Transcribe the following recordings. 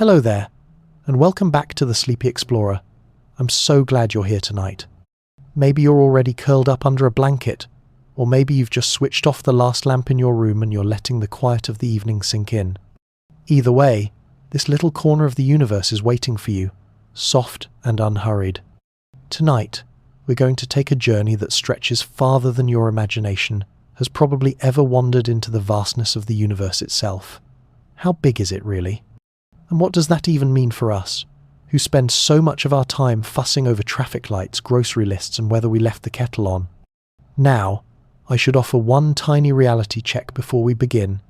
Hello there, and welcome back to the Sleepy Explorer. I'm so glad you're here tonight. Maybe you're already curled up under a blanket, or maybe you've just switched off the last lamp in your room and you're letting the quiet of the evening sink in. Either way, this little corner of the universe is waiting for you, soft and unhurried. Tonight, we're going to take a journey that stretches farther than your imagination has probably ever wandered into the vastness of the universe itself. How big is it really? And what does that even mean for us, who spend so much of our time fussing over traffic lights, grocery lists, and whether we left the kettle on? Now, I should offer one tiny reality check before we begin.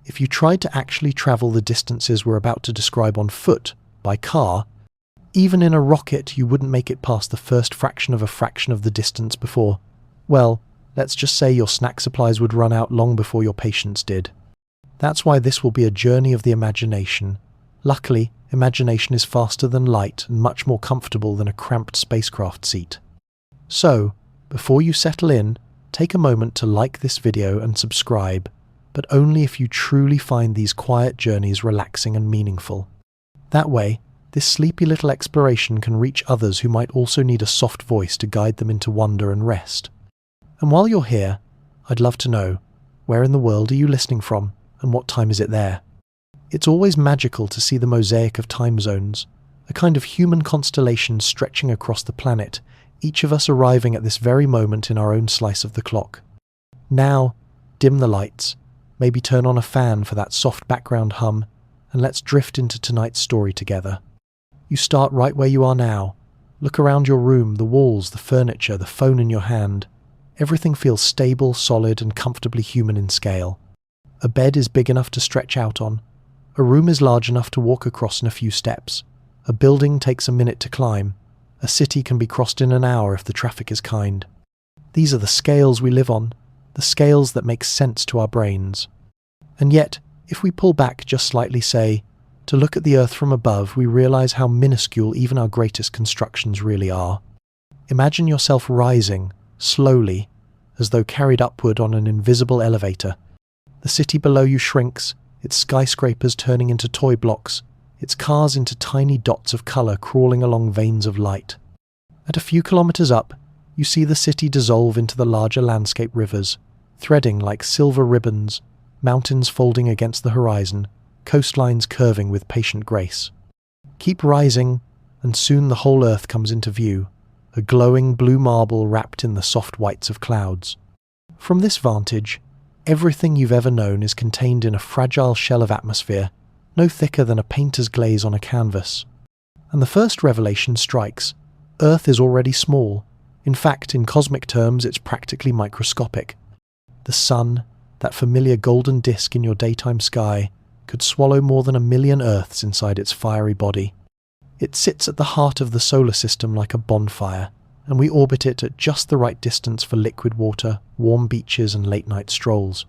If you tried to actually travel the distances we're about to describe on foot, by car, even in a rocket you wouldn't make it past the first fraction of the distance before, well, let's just say your snack supplies would run out long before your patience did. That's why this will be a journey of the imagination. Luckily, imagination is faster than light and much more comfortable than a cramped spacecraft seat. So, before you settle in, take a moment to like this video and subscribe, but only if you truly find these quiet journeys relaxing and meaningful. That way, this sleepy little exploration can reach others who might also need a soft voice to guide them into wonder and rest. And while you're here, I'd love to know, where in the world are you listening from, and what time is it there? It's always magical to see the mosaic of time zones, a kind of human constellation stretching across the planet, each of us arriving at this very moment in our own slice of the clock. Now, dim the lights, maybe turn on a fan for that soft background hum, and let's drift into tonight's story together. You start right where you are now. Look around your room, the walls, the furniture, the phone in your hand. Everything feels stable, solid, and comfortably human in scale. A bed is big enough to stretch out on. A room is large enough to walk across in a few steps. A building takes a minute to climb. A city can be crossed in an hour if the traffic is kind. These are the scales we live on, the scales that make sense to our brains. And yet, if we pull back just slightly, say, to look at the Earth from above, we realize how minuscule even our greatest constructions really are. Imagine yourself rising, slowly, as though carried upward on an invisible elevator. The city below you shrinks, its skyscrapers turning into toy blocks, its cars into tiny dots of colour crawling along veins of light. At a few kilometres up, you see the city dissolve into the larger landscape rivers, threading like silver ribbons, mountains folding against the horizon, coastlines curving with patient grace. Keep rising, and soon the whole Earth comes into view, a glowing blue marble wrapped in the soft whites of clouds. From this vantage, everything you've ever known is contained in a fragile shell of atmosphere, no thicker than a painter's glaze on a canvas. And the first revelation strikes. Earth is already small. In fact, in cosmic terms, it's practically microscopic. The sun, that familiar golden disk in your daytime sky, could swallow more than 1 million Earths inside its fiery body. It sits at the heart of the solar system like a bonfire, and we orbit it at just the right distance for liquid water, warm beaches, and late-night strolls.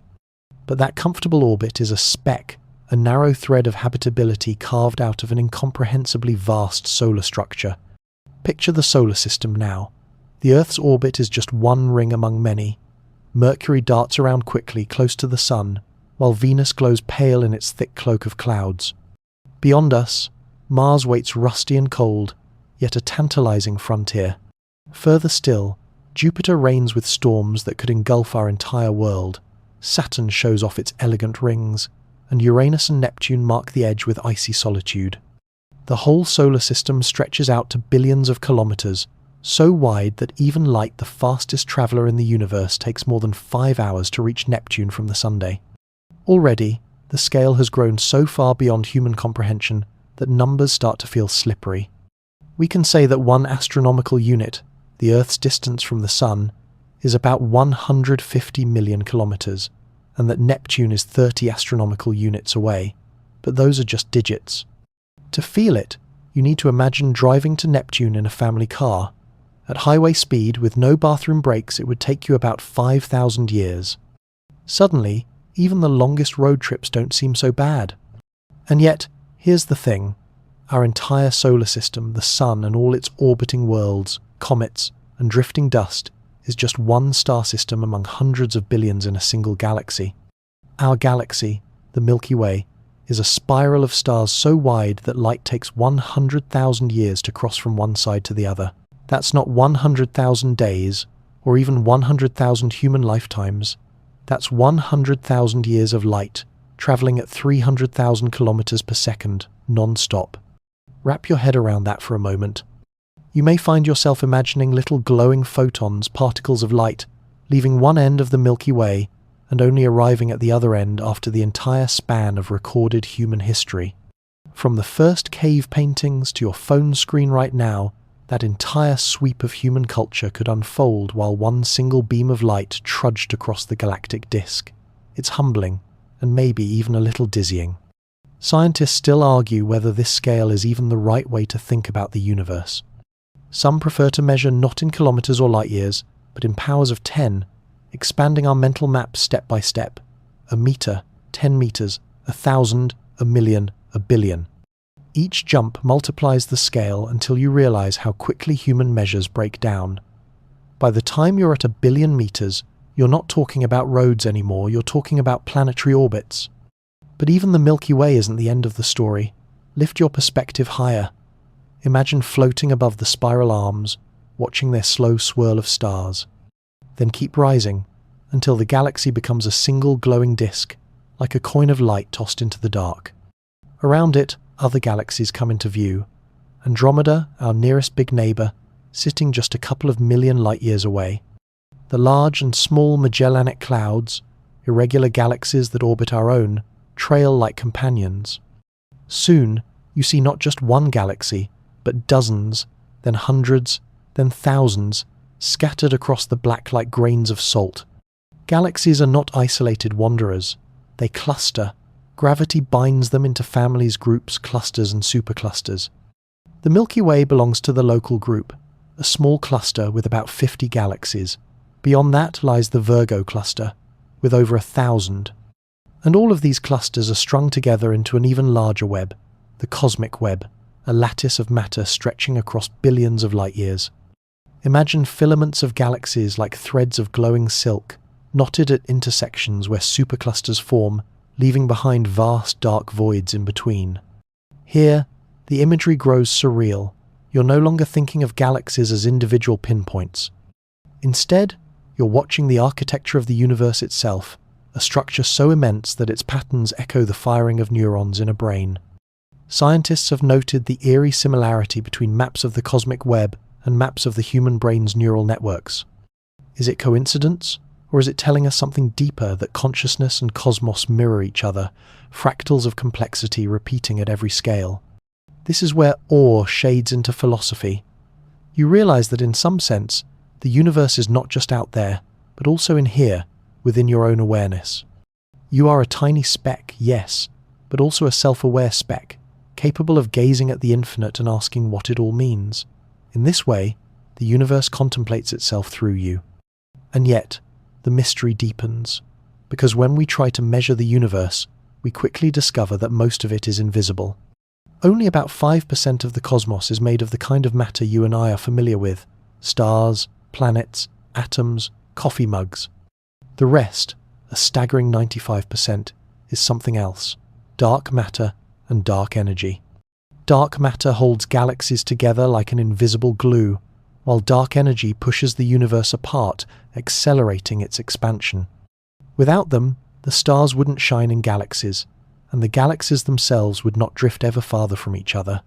But that comfortable orbit is a speck, a narrow thread of habitability carved out of an incomprehensibly vast solar structure. Picture the solar system now. The Earth's orbit is just one ring among many. Mercury darts around quickly close to the sun, while Venus glows pale in its thick cloak of clouds. Beyond us, Mars waits rusty and cold, yet a tantalizing frontier. Further still, Jupiter reigns with storms that could engulf our entire world. Saturn shows off its elegant rings, and Uranus and Neptune mark the edge with icy solitude. The whole solar system stretches out to billions of kilometers, so wide that even light, the fastest traveler in the universe, takes more than 5 hours to reach Neptune from the Sunday. Already, the scale has grown so far beyond human comprehension that numbers start to feel slippery. We can say that one astronomical unit, the Earth's distance from the Sun, is about 150 million kilometers, and that Neptune is 30 astronomical units away. But those are just digits. To feel it, you need to imagine driving to Neptune in a family car. At highway speed, with no bathroom breaks, it would take you about 5,000 years. Suddenly, even the longest road trips don't seem so bad. And yet, here's the thing. Our entire solar system, the Sun and all its orbiting worlds, comets, and drifting dust, is just one star system among hundreds of billions in a single galaxy. Our galaxy, the Milky Way, is a spiral of stars so wide that light takes 100,000 years to cross from one side to the other. That's not 100,000 days, or even 100,000 human lifetimes. That's 100,000 years of light, traveling at 300,000 kilometers per second, non-stop. Wrap your head around that for a moment. You may find yourself imagining little glowing photons, particles of light, leaving one end of the Milky Way and only arriving at the other end after the entire span of recorded human history. From the first cave paintings to your phone screen right now, that entire sweep of human culture could unfold while one single beam of light trudged across the galactic disk. It's humbling, and maybe even a little dizzying. Scientists still argue whether this scale is even the right way to think about the universe. Some prefer to measure not in kilometers or light years, but in powers of 10, expanding our mental map step by step. A meter, 10 meters, 1,000, a million, a billion. Each jump multiplies the scale until you realize how quickly human measures break down. By the time you're at 1 billion meters, you're not talking about roads anymore, you're talking about planetary orbits. But even the Milky Way isn't the end of the story. Lift your perspective higher. Imagine floating above the spiral arms, watching their slow swirl of stars. Then keep rising until the galaxy becomes a single glowing disk, like a coin of light tossed into the dark. Around it, other galaxies come into view. Andromeda, our nearest big neighbor, sitting just a couple of million light years away. The large and small Magellanic Clouds, irregular galaxies that orbit our own, trail like companions. Soon, you see not just one galaxy, but dozens, then hundreds, then thousands, scattered across the black like grains of salt. Galaxies are not isolated wanderers. They cluster. Gravity binds them into families, groups, clusters, and superclusters. The Milky Way belongs to the local group, a small cluster with about 50 galaxies. Beyond that lies the Virgo cluster, with over 1,000. And all of these clusters are strung together into an even larger web, the cosmic web, a lattice of matter stretching across billions of light years. Imagine filaments of galaxies like threads of glowing silk, knotted at intersections where superclusters form, leaving behind vast dark voids in between. Here, the imagery grows surreal. You're no longer thinking of galaxies as individual pinpoints. Instead, you're watching the architecture of the universe itself, a structure so immense that its patterns echo the firing of neurons in a brain. Scientists have noted the eerie similarity between maps of the cosmic web and maps of the human brain's neural networks. Is it coincidence? Or is it telling us something deeper, that consciousness and cosmos mirror each other, fractals of complexity repeating at every scale? This is where awe shades into philosophy. You realize that in some sense, the universe is not just out there, but also in here, within your own awareness. You are a tiny speck, yes, but also a self-aware speck, capable of gazing at the infinite and asking what it all means. In this way, the universe contemplates itself through you. And yet, the mystery deepens, because when we try to measure the universe, we quickly discover that most of it is invisible. Only about 5% of the cosmos is made of the kind of matter you and I are familiar with: stars, planets, atoms, coffee mugs. The rest, a staggering 95%, is something else: dark matter and dark energy. Dark matter holds galaxies together like an invisible glue, while dark energy pushes the universe apart, accelerating its expansion. Without them, the stars wouldn't shine in galaxies, and the galaxies themselves would not drift ever farther from each other.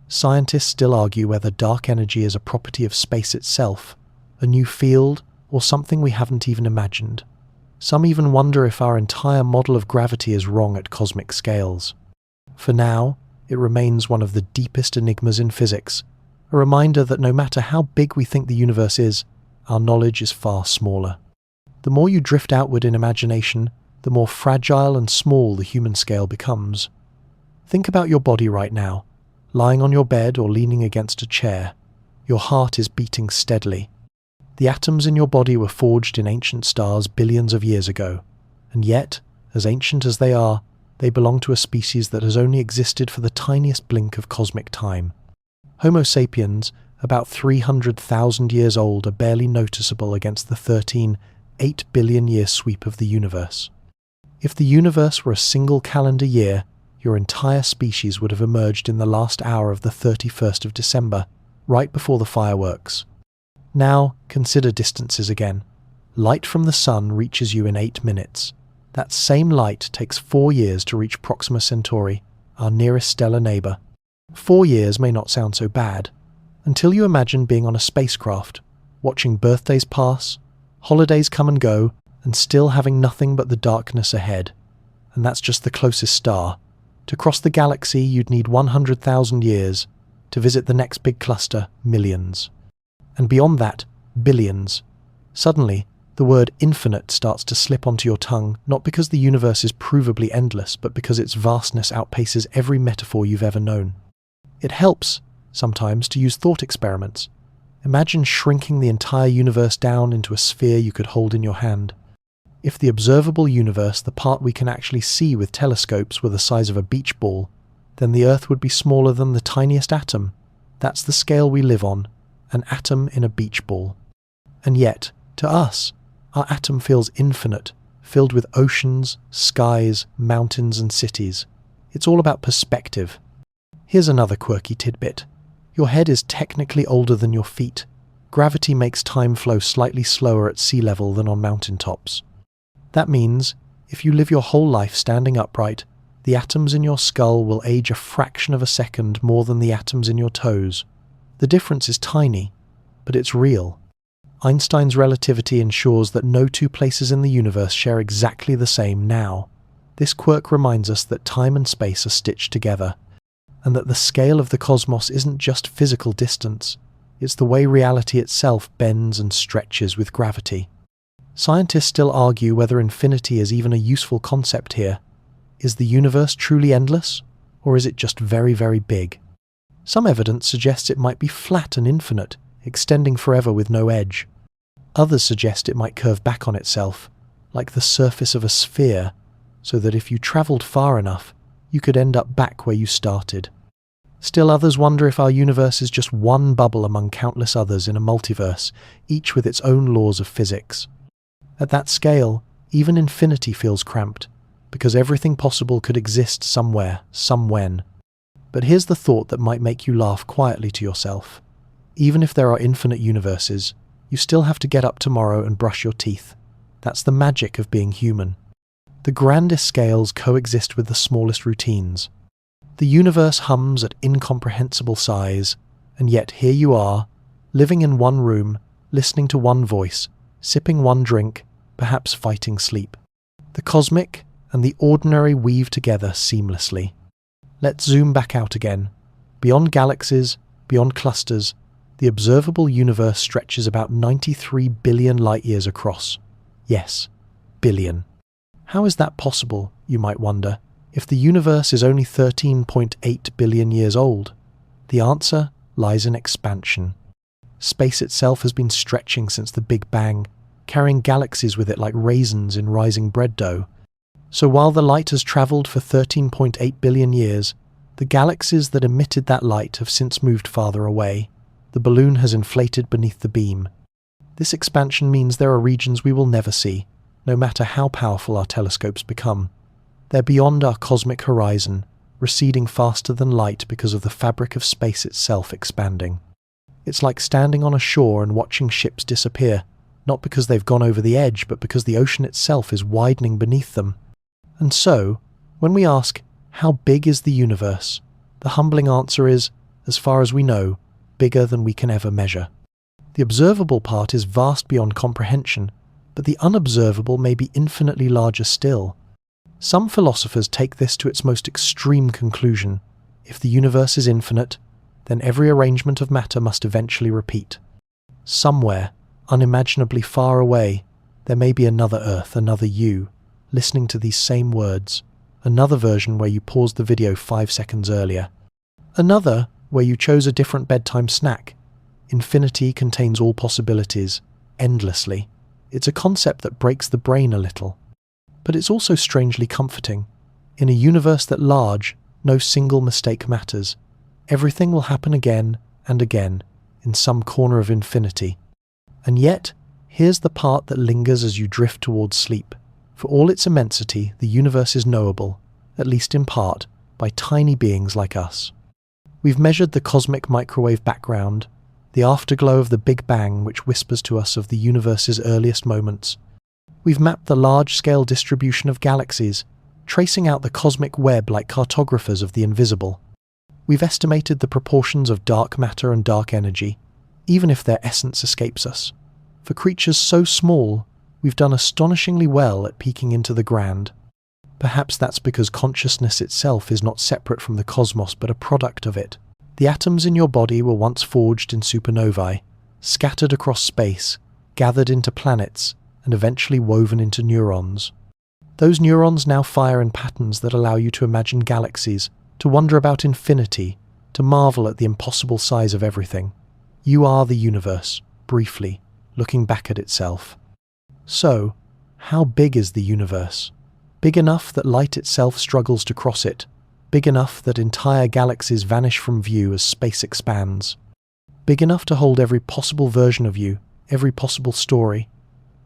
Scientists still argue whether dark energy is a property of space itself, a new field, or something we haven't even imagined. Some even wonder if our entire model of gravity is wrong at cosmic scales. For now, it remains one of the deepest enigmas in physics, a reminder that no matter how big we think the universe is, our knowledge is far smaller. The more you drift outward in imagination, the more fragile and small the human scale becomes. Think about your body right now, lying on your bed or leaning against a chair. Your heart is beating steadily. The atoms in your body were forged in ancient stars billions of years ago, and yet, as ancient as they are, they belong to a species that has only existed for the tiniest blink of cosmic time. Homo sapiens, about 300,000 years old, are barely noticeable against the 8 billion year sweep of the universe. If the universe were a single calendar year, your entire species would have emerged in the last hour of the 31st of December, right before the fireworks. Now, consider distances again. Light from the sun reaches you in 8 minutes. That same light takes 4 years to reach Proxima Centauri, our nearest stellar neighbour. 4 years may not sound so bad, until you imagine being on a spacecraft, watching birthdays pass, holidays come and go, and still having nothing but the darkness ahead. And that's just the closest star. To cross the galaxy, you'd need 100,000 years. To visit the next big cluster, millions. And beyond that, billions. Suddenly, the word infinite starts to slip onto your tongue, not because the universe is provably endless, but because its vastness outpaces every metaphor you've ever known. It helps, sometimes, to use thought experiments. Imagine shrinking the entire universe down into a sphere you could hold in your hand. If the observable universe, the part we can actually see with telescopes, were the size of a beach ball, then the Earth would be smaller than the tiniest atom. That's the scale we live on, an atom in a beach ball. And yet, to us, our atom feels infinite, filled with oceans, skies, mountains and cities. It's all about perspective. Here's another quirky tidbit. Your head is technically older than your feet. Gravity makes time flow slightly slower at sea level than on mountaintops. That means, if you live your whole life standing upright, the atoms in your skull will age a fraction of a second more than the atoms in your toes. The difference is tiny, but it's real. Einstein's relativity ensures that no two places in the universe share exactly the same now. This quirk reminds us that time and space are stitched together, and that the scale of the cosmos isn't just physical distance, it's the way reality itself bends and stretches with gravity. Scientists still argue whether infinity is even a useful concept here. Is the universe truly endless, or is it just very, very big? Some evidence suggests it might be flat and infinite, extending forever with no edge. Others suggest it might curve back on itself, like the surface of a sphere, so that if you travelled far enough, you could end up back where you started. Still others wonder if our universe is just one bubble among countless others in a multiverse, each with its own laws of physics. At that scale, even infinity feels cramped, because everything possible could exist somewhere, somewhen. But here's the thought that might make you laugh quietly to yourself. Even if there are infinite universes, you still have to get up tomorrow and brush your teeth. That's the magic of being human. The grandest scales coexist with the smallest routines. The universe hums at incomprehensible size, and yet here you are, living in one room, listening to one voice, sipping one drink, perhaps fighting sleep. The cosmic and the ordinary weave together seamlessly. Let's zoom back out again. Beyond galaxies, beyond clusters, the observable universe stretches about 93 billion light-years across. Yes, billion. How is that possible, you might wonder, if the universe is only 13.8 billion years old? The answer lies in expansion. Space itself has been stretching since the Big Bang, carrying galaxies with it like raisins in rising bread dough. So while the light has travelled for 13.8 billion years, the galaxies that emitted that light have since moved farther away. The balloon has inflated beneath the beam. This expansion means there are regions we will never see, no matter how powerful our telescopes become. They're beyond our cosmic horizon, receding faster than light because of the fabric of space itself expanding. It's like standing on a shore and watching ships disappear, not because they've gone over the edge, but because the ocean itself is widening beneath them. And so, when we ask, how big is the universe? The humbling answer is, as far as we know, bigger than we can ever measure. The observable part is vast beyond comprehension, but the unobservable may be infinitely larger still. Some philosophers take this to its most extreme conclusion. If the universe is infinite, then every arrangement of matter must eventually repeat. Somewhere, unimaginably far away, there may be another Earth, another you, listening to these same words, another version where you paused the video 5 seconds earlier, another where you chose a different bedtime snack. Infinity contains all possibilities, endlessly. It's a concept that breaks the brain a little. But it's also strangely comforting. In a universe that large, no single mistake matters. Everything will happen again and again, in some corner of infinity. And yet, here's the part that lingers as you drift towards sleep. For all its immensity, the universe is knowable, at least in part, by tiny beings like us. We've measured the cosmic microwave background, the afterglow of the Big Bang which whispers to us of the universe's earliest moments. We've mapped the large-scale distribution of galaxies, tracing out the cosmic web like cartographers of the invisible. We've estimated the proportions of dark matter and dark energy, even if their essence escapes us. For creatures so small, we've done astonishingly well at peeking into the grand. Perhaps that's because consciousness itself is not separate from the cosmos but a product of it. The atoms in your body were once forged in supernovae, scattered across space, gathered into planets, and eventually woven into neurons. Those neurons now fire in patterns that allow you to imagine galaxies, to wonder about infinity, to marvel at the impossible size of everything. You are the universe, briefly, looking back at itself. So, how big is the universe? Big enough that light itself struggles to cross it, big enough that entire galaxies vanish from view as space expands. Big enough to hold every possible version of you, every possible story,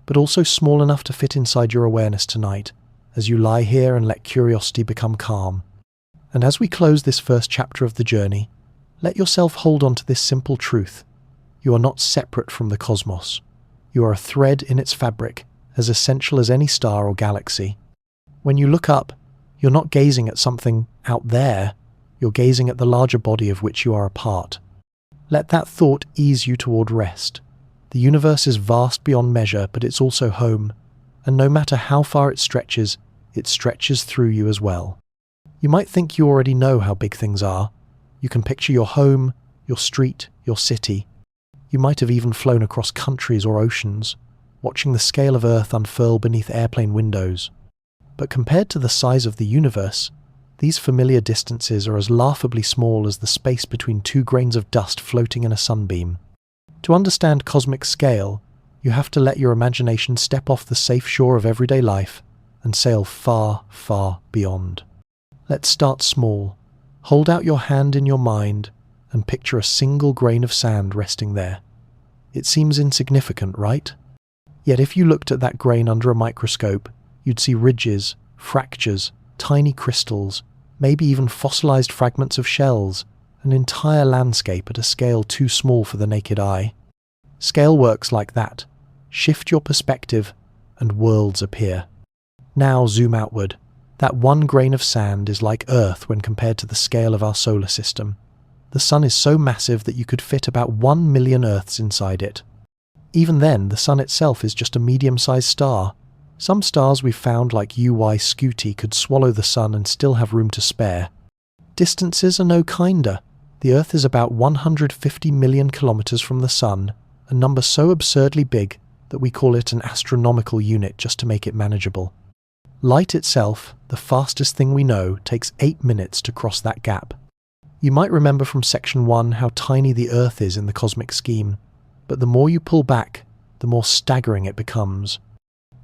but also small enough to fit inside your awareness tonight, as you lie here and let curiosity become calm. And as we close this first chapter of the journey, let yourself hold on to this simple truth. You are not separate from the cosmos. You are a thread in its fabric, as essential as any star or galaxy. When you look up, you're not gazing at something out there, you're gazing at the larger body of which you are a part. Let that thought ease you toward rest. The universe is vast beyond measure, but it's also home, and no matter how far it stretches through you as well. You might think you already know how big things are. You can picture your home, your street, your city. You might have even flown across countries or oceans, watching the scale of Earth unfurl beneath airplane windows. But compared to the size of the universe, these familiar distances are as laughably small as the space between 2 grains of dust floating in a sunbeam. To understand cosmic scale, you have to let your imagination step off the safe shore of everyday life and sail far, far beyond. Let's start small. Hold out your hand in your mind and picture a single grain of sand resting there. It seems insignificant, right? Yet if you looked at that grain under a microscope, you'd see ridges, fractures, tiny crystals, maybe even fossilized fragments of shells, an entire landscape at a scale too small for the naked eye. Scale works like that. Shift your perspective, and worlds appear. Now zoom outward. That one grain of sand is like Earth when compared to the scale of our solar system. The Sun is so massive that you could fit about 1 million Earths inside it. Even then, the Sun itself is just a medium-sized star. Some stars we've found, like UY Scuti, could swallow the Sun and still have room to spare. Distances are no kinder. The Earth is about 150 million kilometers from the Sun, a number so absurdly big that we call it an astronomical unit just to make it manageable. Light itself, the fastest thing we know, takes 8 minutes to cross that gap. You might remember from section 1 how tiny the Earth is in the cosmic scheme, but the more you pull back, the more staggering it becomes.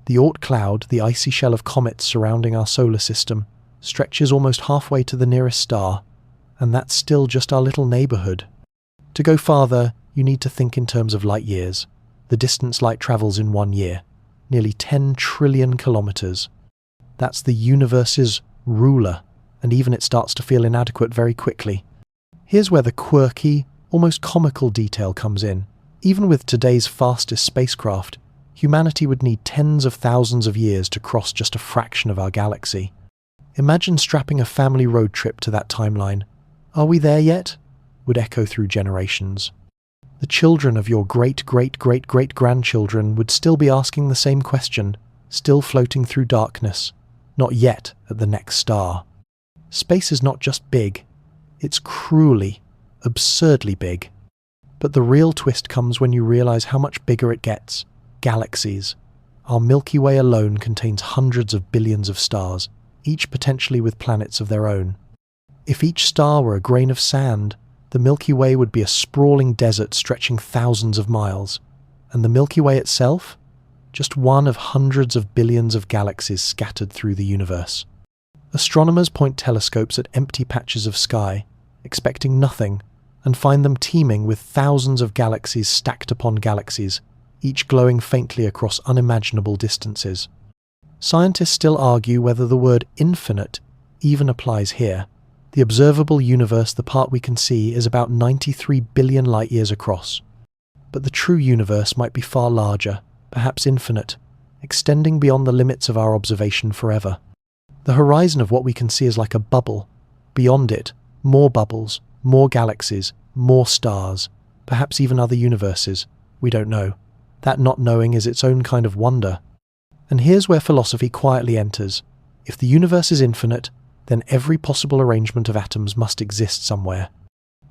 The Oort cloud, the icy shell of comets surrounding our solar system, stretches almost halfway to the nearest star, and that's still just our little neighborhood. To go farther, you need to think in terms of light years, the distance light travels in 1 year, nearly 10 trillion kilometers. That's the universe's ruler, and even it starts to feel inadequate very quickly. Here's where the quirky, almost comical detail comes in. Even with today's fastest spacecraft, humanity would need tens of thousands of years to cross just a fraction of our galaxy. Imagine strapping a family road trip to that timeline. "Are we there yet?" would echo through generations. The children of your great-great-great-great-grandchildren would still be asking the same question, still floating through darkness, not yet at the next star. Space is not just big, it's cruelly, absurdly big. But the real twist comes when you realize how much bigger it gets. Galaxies. Our Milky Way alone contains hundreds of billions of stars, each potentially with planets of their own. If each star were a grain of sand, the Milky Way would be a sprawling desert stretching thousands of miles. And the Milky Way itself? Just one of hundreds of billions of galaxies scattered through the universe. Astronomers point telescopes at empty patches of sky, expecting nothing, and find them teeming with thousands of galaxies stacked upon galaxies, each glowing faintly across unimaginable distances. Scientists still argue whether the word infinite even applies here. The observable universe, the part we can see, is about 93 billion light-years across. But the true universe might be far larger, perhaps infinite, extending beyond the limits of our observation forever. The horizon of what we can see is like a bubble. Beyond it, more bubbles, more galaxies, more stars, perhaps even other universes. We don't know. That not knowing is its own kind of wonder. And here's where philosophy quietly enters. If the universe is infinite, then every possible arrangement of atoms must exist somewhere.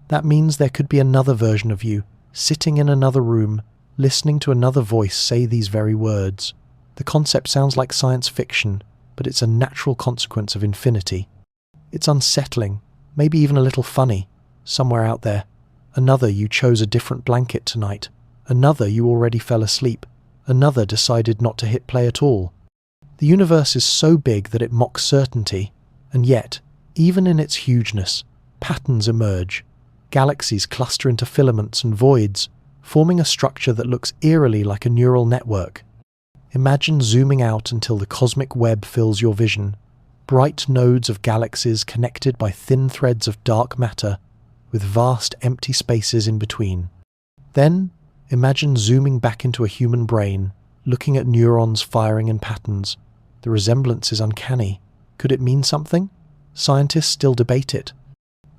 That means there could be another version of you, sitting in another room, listening to another voice say these very words. The concept sounds like science fiction, but it's a natural consequence of infinity. It's unsettling, maybe even a little funny. Somewhere out there, another you chose a different blanket tonight, another you already fell asleep, another decided not to hit play at all. The universe is so big that it mocks certainty, and yet, even in its hugeness, patterns emerge. Galaxies cluster into filaments and voids, forming a structure that looks eerily like a neural network. Imagine zooming out until the cosmic web fills your vision. Bright nodes of galaxies connected by thin threads of dark matter, with vast empty spaces in between. Then, imagine zooming back into a human brain, looking at neurons firing in patterns. The resemblance is uncanny. Could it mean something? Scientists still debate it.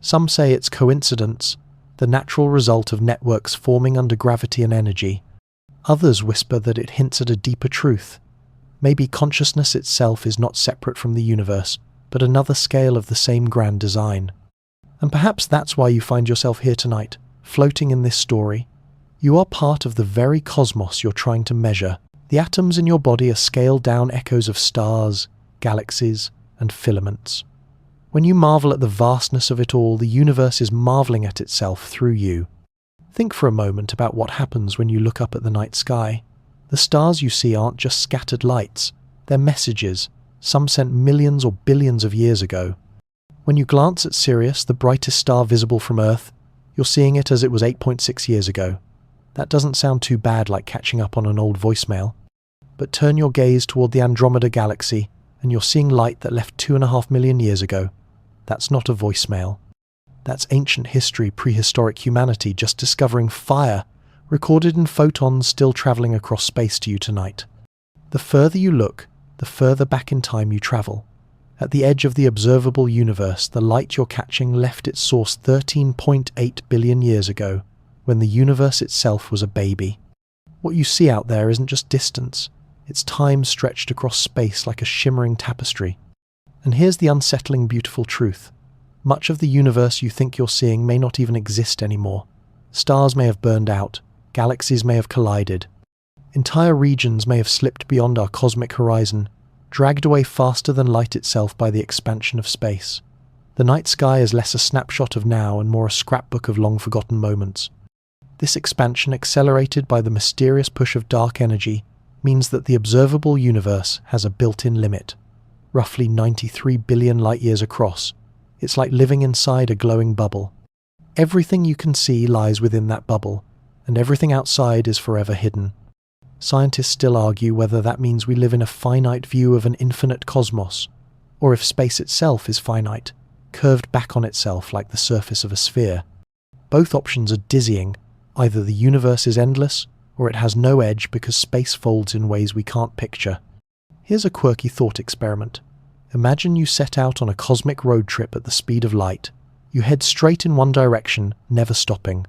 Some say it's coincidence, the natural result of networks forming under gravity and energy. Others whisper that it hints at a deeper truth. Maybe consciousness itself is not separate from the universe, but another scale of the same grand design. And perhaps that's why you find yourself here tonight, floating in this story. You are part of the very cosmos you're trying to measure. The atoms in your body are scaled-down echoes of stars, galaxies, and filaments. When you marvel at the vastness of it all, the universe is marveling at itself through you. Think for a moment about what happens when you look up at the night sky. The stars you see aren't just scattered lights, they're messages, some sent millions or billions of years ago. When you glance at Sirius, the brightest star visible from Earth, you're seeing it as it was 8.6 years ago. That doesn't sound too bad, like catching up on an old voicemail. But turn your gaze toward the Andromeda galaxy, and you're seeing light that left 2.5 million years ago. That's not a voicemail. That's ancient history, prehistoric humanity just discovering fire, recorded in photons still traveling across space to you tonight. The further you look, the further back in time you travel. At the edge of the observable universe, the light you're catching left its source 13.8 billion years ago, when the universe itself was a baby. What you see out there isn't just distance, it's time stretched across space like a shimmering tapestry. And here's the unsettling, beautiful truth. Much of the universe you think you're seeing may not even exist anymore. Stars may have burned out, galaxies may have collided. Entire regions may have slipped beyond our cosmic horizon, dragged away faster than light itself by the expansion of space. The night sky is less a snapshot of now and more a scrapbook of long-forgotten moments. This expansion, accelerated by the mysterious push of dark energy, means that the observable universe has a built-in limit. Roughly 93 billion light-years across. It's like living inside a glowing bubble. Everything you can see lies within that bubble, and everything outside is forever hidden. Scientists still argue whether that means we live in a finite view of an infinite cosmos, or if space itself is finite, curved back on itself like the surface of a sphere. Both options are dizzying. Either the universe is endless, or it has no edge because space folds in ways we can't picture. Here's a quirky thought experiment. Imagine you set out on a cosmic road trip at the speed of light. You head straight in one direction, never stopping.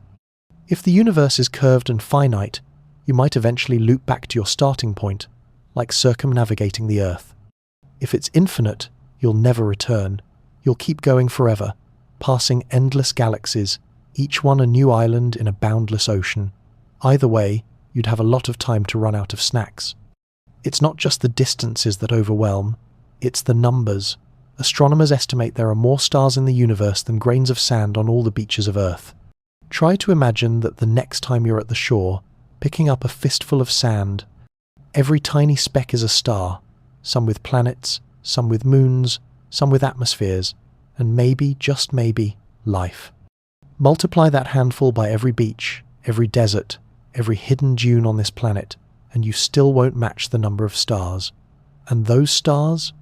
If the universe is curved and finite, you might eventually loop back to your starting point, like circumnavigating the Earth. If it's infinite, you'll never return. You'll keep going forever, passing endless galaxies, each one a new island in a boundless ocean. Either way, you'd have a lot of time to run out of snacks. It's not just the distances that overwhelm, it's the numbers. Astronomers estimate there are more stars in the universe than grains of sand on all the beaches of Earth. Try to imagine that the next time you're at the shore, picking up a fistful of sand, every tiny speck is a star, some with planets, some with moons, some with atmospheres, and maybe, just maybe, life. Multiply that handful by every beach, every desert, every hidden dune on this planet, and you still won't match the number of stars. And those stars?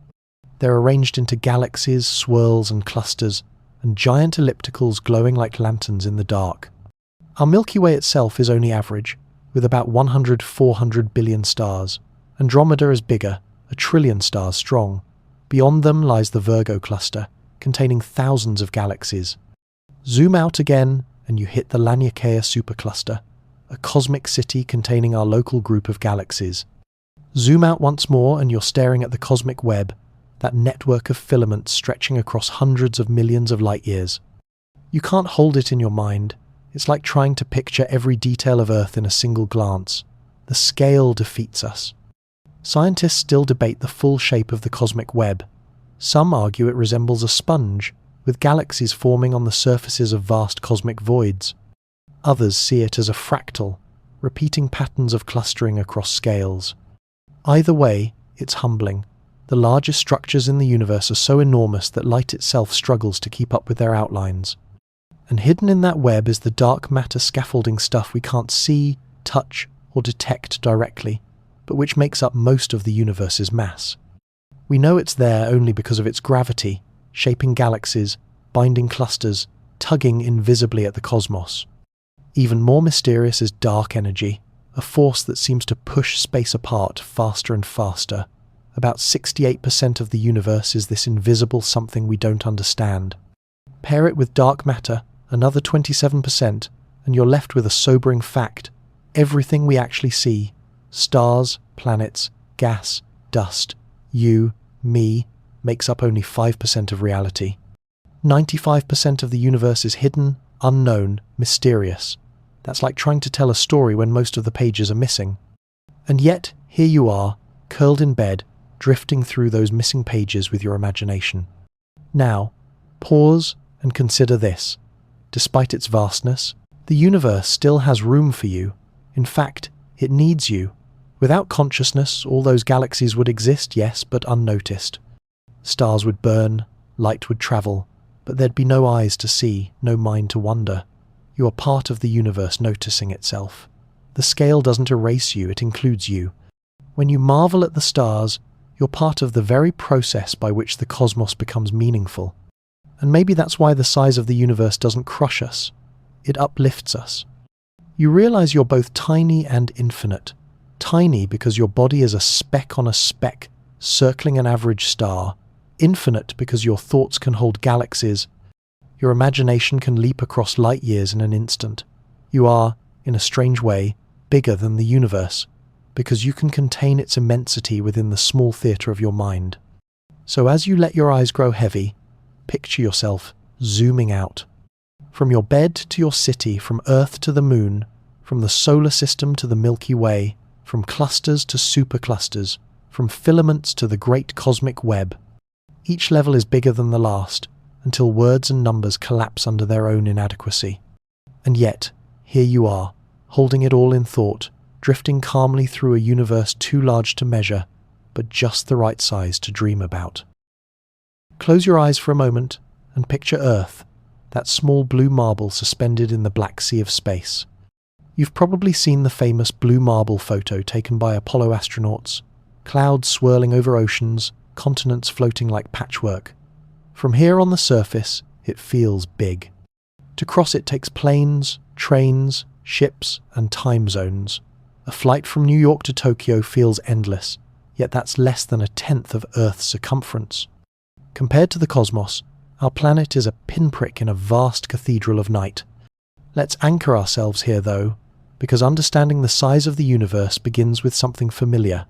They're arranged into galaxies, swirls, and clusters, and giant ellipticals glowing like lanterns in the dark. Our Milky Way itself is only average, with about 400 billion stars. Andromeda is bigger, 1 trillion stars strong. Beyond them lies the Virgo cluster, containing thousands of galaxies. Zoom out again, and you hit the Laniakea supercluster, a cosmic city containing our local group of galaxies. Zoom out once more, and you're staring at the cosmic web, that network of filaments stretching across hundreds of millions of light years. You can't hold it in your mind. It's like trying to picture every detail of Earth in a single glance. The scale defeats us. Scientists still debate the full shape of the cosmic web. Some argue it resembles a sponge, with galaxies forming on the surfaces of vast cosmic voids. Others see it as a fractal, repeating patterns of clustering across scales. Either way, it's humbling. The largest structures in the universe are so enormous that light itself struggles to keep up with their outlines. And hidden in that web is the dark matter scaffolding stuff we can't see, touch, or detect directly, but which makes up most of the universe's mass. We know it's there only because of its gravity, shaping galaxies, binding clusters, tugging invisibly at the cosmos. Even more mysterious is dark energy, a force that seems to push space apart faster and faster. About 68% of the universe is this invisible something we don't understand. Pair it with dark matter, another 27%, and you're left with a sobering fact. Everything we actually see, stars, planets, gas, dust, you, me, makes up only 5% of reality. 95% of the universe is hidden, unknown, mysterious. That's like trying to tell a story when most of the pages are missing. And yet, here you are, curled in bed, drifting through those missing pages with your imagination. Now, pause and consider this. Despite its vastness, the universe still has room for you. In fact, it needs you. Without consciousness, all those galaxies would exist, yes, but unnoticed. Stars would burn, light would travel, but there'd be no eyes to see, no mind to wonder. You are part of the universe noticing itself. The scale doesn't erase you, it includes you. When you marvel at the stars, you're part of the very process by which the cosmos becomes meaningful. And maybe that's why the size of the universe doesn't crush us. It uplifts us. You realize you're both tiny and infinite. Tiny because your body is a speck on a speck, circling an average star. Infinite because your thoughts can hold galaxies. Your imagination can leap across light years in an instant. You are, in a strange way, bigger than the universe, because you can contain its immensity within the small theatre of your mind. So as you let your eyes grow heavy, picture yourself zooming out. From your bed to your city, from Earth to the moon, from the solar system to the Milky Way, from clusters to superclusters, from filaments to the great cosmic web. Each level is bigger than the last, until words and numbers collapse under their own inadequacy. And yet, here you are, holding it all in thought, drifting calmly through a universe too large to measure, but just the right size to dream about. Close your eyes for a moment and picture Earth, that small blue marble suspended in the black sea of space. You've probably seen the famous blue marble photo taken by Apollo astronauts, clouds swirling over oceans, continents floating like patchwork. From here on the surface, it feels big. To cross it takes planes, trains, ships, and time zones. A flight from New York to Tokyo feels endless, yet that's less than 1/10 of Earth's circumference. Compared to the cosmos, our planet is a pinprick in a vast cathedral of night. Let's anchor ourselves here, though, because understanding the size of the universe begins with something familiar.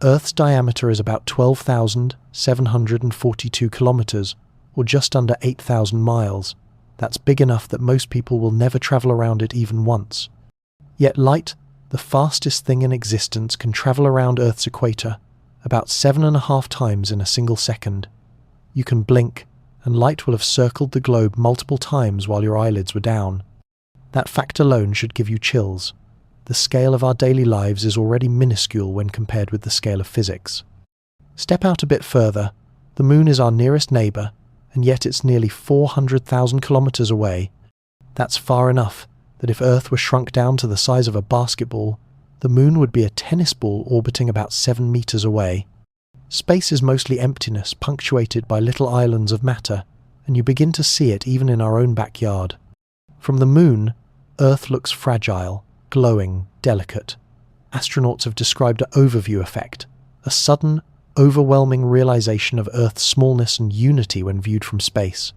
Earth's diameter is about 12,742 kilometers, or just under 8,000 miles. That's big enough that most people will never travel around it even once. Yet light, the fastest thing in existence, can travel around Earth's equator about 7.5 times in a single second. You can blink, and light will have circled the globe multiple times while your eyelids were down. That fact alone should give you chills. The scale of our daily lives is already minuscule when compared with the scale of physics. Step out a bit further. The moon is our nearest neighbour, and yet it's nearly 400,000 kilometres away. That's far enough that if Earth were shrunk down to the size of a basketball, the moon would be a tennis ball orbiting about 7 meters away. Space is mostly emptiness, punctuated by little islands of matter, and you begin to see it even in our own backyard. From the moon, Earth looks fragile, glowing, delicate. Astronauts have described an overview effect, a sudden, overwhelming realization of Earth's smallness and unity when viewed from space.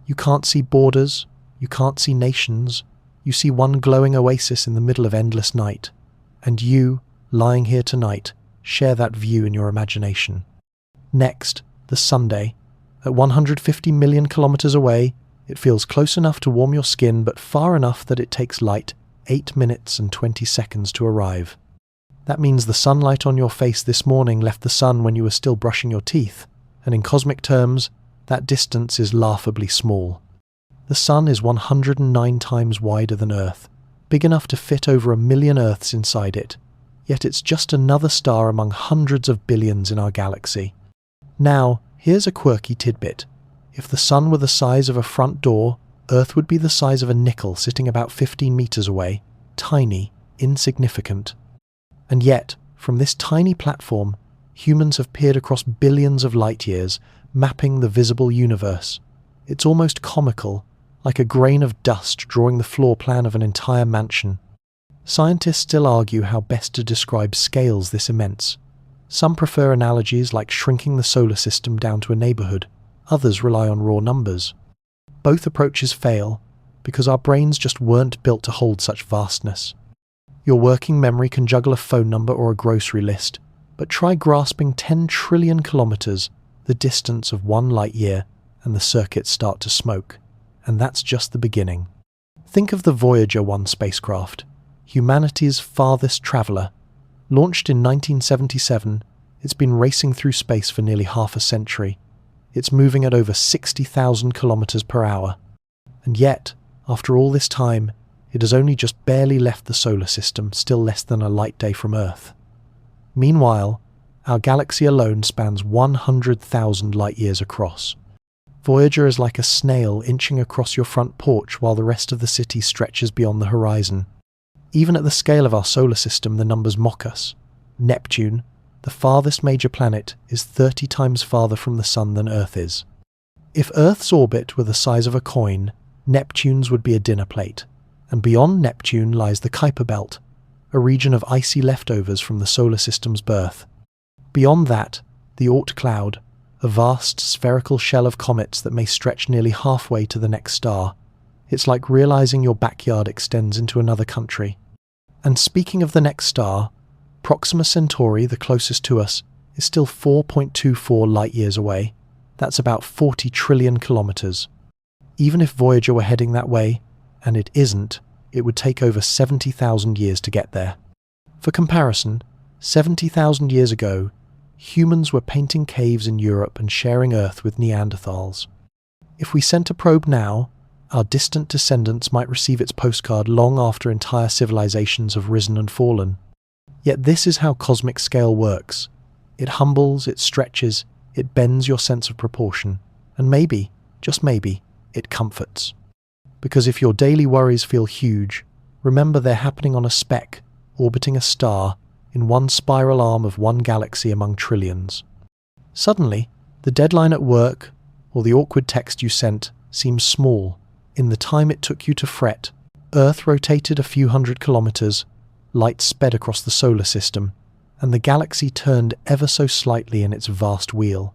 You can't see borders, you can't see nations, you see one glowing oasis in the middle of endless night. And you, lying here tonight, share that view in your imagination. Next, the Sunday. At 150 million kilometers away, it feels close enough to warm your skin, but far enough that it takes light 8 minutes and 20 seconds to arrive. That means the sunlight on your face this morning left the sun when you were still brushing your teeth, and in cosmic terms, that distance is laughably small. The sun is 109 times wider than Earth, big enough to fit over 1 million Earths inside it, yet it's just another star among hundreds of billions in our galaxy. Now, here's a quirky tidbit. If the sun were the size of a front door, Earth would be the size of a nickel sitting about 15 meters away, tiny, insignificant. And yet, from this tiny platform, humans have peered across billions of light years, mapping the visible universe. It's almost comical, like a grain of dust drawing the floor plan of an entire mansion. Scientists still argue how best to describe scales this immense. Some prefer analogies like shrinking the solar system down to a neighborhood. Others rely on raw numbers. Both approaches fail, because our brains just weren't built to hold such vastness. Your working memory can juggle a phone number or a grocery list, but try grasping 10 trillion kilometers, the distance of 1 light year, and the circuits start to smoke. And that's just the beginning. Think of the Voyager 1 spacecraft, humanity's farthest traveler. Launched in 1977, it's been racing through space for nearly half a century. It's moving at over 60,000 kilometers per hour. And yet, after all this time, it has only just barely left the solar system, still less than a light day from Earth. Meanwhile, our galaxy alone spans 100,000 light years across. Voyager is like a snail inching across your front porch while the rest of the city stretches beyond the horizon. Even at the scale of our solar system, the numbers mock us. Neptune, the farthest major planet, is 30 times farther from the Sun than Earth is. If Earth's orbit were the size of a coin, Neptune's would be a dinner plate. And beyond Neptune lies the Kuiper Belt, a region of icy leftovers from the solar system's birth. Beyond that, the Oort cloud, a vast spherical shell of comets that may stretch nearly halfway to the next star. It's like realizing your backyard extends into another country. And speaking of the next star, Proxima Centauri, the closest to us, is still 4.24 light-years away. That's about 40 trillion kilometers. Even if Voyager were heading that way, and it isn't, it would take over 70,000 years to get there. For comparison, 70,000 years ago, humans were painting caves in Europe and sharing Earth with Neanderthals. If we sent a probe now, our distant descendants might receive its postcard long after entire civilizations have risen and fallen. Yet this is how cosmic scale works. It humbles, it stretches, it bends your sense of proportion, and maybe, just maybe, it comforts. Because if your daily worries feel huge, remember they're happening on a speck, orbiting a star, in one spiral arm of one galaxy among trillions. Suddenly, the deadline at work, or the awkward text you sent, seems small. In the time it took you to fret, Earth rotated a few hundred kilometers, light sped across the solar system, and the galaxy turned ever so slightly in its vast wheel.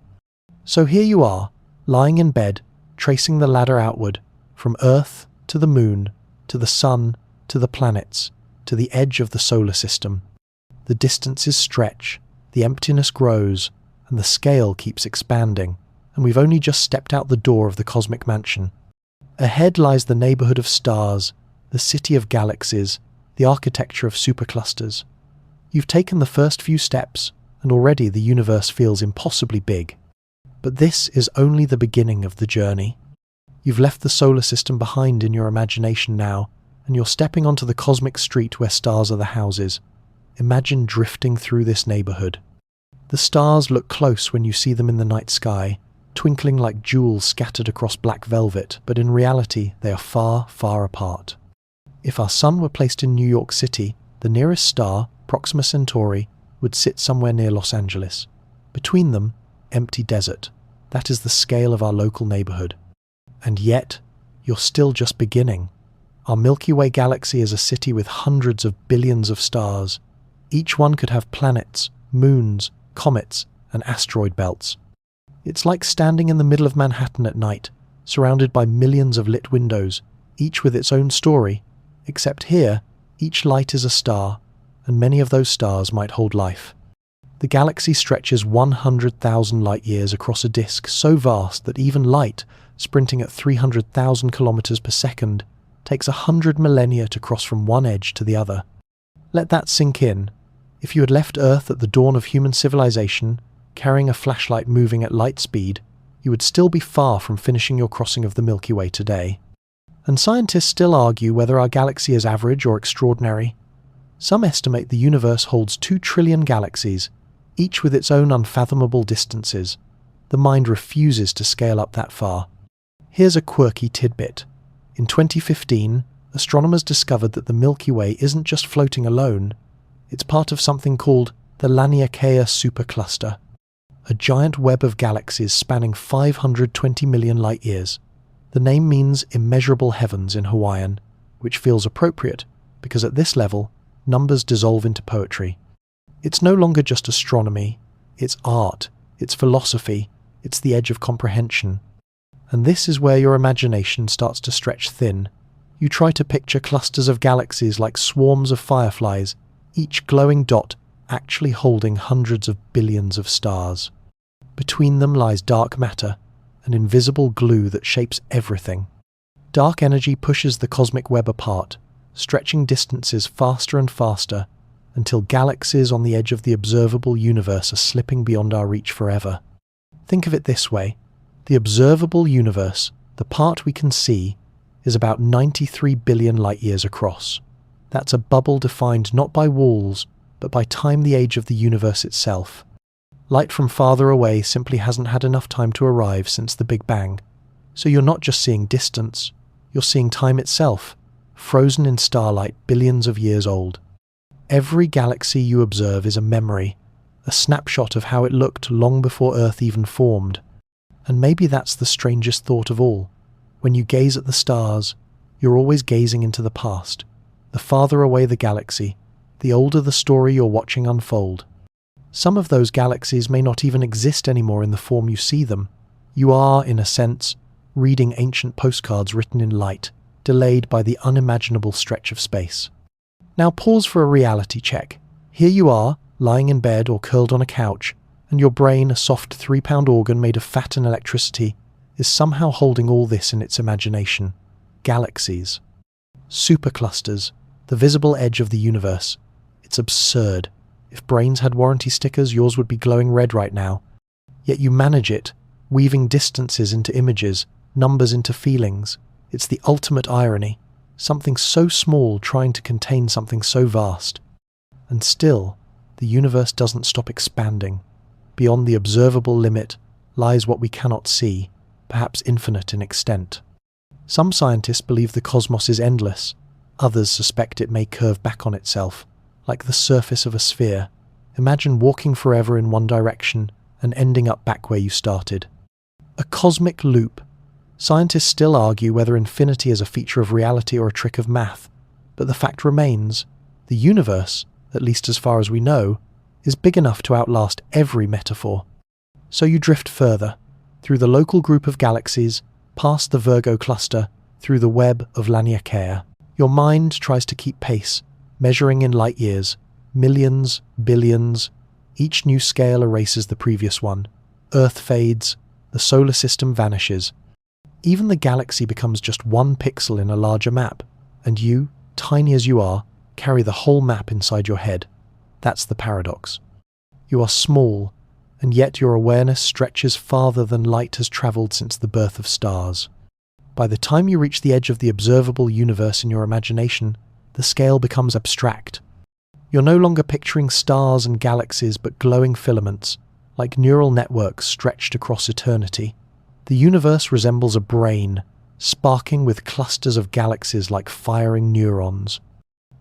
So here you are, lying in bed, tracing the ladder outward, from Earth to the moon, to the sun, to the planets, to the edge of the solar system. The distances stretch, the emptiness grows, and the scale keeps expanding, and we've only just stepped out the door of the cosmic mansion. Ahead lies the neighborhood of stars, the city of galaxies, the architecture of superclusters. You've taken the first few steps, and already the universe feels impossibly big. But this is only the beginning of the journey. You've left the solar system behind in your imagination now, and you're stepping onto the cosmic street where stars are the houses. Imagine drifting through this neighborhood. The stars look close when you see them in the night sky, twinkling like jewels scattered across black velvet, but in reality they are far, far apart. If our sun were placed in New York City, the nearest star, Proxima Centauri, would sit somewhere near Los Angeles. Between them, empty desert. That is the scale of our local neighborhood. And yet, you're still just beginning. Our Milky Way galaxy is a city with hundreds of billions of stars. Each one could have planets, moons, comets, and asteroid belts. It's like standing in the middle of Manhattan at night, surrounded by millions of lit windows, each with its own story, except here, each light is a star, and many of those stars might hold life. The galaxy stretches 100,000 light-years across a disk so vast that even light, sprinting at 300,000 kilometers per second, takes 100 millennia to cross from one edge to the other. Let that sink in. If you had left Earth at the dawn of human civilization, carrying a flashlight moving at light speed, you would still be far from finishing your crossing of the Milky Way today. And scientists still argue whether our galaxy is average or extraordinary. Some estimate the universe holds 2 trillion galaxies, each with its own unfathomable distances. The mind refuses to scale up that far. Here's a quirky tidbit. In 2015, astronomers discovered that the Milky Way isn't just floating alone. It's part of something called the Laniakea supercluster, a giant web of galaxies spanning 520 million light-years. The name means immeasurable heavens in Hawaiian, which feels appropriate because at this level, numbers dissolve into poetry. It's no longer just astronomy, it's art, it's philosophy, it's the edge of comprehension. And this is where your imagination starts to stretch thin. You try to picture clusters of galaxies like swarms of fireflies, each glowing dot actually holding hundreds of billions of stars. Between them lies dark matter, an invisible glue that shapes everything. Dark energy pushes the cosmic web apart, stretching distances faster and faster, until galaxies on the edge of the observable universe are slipping beyond our reach forever. Think of it this way. The observable universe, the part we can see, is about 93 billion light-years across. That's a bubble defined not by walls, but by time, the age of the universe itself. Light from farther away simply hasn't had enough time to arrive since the Big Bang. So you're not just seeing distance, you're seeing time itself, frozen in starlight billions of years old. Every galaxy you observe is a memory, a snapshot of how it looked long before Earth even formed. And maybe that's the strangest thought of all. When you gaze at the stars, you're always gazing into the past. The farther away the galaxy, the older the story you're watching unfold. Some of those galaxies may not even exist anymore in the form you see them. You are, in a sense, reading ancient postcards written in light, delayed by the unimaginable stretch of space. Now pause for a reality check. Here you are, lying in bed or curled on a couch, and your brain, a soft 3-pound organ made of fat and electricity, is somehow holding all this in its imagination. Galaxies. Superclusters, the visible edge of the universe. It's absurd. If brains had warranty stickers, yours would be glowing red right now. Yet you manage it, weaving distances into images, numbers into feelings. It's the ultimate irony. Something so small trying to contain something so vast. And still, the universe doesn't stop expanding. Beyond the observable limit lies what we cannot see, perhaps infinite in extent. Some scientists believe the cosmos is endless. Others suspect it may curve back on itself, like the surface of a sphere. Imagine walking forever in one direction and ending up back where you started. A cosmic loop. Scientists still argue whether infinity is a feature of reality or a trick of math, but the fact remains, the universe, at least as far as we know, is big enough to outlast every metaphor. So you drift further, through the local group of galaxies, past the Virgo cluster, through the web of Laniakea. Your mind tries to keep pace, measuring in light years, millions, billions. Each new scale erases the previous one. Earth fades, the solar system vanishes. Even the galaxy becomes just one pixel in a larger map, and you, tiny as you are, carry the whole map inside your head. That's the paradox. You are small, and yet your awareness stretches farther than light has travelled since the birth of stars. By the time you reach the edge of the observable universe in your imagination, the scale becomes abstract. You're no longer picturing stars and galaxies but glowing filaments, like neural networks stretched across eternity. The universe resembles a brain, sparking with clusters of galaxies like firing neurons.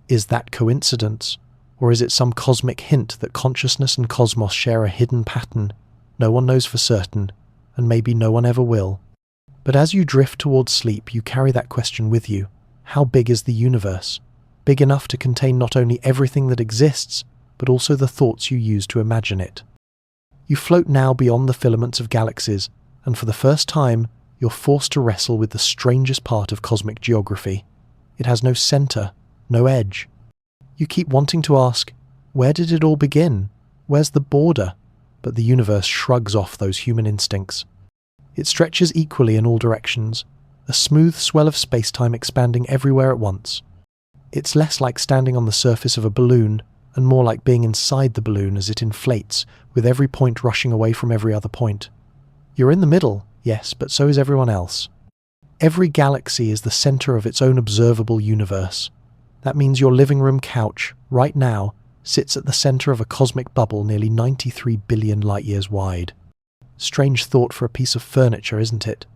Is that coincidence? Or is it some cosmic hint that consciousness and cosmos share a hidden pattern? No one knows for certain, and maybe no one ever will. But as you drift towards sleep, you carry that question with you. How big is the universe? Big enough to contain not only everything that exists, but also the thoughts you use to imagine it. You float now beyond the filaments of galaxies, and for the first time, you're forced to wrestle with the strangest part of cosmic geography. It has no center, no edge. You keep wanting to ask, where did it all begin? Where's the border? But the universe shrugs off those human instincts. It stretches equally in all directions, a smooth swell of space-time expanding everywhere at once. It's less like standing on the surface of a balloon, and more like being inside the balloon as it inflates, with every point rushing away from every other point. You're in the middle, yes, but so is everyone else. Every galaxy is the center of its own observable universe. That means your living room couch, right now, sits at the center of a cosmic bubble nearly 93 billion light-years wide. Strange thought for a piece of furniture, isn't it?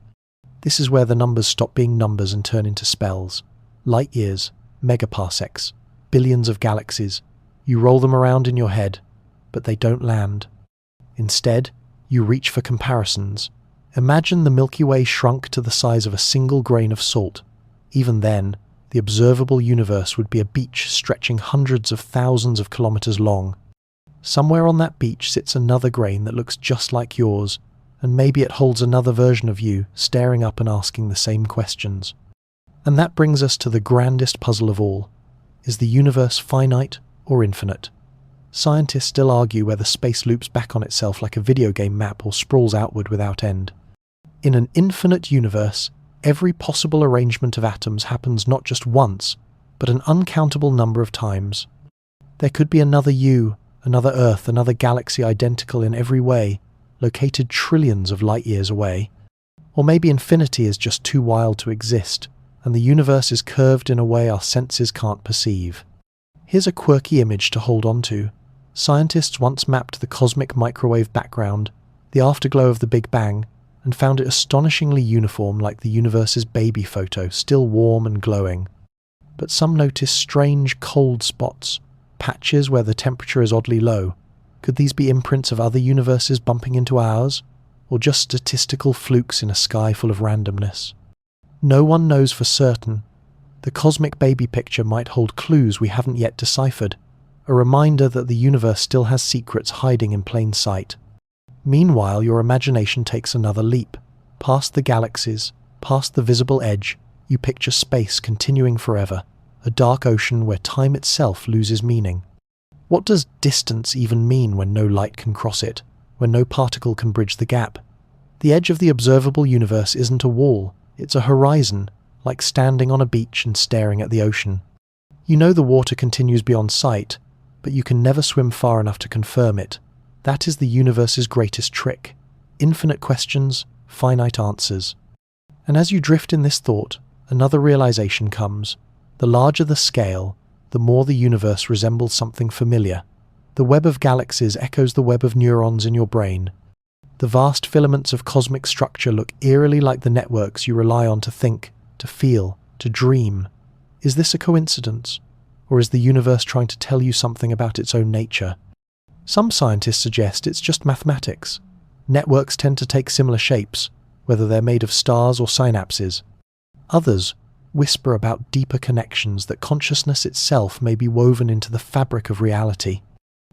This is where the numbers stop being numbers and turn into spells. Light-years, megaparsecs, billions of galaxies. You roll them around in your head, but they don't land. Instead, you reach for comparisons. Imagine the Milky Way shrunk to the size of a single grain of salt. Even then, the observable universe would be a beach stretching hundreds of thousands of kilometers long. Somewhere on that beach sits another grain that looks just like yours, and maybe it holds another version of you, staring up and asking the same questions. And that brings us to the grandest puzzle of all. Is the universe finite or infinite? Scientists still argue whether space loops back on itself like a video game map or sprawls outward without end. In an infinite universe, every possible arrangement of atoms happens not just once, but an uncountable number of times. There could be another you, another Earth, another galaxy identical in every way, located trillions of light-years away. Or maybe infinity is just too wild to exist, and the universe is curved in a way our senses can't perceive. Here's a quirky image to hold on to. Scientists once mapped the cosmic microwave background, the afterglow of the Big Bang, and found it astonishingly uniform, like the universe's baby photo, still warm and glowing. But some noticed strange cold spots, patches where the temperature is oddly low. Could these be imprints of other universes bumping into ours, or just statistical flukes in a sky full of randomness? No one knows for certain. The cosmic baby picture might hold clues we haven't yet deciphered, a reminder that the universe still has secrets hiding in plain sight. Meanwhile, your imagination takes another leap. Past the galaxies, past the visible edge, you picture space continuing forever, a dark ocean where time itself loses meaning. What does distance even mean when no light can cross it, when no particle can bridge the gap? The edge of the observable universe isn't a wall, it's a horizon, like standing on a beach and staring at the ocean. You know the water continues beyond sight, but you can never swim far enough to confirm it. That is the universe's greatest trick. Infinite questions, finite answers. And as you drift in this thought, another realization comes. The larger the scale, the more the universe resembles something familiar. The web of galaxies echoes the web of neurons in your brain. The vast filaments of cosmic structure look eerily like the networks you rely on to think, to feel, to dream. Is this a coincidence? Or is the universe trying to tell you something about its own nature? Some scientists suggest it's just mathematics. Networks tend to take similar shapes, whether they're made of stars or synapses. Others whisper about deeper connections, that consciousness itself may be woven into the fabric of reality.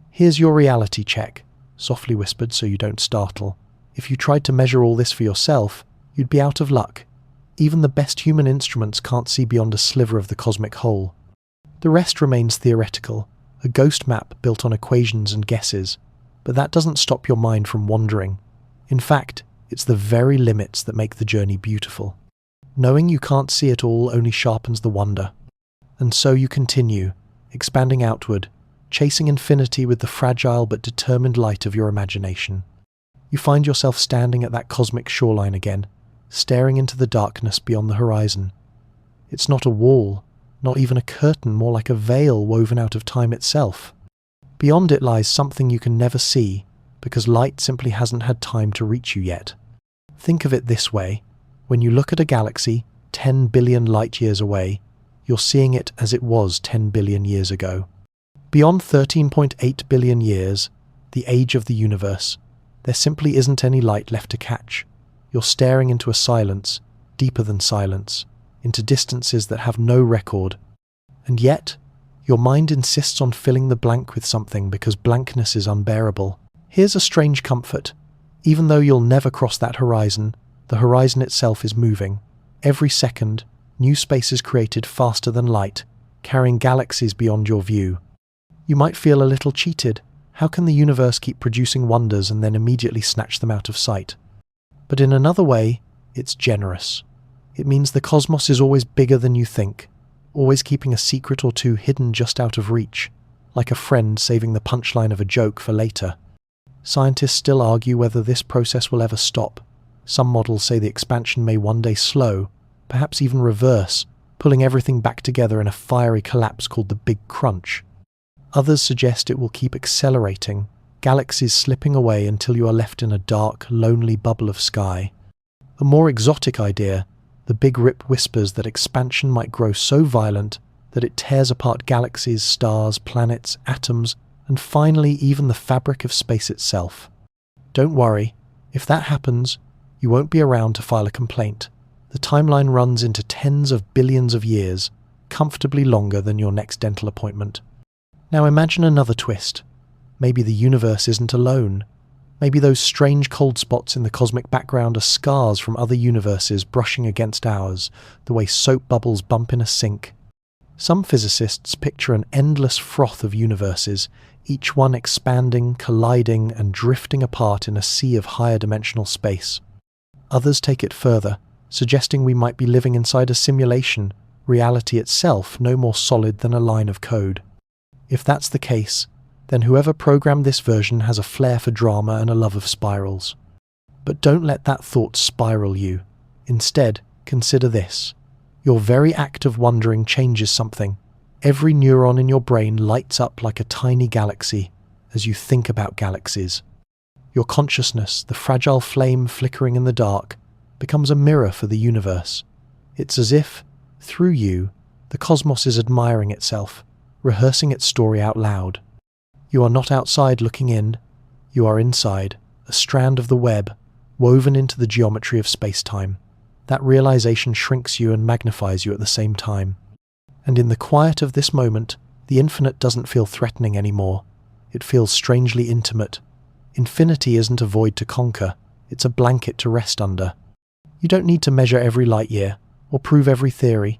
Here's your reality check, softly whispered so you don't startle. If you tried to measure all this for yourself, you'd be out of luck. Even the best human instruments can't see beyond a sliver of the cosmic whole. The rest remains theoretical, a ghost map built on equations and guesses, but that doesn't stop your mind from wandering. In fact, it's the very limits that make the journey beautiful. Knowing you can't see it all only sharpens the wonder. And so you continue, expanding outward, chasing infinity with the fragile but determined light of your imagination. You find yourself standing at that cosmic shoreline again, staring into the darkness beyond the horizon. It's not a wall, not even a curtain, more like a veil woven out of time itself. Beyond it lies something you can never see, because light simply hasn't had time to reach you yet. Think of it this way. When you look at a galaxy 10 billion light-years away, you're seeing it as it was 10 billion years ago. Beyond 13.8 billion years, the age of the universe, there simply isn't any light left to catch. You're staring into a silence, deeper than silence, into distances that have no record. And yet, your mind insists on filling the blank with something because blankness is unbearable. Here's a strange comfort. Even though you'll never cross that horizon, the horizon itself is moving. Every second, new space is created faster than light, carrying galaxies beyond your view. You might feel a little cheated. How can the universe keep producing wonders and then immediately snatch them out of sight? But in another way, it's generous. It means the cosmos is always bigger than you think, always keeping a secret or two hidden just out of reach, like a friend saving the punchline of a joke for later. Scientists still argue whether this process will ever stop. Some models say the expansion may one day slow, perhaps even reverse, pulling everything back together in a fiery collapse called the Big Crunch. Others suggest it will keep accelerating, galaxies slipping away until you are left in a dark, lonely bubble of sky. A more exotic idea, the Big Rip, whispers that expansion might grow so violent that it tears apart galaxies, stars, planets, atoms, and finally even the fabric of space itself. Don't worry, if that happens, you won't be around to file a complaint. The timeline runs into tens of billions of years, comfortably longer than your next dental appointment. Now imagine another twist. Maybe the universe isn't alone. Maybe those strange cold spots in the cosmic background are scars from other universes brushing against ours, the way soap bubbles bump in a sink. Some physicists picture an endless froth of universes, each one expanding, colliding, and drifting apart in a sea of higher dimensional space. Others take it further, suggesting we might be living inside a simulation, reality itself no more solid than a line of code. If that's the case, then whoever programmed this version has a flair for drama and a love of spirals. But don't let that thought spiral you. Instead, consider this. Your very act of wondering changes something. Every neuron in your brain lights up like a tiny galaxy as you think about galaxies. Your consciousness, the fragile flame flickering in the dark, becomes a mirror for the universe. It's as if, through you, the cosmos is admiring itself, rehearsing its story out loud. You are not outside looking in, you are inside, a strand of the web, woven into the geometry of space-time. That realization shrinks you and magnifies you at the same time. And in the quiet of this moment, the infinite doesn't feel threatening anymore. It feels strangely intimate. Infinity isn't a void to conquer, it's a blanket to rest under. You don't need to measure every light year, or prove every theory.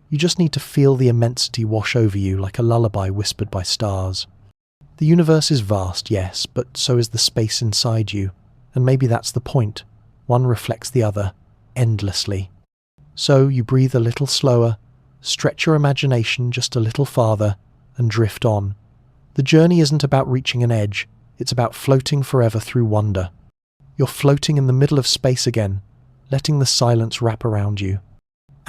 You just need to feel the immensity wash over you like a lullaby whispered by stars. The universe is vast, yes, but so is the space inside you, and maybe that's the point. One reflects the other, endlessly. So you breathe a little slower, stretch your imagination just a little farther, and drift on. The journey isn't about reaching an edge, it's about floating forever through wonder. You're floating in the middle of space again, letting the silence wrap around you.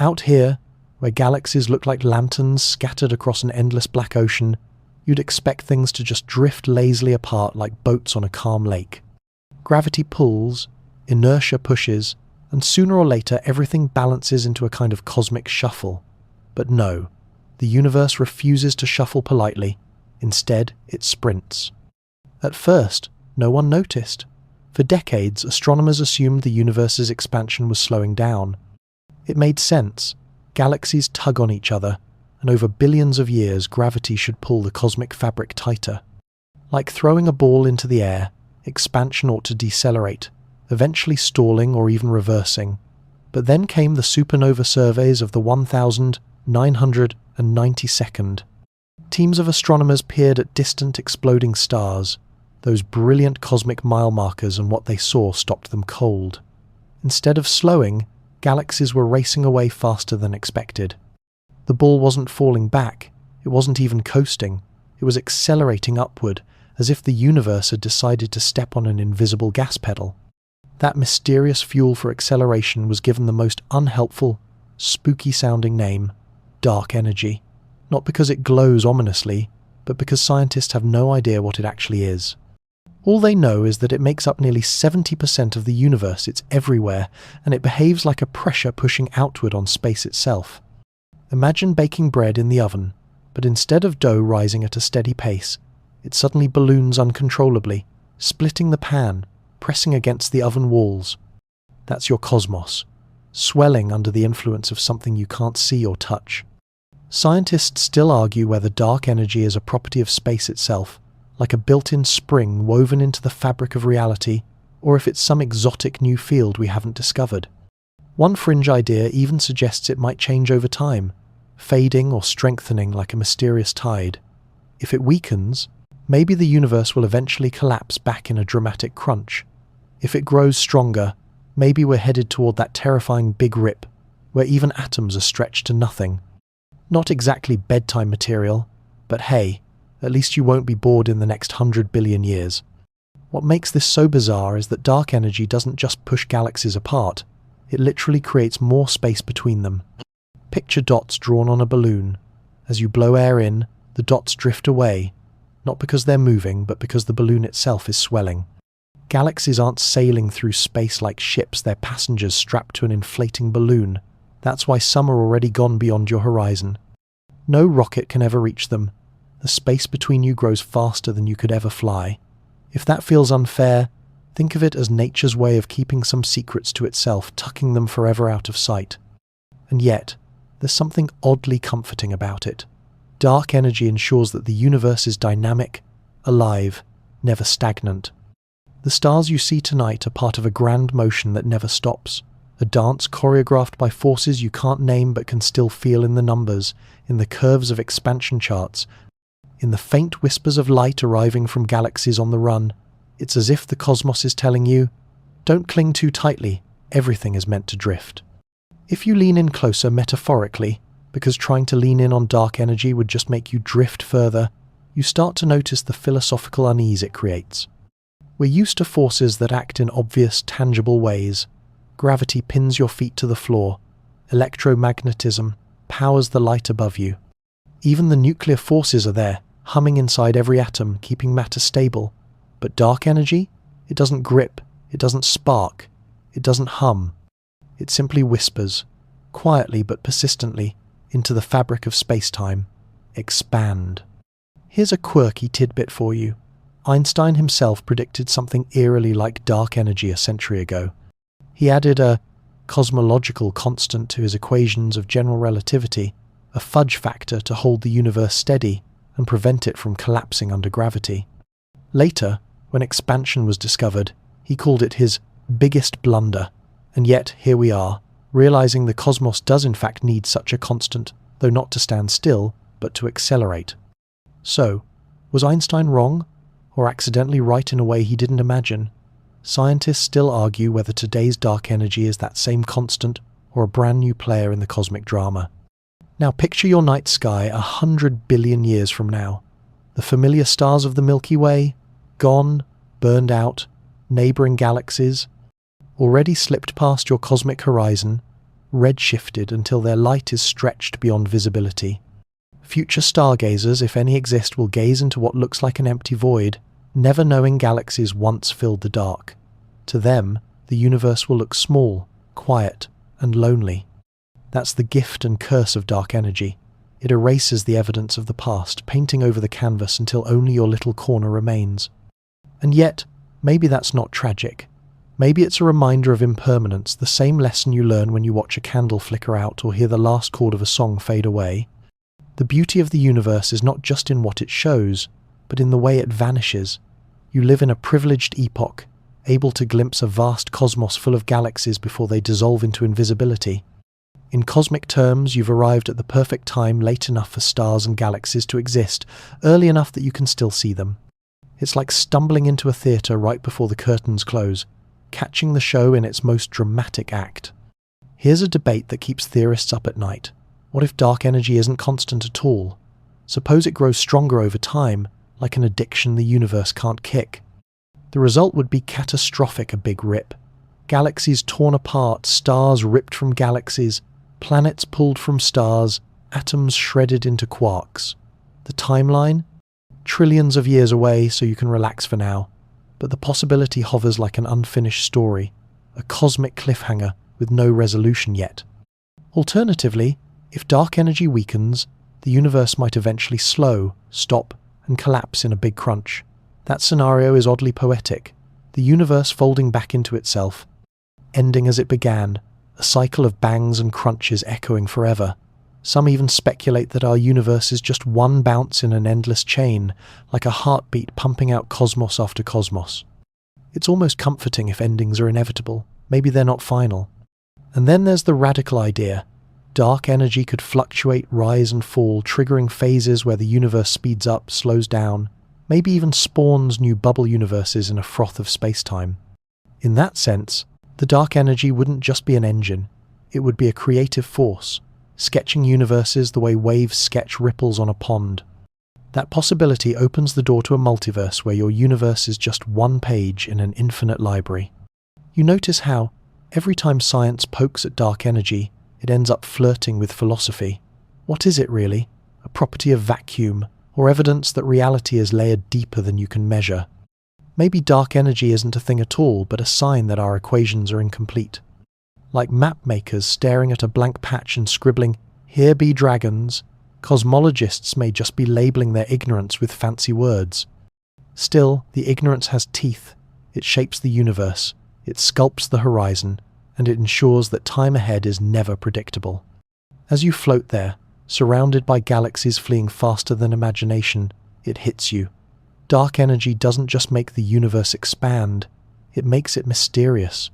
Out here, where galaxies look like lanterns scattered across an endless black ocean, you'd expect things to just drift lazily apart like boats on a calm lake. Gravity pulls, inertia pushes, and sooner or later everything balances into a kind of cosmic shuffle. But no, the universe refuses to shuffle politely. Instead, it sprints. At first, no one noticed. For decades, astronomers assumed the universe's expansion was slowing down. It made sense. Galaxies tug on each other, and over billions of years gravity should pull the cosmic fabric tighter. Like throwing a ball into the air, expansion ought to decelerate, eventually stalling or even reversing. But then came the supernova surveys of the 1992nd. Teams of astronomers peered at distant exploding stars. Those brilliant cosmic mile markers, and what they saw stopped them cold. Instead of slowing, galaxies were racing away faster than expected. The ball wasn't falling back, it wasn't even coasting, it was accelerating upward, as if the universe had decided to step on an invisible gas pedal. That mysterious fuel for acceleration was given the most unhelpful, spooky-sounding name, dark energy. Not because it glows ominously, but because scientists have no idea what it actually is. All they know is that it makes up nearly 70% of the universe, it's everywhere, and it behaves like a pressure pushing outward on space itself. Imagine baking bread in the oven, but instead of dough rising at a steady pace, it suddenly balloons uncontrollably, splitting the pan, pressing against the oven walls. That's your cosmos. swelling under the influence of something you can't see or touch. Scientists still argue whether dark energy is a property of space itself, like a built-in spring woven into the fabric of reality, or if it's some exotic new field we haven't discovered. One fringe idea even suggests it might change over time, fading or strengthening like a mysterious tide. If it weakens, maybe the universe will eventually collapse back in a dramatic crunch. If it grows stronger, maybe we're headed toward that terrifying big rip, where even atoms are stretched to nothing. Not exactly bedtime material, but hey, at least you won't be bored in the next 100 billion years. What makes this so bizarre is that dark energy doesn't just push galaxies apart, it literally creates more space between them. Picture dots drawn on a balloon. As you blow air in, the dots drift away, not because they're moving, but because the balloon itself is swelling. Galaxies aren't sailing through space like ships, they're passengers strapped to an inflating balloon. That's why some are already gone beyond your horizon. No rocket can ever reach them. The space between you grows faster than you could ever fly. If that feels unfair, think of it as nature's way of keeping some secrets to itself, tucking them forever out of sight. And yet, there's something oddly comforting about it. Dark energy ensures that the universe is dynamic, alive, never stagnant. The stars you see tonight are part of a grand motion that never stops, a dance choreographed by forces you can't name but can still feel in the numbers, in the curves of expansion charts, in the faint whispers of light arriving from galaxies on the run. It's as if the cosmos is telling you, don't cling too tightly, everything is meant to drift. If you lean in closer metaphorically, because trying to lean in on dark energy would just make you drift further, you start to notice the philosophical unease it creates. We're used to forces that act in obvious, tangible ways. Gravity pins your feet to the floor. Electromagnetism powers the light above you. Even the nuclear forces are there, humming inside every atom, keeping matter stable. But dark energy? It doesn't grip, it doesn't spark, it doesn't hum. It simply whispers, quietly but persistently, into the fabric of space-time. Expand. Here's a quirky tidbit for you. Einstein himself predicted something eerily like dark energy a century ago. He added a cosmological constant to his equations of general relativity, a fudge factor to hold the universe steady and prevent it from collapsing under gravity. Later, when expansion was discovered, he called it his biggest blunder. And yet, here we are, realizing the cosmos does in fact need such a constant, though not to stand still, but to accelerate. So, was Einstein wrong? Or accidentally right in a way he didn't imagine? Scientists still argue whether today's dark energy is that same constant or a brand new player in the cosmic drama. Now picture your night sky 100 billion years from now. The familiar stars of the Milky Way, gone, burned out, neighbouring galaxies, already slipped past your cosmic horizon, redshifted until their light is stretched beyond visibility. Future stargazers, if any exist, will gaze into what looks like an empty void, never knowing galaxies once filled the dark. To them, the universe will look small, quiet, and lonely. That's the gift and curse of dark energy. It erases the evidence of the past, painting over the canvas until only your little corner remains. And yet, maybe that's not tragic. Maybe it's a reminder of impermanence, the same lesson you learn when you watch a candle flicker out or hear the last chord of a song fade away. The beauty of the universe is not just in what it shows, but in the way it vanishes. You live in a privileged epoch, able to glimpse a vast cosmos full of galaxies before they dissolve into invisibility. In cosmic terms, you've arrived at the perfect time, late enough for stars and galaxies to exist, early enough that you can still see them. It's like stumbling into a theatre right before the curtains close, catching the show in its most dramatic act. Here's a debate that keeps theorists up at night. What if dark energy isn't constant at all? Suppose it grows stronger over time, like an addiction the universe can't kick. The result would be catastrophic, a big rip. Galaxies torn apart, stars ripped from galaxies, planets pulled from stars, atoms shredded into quarks. The timeline? Trillions of years away, so you can relax for now. But the possibility hovers like an unfinished story, a cosmic cliffhanger with no resolution yet. Alternatively, if dark energy weakens, the universe might eventually slow, stop, and collapse in a big crunch. That scenario is oddly poetic, the universe folding back into itself, ending as it began, a cycle of bangs and crunches echoing forever. Some even speculate that our universe is just one bounce in an endless chain, like a heartbeat pumping out cosmos after cosmos. It's almost comforting if endings are inevitable. Maybe they're not final. And then there's the radical idea. Dark energy could fluctuate, rise and fall, triggering phases where the universe speeds up, slows down, maybe even spawns new bubble universes in a froth of space-time. In that sense, the dark energy wouldn't just be an engine. It would be a creative force, sketching universes the way waves sketch ripples on a pond. That possibility opens the door to a multiverse where your universe is just one page in an infinite library. You notice how, every time science pokes at dark energy, it ends up flirting with philosophy. What is it really? A property of vacuum, or evidence that reality is layered deeper than you can measure? Maybe dark energy isn't a thing at all, but a sign that our equations are incomplete. Like map makers staring at a blank patch and scribbling, "Here be dragons," cosmologists may just be labeling their ignorance with fancy words. Still, the ignorance has teeth. It shapes the universe, it sculpts the horizon, and it ensures that time ahead is never predictable. As you float there, surrounded by galaxies fleeing faster than imagination, it hits you. Dark energy doesn't just make the universe expand, it makes it mysterious.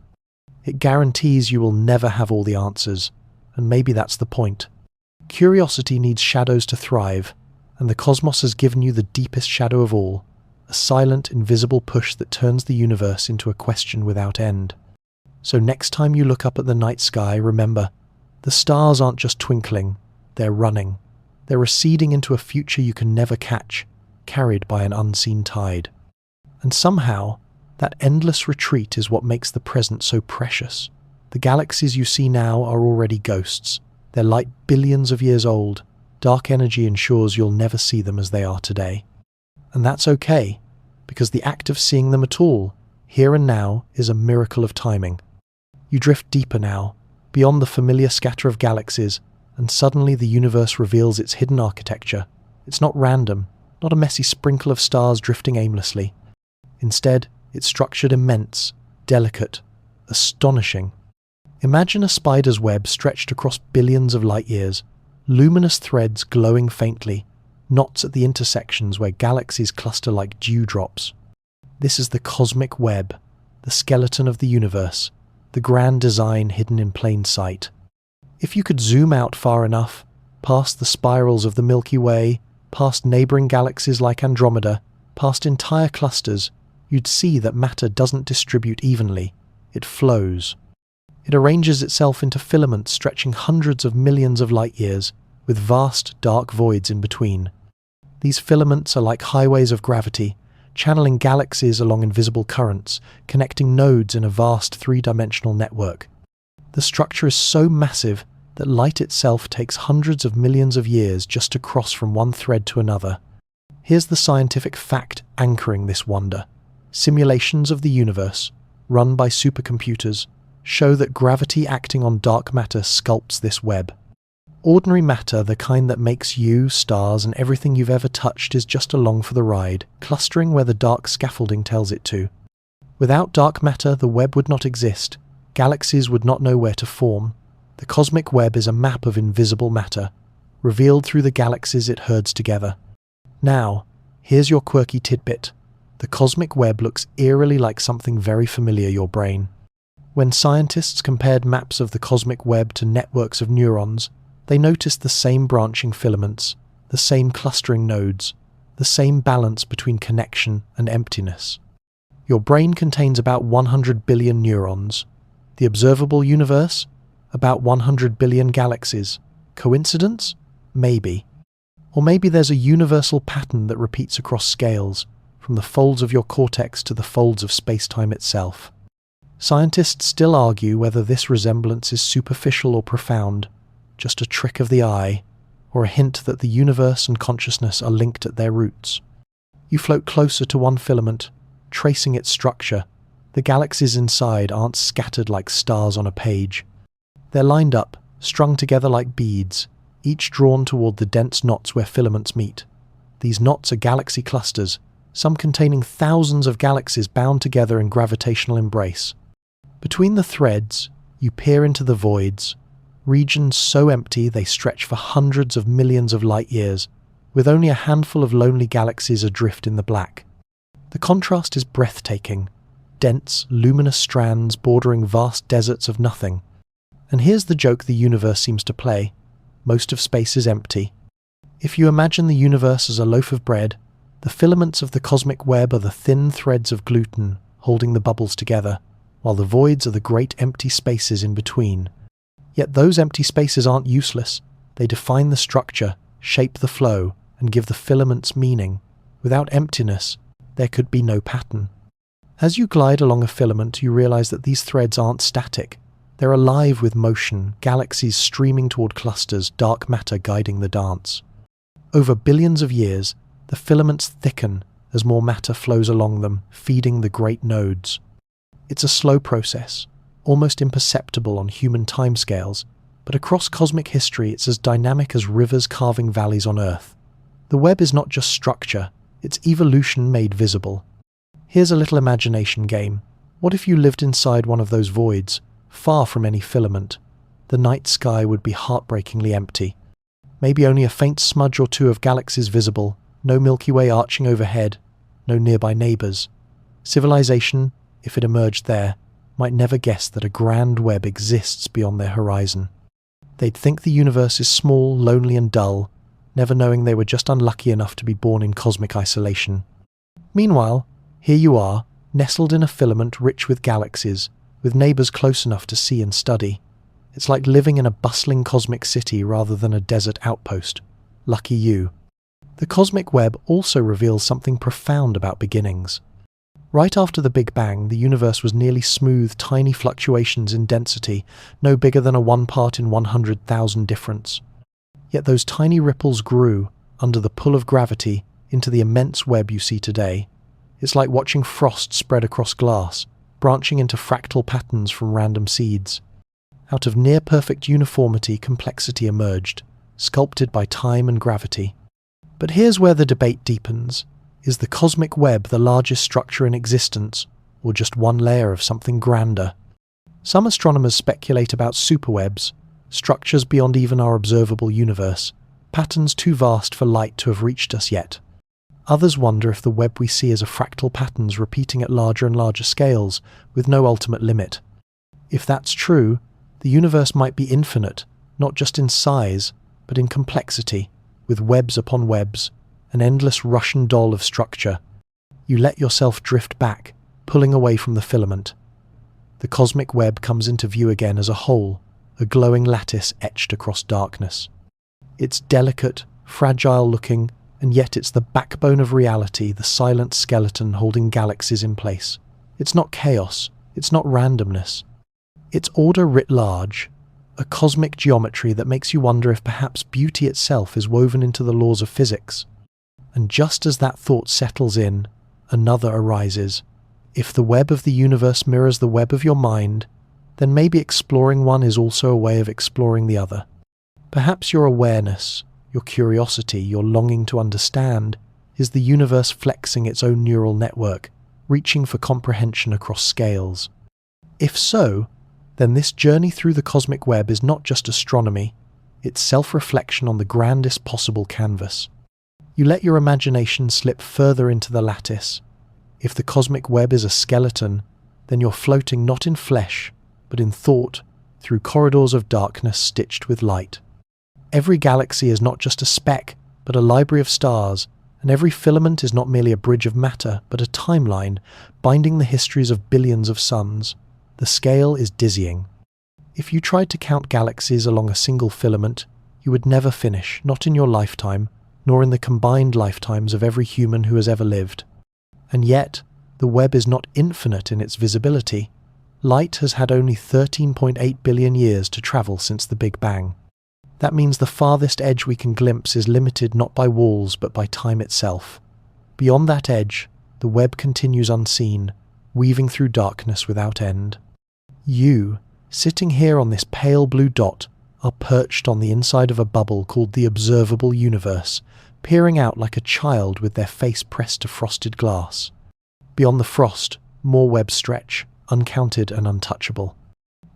It guarantees you will never have all the answers, and maybe that's the point. Curiosity needs shadows to thrive, and the cosmos has given you the deepest shadow of all, a silent, invisible push that turns the universe into a question without end. So next time you look up at the night sky, remember, the stars aren't just twinkling, they're running. They're receding into a future you can never catch, carried by an unseen tide. And somehow, that endless retreat is what makes the present so precious. The galaxies you see now are already ghosts. Their light billions of years old. Dark energy ensures you'll never see them as they are today. And that's okay, because the act of seeing them at all, here and now, is a miracle of timing. You drift deeper now, beyond the familiar scatter of galaxies, and suddenly the universe reveals its hidden architecture. It's not random, not a messy sprinkle of stars drifting aimlessly. Instead, it's structured immense, delicate, astonishing. Imagine a spider's web stretched across billions of light years, luminous threads glowing faintly, knots at the intersections where galaxies cluster like dewdrops. This is the cosmic web, the skeleton of the universe, the grand design hidden in plain sight. If you could zoom out far enough, past the spirals of the Milky Way, past neighboring galaxies like Andromeda, past entire clusters, you'd see that matter doesn't distribute evenly, it flows. It arranges itself into filaments stretching hundreds of millions of light years, with vast, dark voids in between. These filaments are like highways of gravity, channeling galaxies along invisible currents, connecting nodes in a vast three-dimensional network. The structure is so massive that light itself takes hundreds of millions of years just to cross from one thread to another. Here's the scientific fact anchoring this wonder. Simulations of the universe, run by supercomputers, show that gravity acting on dark matter sculpts this web. Ordinary matter, the kind that makes you, stars, and everything you've ever touched is just along for the ride, clustering where the dark scaffolding tells it to. Without dark matter, the web would not exist. Galaxies would not know where to form. The cosmic web is a map of invisible matter, revealed through the galaxies it herds together. Now, here's your quirky tidbit. The cosmic web looks eerily like something very familiar to your brain. When scientists compared maps of the cosmic web to networks of neurons, they noticed the same branching filaments, the same clustering nodes, the same balance between connection and emptiness. Your brain contains about 100 billion neurons. The observable universe? About 100 billion galaxies. Coincidence? Maybe. Or maybe there's a universal pattern that repeats across scales, from the folds of your cortex to the folds of space-time itself. Scientists still argue whether this resemblance is superficial or profound, just a trick of the eye, or a hint that the universe and consciousness are linked at their roots. You float closer to one filament, tracing its structure. The galaxies inside aren't scattered like stars on a page. They're lined up, strung together like beads, each drawn toward the dense knots where filaments meet. These knots are galaxy clusters, some containing thousands of galaxies bound together in gravitational embrace. Between the threads, You peer into the voids, regions so empty they stretch for hundreds of millions of light years, with only a handful of lonely galaxies adrift in the black. The contrast is breathtaking, dense, luminous strands bordering vast deserts of nothing. And here's the joke the universe seems to play. Most of space is empty. If you imagine the universe as a loaf of bread, the filaments of the cosmic web are the thin threads of gluten holding the bubbles together, while the voids are the great empty spaces in between. Yet those empty spaces aren't useless. They define the structure, shape the flow, and give the filaments meaning. Without emptiness, there could be no pattern. As you glide along a filament, you realize that these threads aren't static. They're alive with motion, galaxies streaming toward clusters, dark matter guiding the dance. Over billions of years, the filaments thicken as more matter flows along them, feeding the great nodes. It's a slow process, almost imperceptible on human timescales, but across cosmic history it's as dynamic as rivers carving valleys on Earth. The web is not just structure, it's evolution made visible. Here's a little imagination game. What if you lived inside one of those voids, far from any filament? The night sky would be heartbreakingly empty. Maybe only a faint smudge or two of galaxies visible, no Milky Way arching overhead, no nearby neighbors. Civilization, if it emerged there, might never guess that a grand web exists beyond their horizon. They'd think the universe is small, lonely and dull, never knowing they were just unlucky enough to be born in cosmic isolation. Meanwhile, here you are, nestled in a filament rich with galaxies, with neighbors close enough to see and study. It's like living in a bustling cosmic city rather than a desert outpost. Lucky you. The cosmic web also reveals something profound about beginnings. Right after the Big Bang, the universe was nearly smooth, tiny fluctuations in density, no bigger than a 1 part in 100,000 difference. Yet those tiny ripples grew, under the pull of gravity, into the immense web you see today. It's like watching frost spread across glass, branching into fractal patterns from random seeds. Out of near-perfect uniformity, complexity emerged, sculpted by time and gravity. But here's where the debate deepens. Is the cosmic web the largest structure in existence, or just one layer of something grander? Some astronomers speculate about superwebs, structures beyond even our observable universe, patterns too vast for light to have reached us yet. Others wonder if the web we see is a fractal patterns repeating at larger and larger scales, with no ultimate limit. If that's true, the universe might be infinite, not just in size, but in complexity, with webs upon webs, an endless Russian doll of structure. You let yourself drift back, pulling away from the filament. The cosmic web comes into view again as a whole, a glowing lattice etched across darkness. It's delicate, fragile-looking, and yet it's the backbone of reality, the silent skeleton holding galaxies in place. It's not chaos, it's not randomness. It's order writ large, a cosmic geometry that makes you wonder if perhaps beauty itself is woven into the laws of physics. And just as that thought settles in, another arises. If the web of the universe mirrors the web of your mind, then maybe exploring one is also a way of exploring the other. Perhaps your awareness, your curiosity, your longing to understand, is the universe flexing its own neural network, reaching for comprehension across scales. If so, then this journey through the cosmic web is not just astronomy, it's self-reflection on the grandest possible canvas. You let your imagination slip further into the lattice. If the cosmic web is a skeleton, then you're floating not in flesh, but in thought, through corridors of darkness stitched with light. Every galaxy is not just a speck, but a library of stars, and every filament is not merely a bridge of matter, but a timeline, binding the histories of billions of suns. The scale is dizzying. If you tried to count galaxies along a single filament, you would never finish, not in your lifetime, nor in the combined lifetimes of every human who has ever lived. And yet, the web is not infinite in its visibility. Light has had only 13.8 billion years to travel since the Big Bang. That means the farthest edge we can glimpse is limited not by walls but by time itself. Beyond that edge, the web continues unseen, weaving through darkness without end. You, sitting here on this pale blue dot, are perched on the inside of a bubble called the observable universe, peering out like a child with their face pressed to frosted glass. Beyond the frost, more webs stretch, uncounted and untouchable.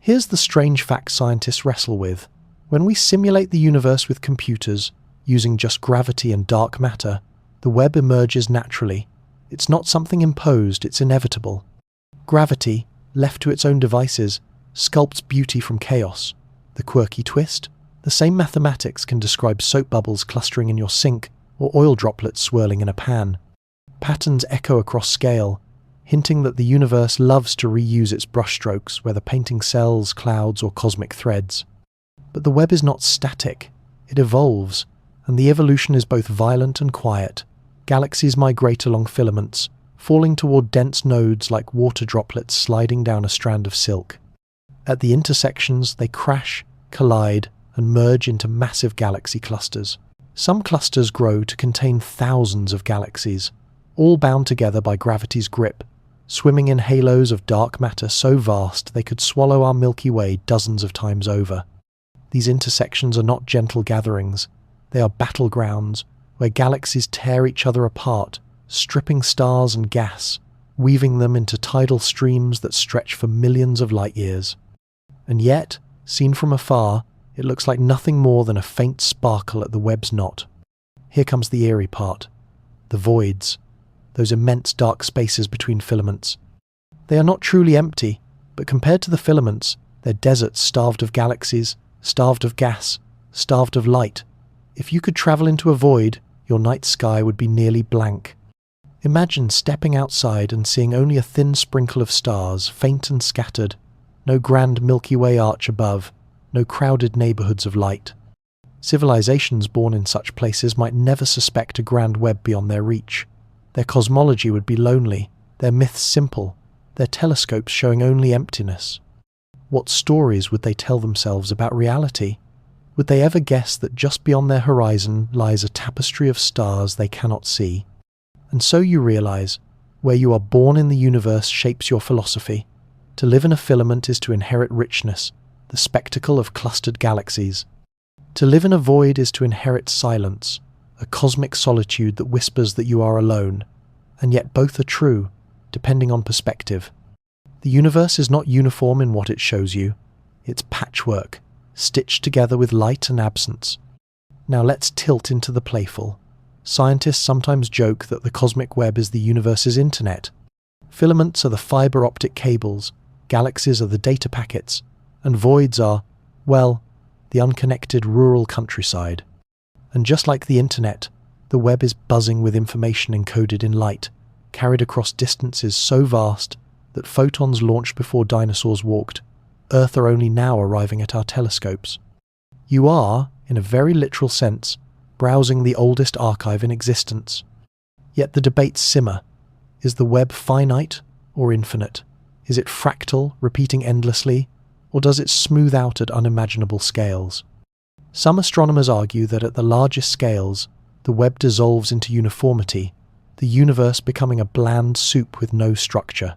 Here's the strange fact scientists wrestle with. When we simulate the universe with computers, using just gravity and dark matter, the web emerges naturally. It's not something imposed, it's inevitable. Gravity, left to its own devices, sculpts beauty from chaos. The quirky twist? The same mathematics can describe soap bubbles clustering in your sink or oil droplets swirling in a pan. Patterns echo across scale, hinting that the universe loves to reuse its brushstrokes, whether painting cells, clouds, or cosmic threads. But the web is not static. It evolves, and the evolution is both violent and quiet. Galaxies migrate along filaments, falling toward dense nodes like water droplets sliding down a strand of silk. At the intersections, they crash, collide, and merge into massive galaxy clusters. Some clusters grow to contain thousands of galaxies, all bound together by gravity's grip, swimming in halos of dark matter so vast they could swallow our Milky Way dozens of times over. These intersections are not gentle gatherings. They are battlegrounds where galaxies tear each other apart, stripping stars and gas, weaving them into tidal streams that stretch for millions of light years. And yet, seen from afar, it looks like nothing more than a faint sparkle at the web's knot. Here comes the eerie part. The voids. Those immense dark spaces between filaments. They are not truly empty, but compared to the filaments, they're deserts starved of galaxies, starved of gas, starved of light. If you could travel into a void, your night sky would be nearly blank. Imagine stepping outside and seeing only a thin sprinkle of stars, faint and scattered, no grand Milky Way arch above, no crowded neighborhoods of light. Civilizations born in such places might never suspect a grand web beyond their reach. Their cosmology would be lonely, their myths simple, their telescopes showing only emptiness. What stories would they tell themselves about reality? Would they ever guess that just beyond their horizon lies a tapestry of stars they cannot see? And so you realize, where you are born in the universe shapes your philosophy. To live in a filament is to inherit richness, the spectacle of clustered galaxies. To live in a void is to inherit silence, a cosmic solitude that whispers that you are alone, and yet both are true, depending on perspective. The universe is not uniform in what it shows you. It's patchwork, stitched together with light and absence. Now let's tilt into the playful. Scientists sometimes joke that the cosmic web is the universe's internet. Filaments are the fiber optic cables, galaxies are the data packets, and voids are, well, the unconnected rural countryside. And just like the internet, the web is buzzing with information encoded in light, carried across distances so vast that photons launched before dinosaurs walked, Earth are only now arriving at our telescopes. You are, in a very literal sense, browsing the oldest archive in existence. Yet the debates simmer. Is the web finite or infinite? Is it fractal, repeating endlessly, or does it smooth out at unimaginable scales? Some astronomers argue that at the largest scales, the web dissolves into uniformity, the universe becoming a bland soup with no structure.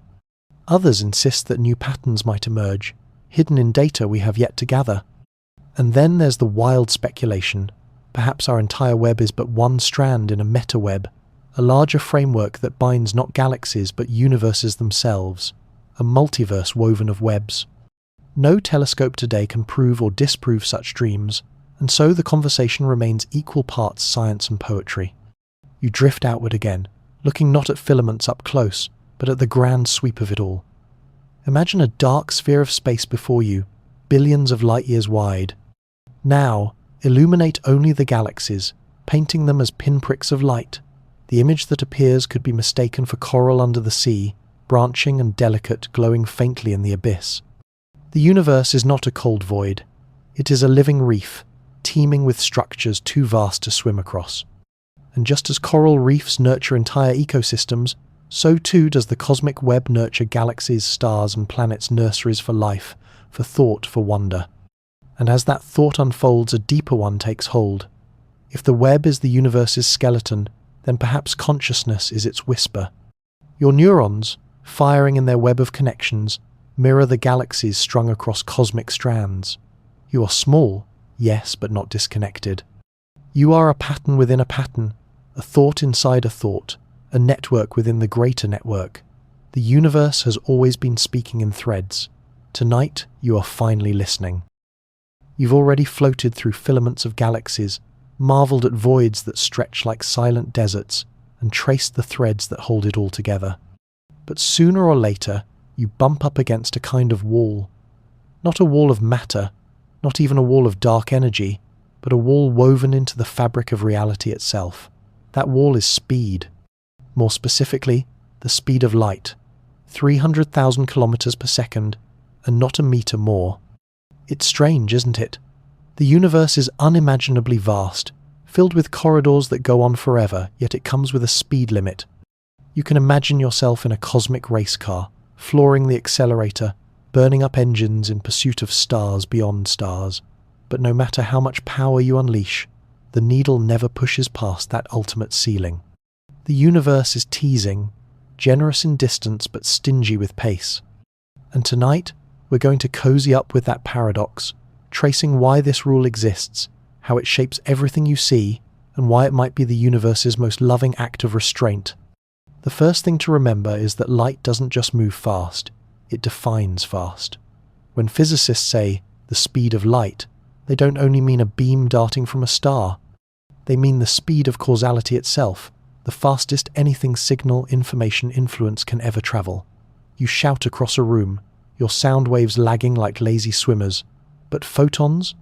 Others insist that new patterns might emerge, hidden in data we have yet to gather. And then there's the wild speculation. Perhaps our entire web is but one strand in a meta-web, a larger framework that binds not galaxies but universes themselves, a multiverse woven of webs. No telescope today can prove or disprove such dreams, and so the conversation remains equal parts science and poetry. You drift outward again, looking not at filaments up close, but at the grand sweep of it all. Imagine a dark sphere of space before you, billions of light years wide. Now, illuminate only the galaxies, painting them as pinpricks of light. The image that appears could be mistaken for coral under the sea, branching and delicate, glowing faintly in the abyss. The universe is not a cold void. It is a living reef, teeming with structures too vast to swim across. And just as coral reefs nurture entire ecosystems, so too does the cosmic web nurture galaxies, stars, and planets' nurseries for life, for thought, for wonder. And as that thought unfolds, a deeper one takes hold. If the web is the universe's skeleton, then perhaps consciousness is its whisper. Your neurons, firing in their web of connections, mirror the galaxies strung across cosmic strands. You are small, yes, but not disconnected. You are a pattern within a pattern, a thought inside a thought, a network within the greater network. The universe has always been speaking in threads. Tonight, you are finally listening. You've already floated through filaments of galaxies, marveled at voids that stretch like silent deserts, and traced the threads that hold it all together. But sooner or later, you bump up against a kind of wall. Not a wall of matter, not even a wall of dark energy, but a wall woven into the fabric of reality itself. That wall is speed. More specifically, the speed of light. 300,000 kilometers per second, and not a meter more. It's strange, isn't it? The universe is unimaginably vast, filled with corridors that go on forever, yet it comes with a speed limit. You can imagine yourself in a cosmic race car, flooring the accelerator, burning up engines in pursuit of stars beyond stars. But no matter how much power you unleash, the needle never pushes past that ultimate ceiling. The universe is teasing, generous in distance but stingy with pace. And tonight, we're going to cozy up with that paradox, tracing why this rule exists, how it shapes everything you see, and why it might be the universe's most loving act of restraint. The first thing to remember is that light doesn't just move fast, it defines fast. When physicists say the speed of light, they don't only mean a beam darting from a star. They mean the speed of causality itself, the fastest anything signal, information, influence can ever travel. You shout across a room, your sound waves lagging like lazy swimmers. But photons?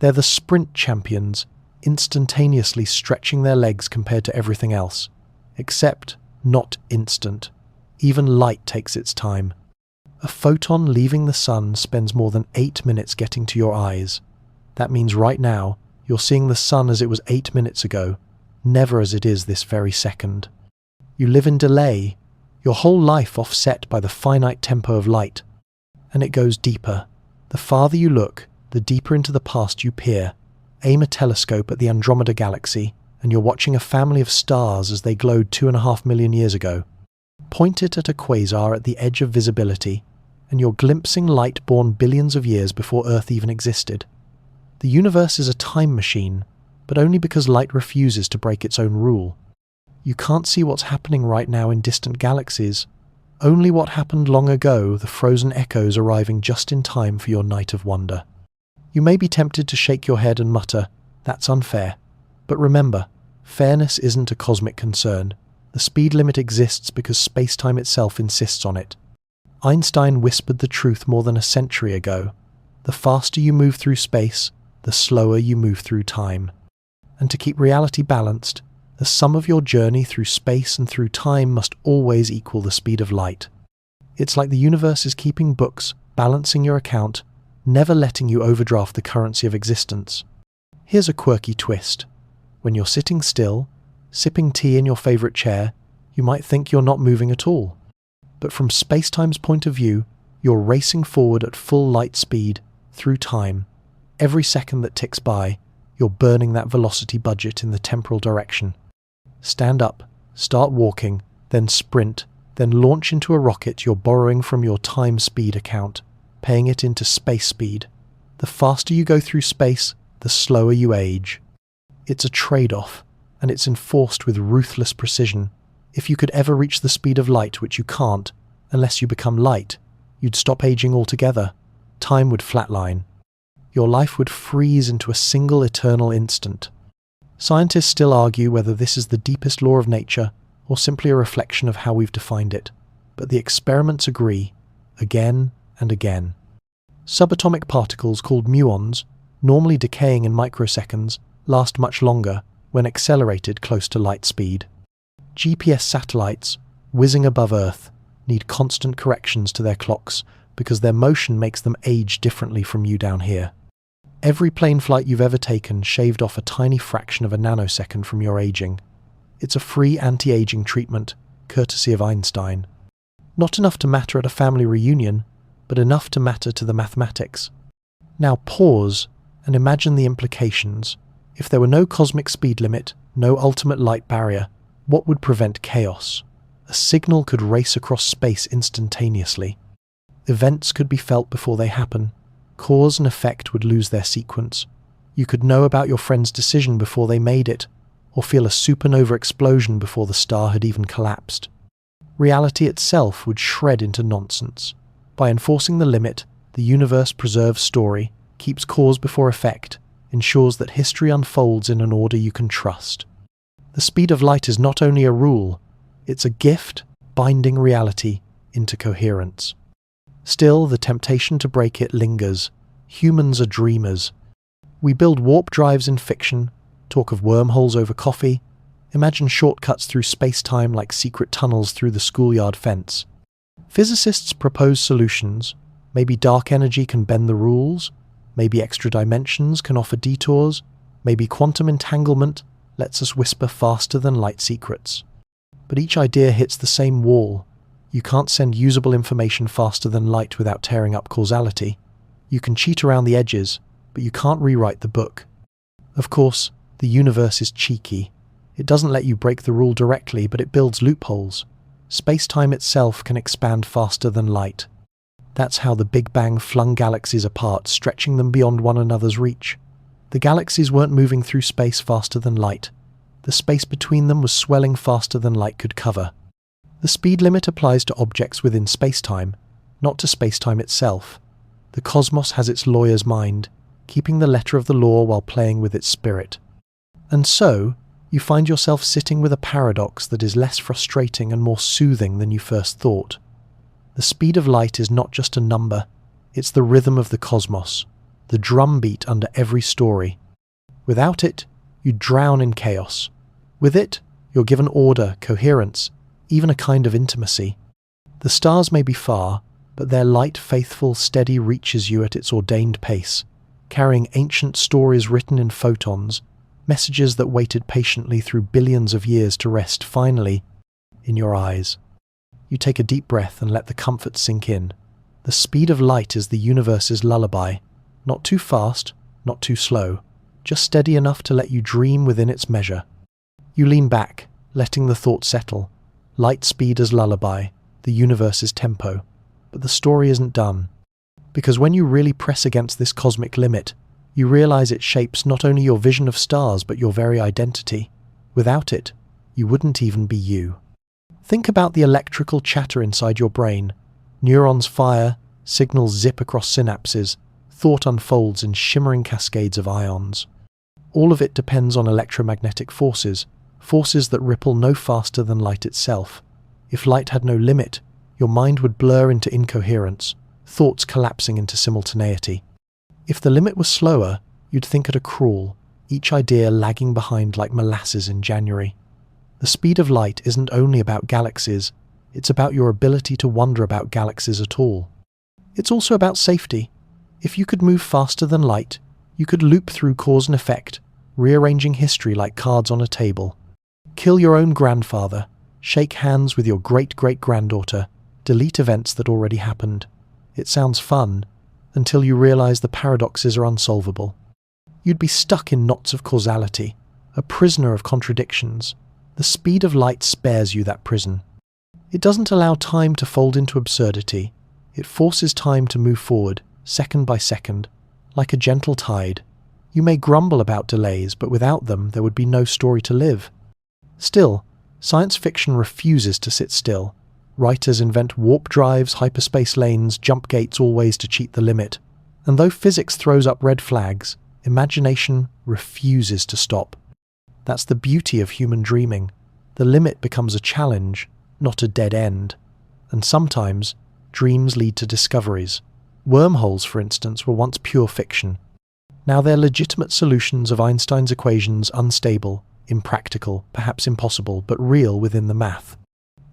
They're the sprint champions, instantaneously stretching their legs compared to everything else. Except not instant. Even light takes its time. A photon leaving the sun spends more than 8 minutes getting to your eyes. That means right now, you're seeing the sun as it was 8 minutes ago, never as it is this very second. You live in delay, your whole life offset by the finite tempo of light. And it goes deeper. The farther you look, the deeper into the past you peer. Aim a telescope at the Andromeda galaxy, and you're watching a family of stars as they glowed 2.5 million years ago. Point it at a quasar at the edge of visibility, and you're glimpsing light born billions of years before Earth even existed. The universe is a time machine, but only because light refuses to break its own rule. You can't see what's happening right now in distant galaxies, only what happened long ago, the frozen echoes arriving just in time for your night of wonder. You may be tempted to shake your head and mutter, "That's unfair." But remember, fairness isn't a cosmic concern. The speed limit exists because space-time itself insists on it. Einstein whispered the truth more than a century ago. The faster you move through space, the slower you move through time. And to keep reality balanced, the sum of your journey through space and through time must always equal the speed of light. It's like the universe is keeping books, balancing your account, never letting you overdraft the currency of existence. Here's a quirky twist. When you're sitting still, sipping tea in your favorite chair, you might think you're not moving at all. But from space-time's point of view, you're racing forward at full light speed, through time. Every second that ticks by, you're burning that velocity budget in the temporal direction. Stand up, start walking, then sprint, then launch into a rocket you're borrowing from your time speed account, paying it into space speed. The faster you go through space, the slower you age. It's a trade-off, and it's enforced with ruthless precision. If you could ever reach the speed of light, which you can't, unless you become light, you'd stop aging altogether. Time would flatline. Your life would freeze into a single eternal instant. Scientists still argue whether this is the deepest law of nature or simply a reflection of how we've defined it, but the experiments agree, again and again. Subatomic particles called muons, normally decaying in microseconds, last much longer when accelerated close to light speed. GPS satellites, whizzing above Earth, need constant corrections to their clocks because their motion makes them age differently from you down here. Every plane flight you've ever taken shaved off a tiny fraction of a nanosecond from your aging. It's a free anti-aging treatment, courtesy of Einstein. Not enough to matter at a family reunion, but enough to matter to the mathematics. Now pause and imagine the implications. If there were no cosmic speed limit, no ultimate light barrier, what would prevent chaos? A signal could race across space instantaneously. Events could be felt before they happen. Cause and effect would lose their sequence. You could know about your friend's decision before they made it, or feel a supernova explosion before the star had even collapsed. Reality itself would shred into nonsense. By enforcing the limit, The universe preserves story, keeps cause before effect, ensures that history unfolds in an order you can trust. The speed of light is not only a rule, it's a gift binding reality into coherence. Still, the temptation to break it lingers. Humans are dreamers. We build warp drives in fiction, talk of wormholes over coffee, imagine shortcuts through space-time like secret tunnels through the schoolyard fence. Physicists propose solutions. Maybe dark energy can bend the rules. Maybe extra dimensions can offer detours. Maybe quantum entanglement lets us whisper faster than light secrets. But each idea hits the same wall. You can't send usable information faster than light without tearing up causality. You can cheat around the edges, but you can't rewrite the book. Of course, the universe is cheeky. It doesn't let you break the rule directly, but it builds loopholes. Space-time itself can expand faster than light. That's how the Big Bang flung galaxies apart, stretching them beyond one another's reach. The galaxies weren't moving through space faster than light. The space between them was swelling faster than light could cover. The speed limit applies to objects within space-time, not to space-time itself. The cosmos has its lawyer's mind, keeping the letter of the law while playing with its spirit. And so, you find yourself sitting with a paradox that is less frustrating and more soothing than you first thought. The speed of light is not just a number, it's the rhythm of the cosmos, the drumbeat under every story. Without it, you drown in chaos. With it, you're given order, coherence, even a kind of intimacy. The stars may be far, but their light, faithful, steady reaches you at its ordained pace, carrying ancient stories written in photons, messages that waited patiently through billions of years to rest finally in your eyes. You take a deep breath and let the comfort sink in. The speed of light is the universe's lullaby, not too fast, not too slow, just steady enough to let you dream within its measure. You lean back, letting the thought settle. Light speed as lullaby, the universe's tempo. But the story isn't done. Because when you really press against this cosmic limit, you realize it shapes not only your vision of stars but your very identity. Without it, you wouldn't even be you. Think about the electrical chatter inside your brain. Neurons fire, signals zip across synapses, thought unfolds in shimmering cascades of ions. All of it depends on electromagnetic forces, forces that ripple no faster than light itself. If light had no limit, your mind would blur into incoherence, thoughts collapsing into simultaneity. If the limit was slower, you'd think it a crawl, each idea lagging behind like molasses in January. The speed of light isn't only about galaxies, it's about your ability to wonder about galaxies at all. It's also about safety. If you could move faster than light, you could loop through cause and effect, rearranging history like cards on a table. Kill your own grandfather, shake hands with your great-great-granddaughter, delete events that already happened. It sounds fun, until you realize the paradoxes are unsolvable. You'd be stuck in knots of causality, a prisoner of contradictions. The speed of light spares you that prison. It doesn't allow time to fold into absurdity. It forces time to move forward, second by second, like a gentle tide. You may grumble about delays, but without them there would be no story to live. Still, science fiction refuses to sit still. Writers invent warp drives, hyperspace lanes, jump gates, all ways to cheat the limit. And though physics throws up red flags, imagination refuses to stop. That's the beauty of human dreaming. The limit becomes a challenge, not a dead end. And sometimes, dreams lead to discoveries. Wormholes, for instance, were once pure fiction. Now they're legitimate solutions of Einstein's equations, unstable, impractical, perhaps impossible, but real within the math.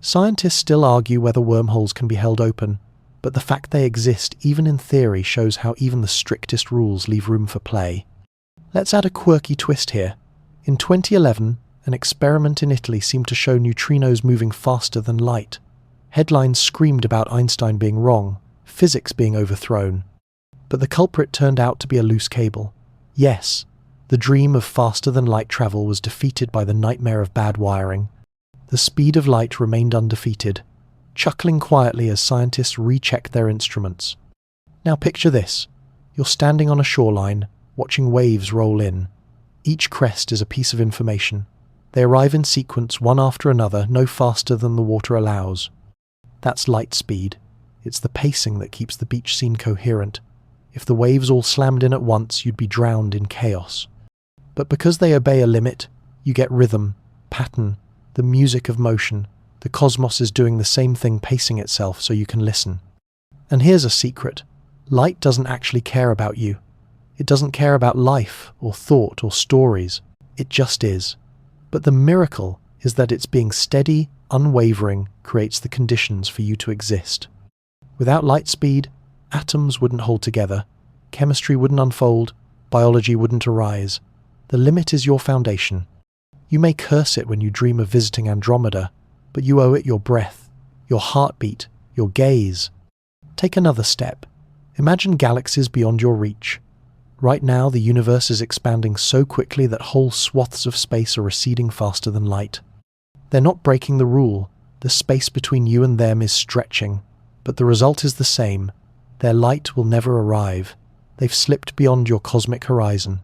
Scientists still argue whether wormholes can be held open, but the fact they exist, even in theory, shows how even the strictest rules leave room for play. Let's add a quirky twist here. In 2011, an experiment in Italy seemed to show neutrinos moving faster than light. Headlines screamed about Einstein being wrong, physics being overthrown. But the culprit turned out to be a loose cable. Yes, the dream of faster-than-light travel was defeated by the nightmare of bad wiring. The speed of light remained undefeated, chuckling quietly as scientists rechecked their instruments. Now picture this. You're standing on a shoreline, watching waves roll in. Each crest is a piece of information. They arrive in sequence, one after another, no faster than the water allows. That's light speed. It's the pacing that keeps the beach scene coherent. If the waves all slammed in at once, you'd be drowned in chaos. But because they obey a limit, you get rhythm, pattern, the music of motion. The cosmos is doing the same thing, pacing itself so you can listen. And here's a secret. Light doesn't actually care about you. It doesn't care about life or thought or stories. It just is. But the miracle is that its being steady, unwavering, creates the conditions for you to exist. Without light speed, atoms wouldn't hold together, chemistry wouldn't unfold, biology wouldn't arise. The limit is your foundation. You may curse it when you dream of visiting Andromeda, but you owe it your breath, your heartbeat, your gaze. Take another step. Imagine galaxies beyond your reach. Right now, the universe is expanding so quickly that whole swaths of space are receding faster than light. They're not breaking the rule. The space between you and them is stretching, but the result is the same. Their light will never arrive. They've slipped beyond your cosmic horizon.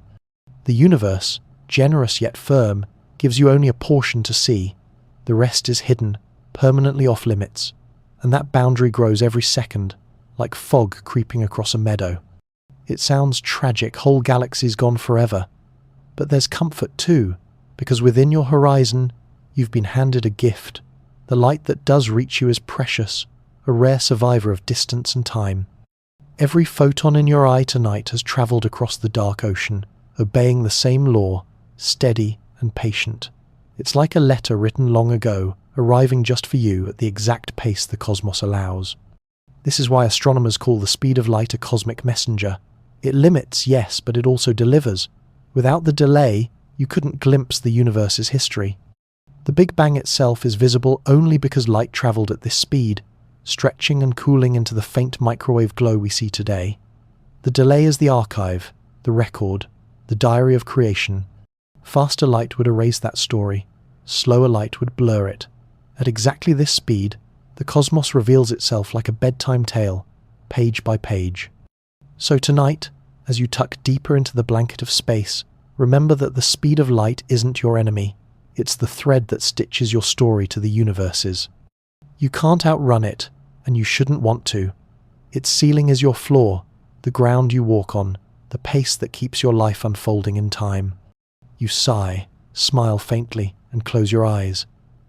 The universe, generous yet firm, gives you only a portion to see. The rest is hidden, permanently off limits, and that boundary grows every second, like fog creeping across a meadow. It sounds tragic, whole galaxies gone forever. But there's comfort too, because within your horizon, you've been handed a gift. The light that does reach you is precious, a rare survivor of distance and time. Every photon in your eye tonight has travelled across the dark ocean, obeying the same law, steady and patient. It's like a letter written long ago, arriving just for you at the exact pace the cosmos allows. This is why astronomers call the speed of light a cosmic messenger. It limits, yes, but it also delivers. Without the delay, you couldn't glimpse the universe's history. The Big Bang itself is visible only because light travelled at this speed, stretching and cooling into the faint microwave glow we see today. The delay is the archive, the record, the diary of creation. Faster light would erase that story. Slower light would blur it. At exactly this speed, the cosmos reveals itself like a bedtime tale, page by page. So tonight, as you tuck deeper into the blanket of space, remember that the speed of light isn't your enemy. It's the thread that stitches your story to the universes. You can't outrun it, and you shouldn't want to. Its ceiling is your floor, the ground you walk on, the pace that keeps your life unfolding in time. You sigh, smile faintly, and close your eyes.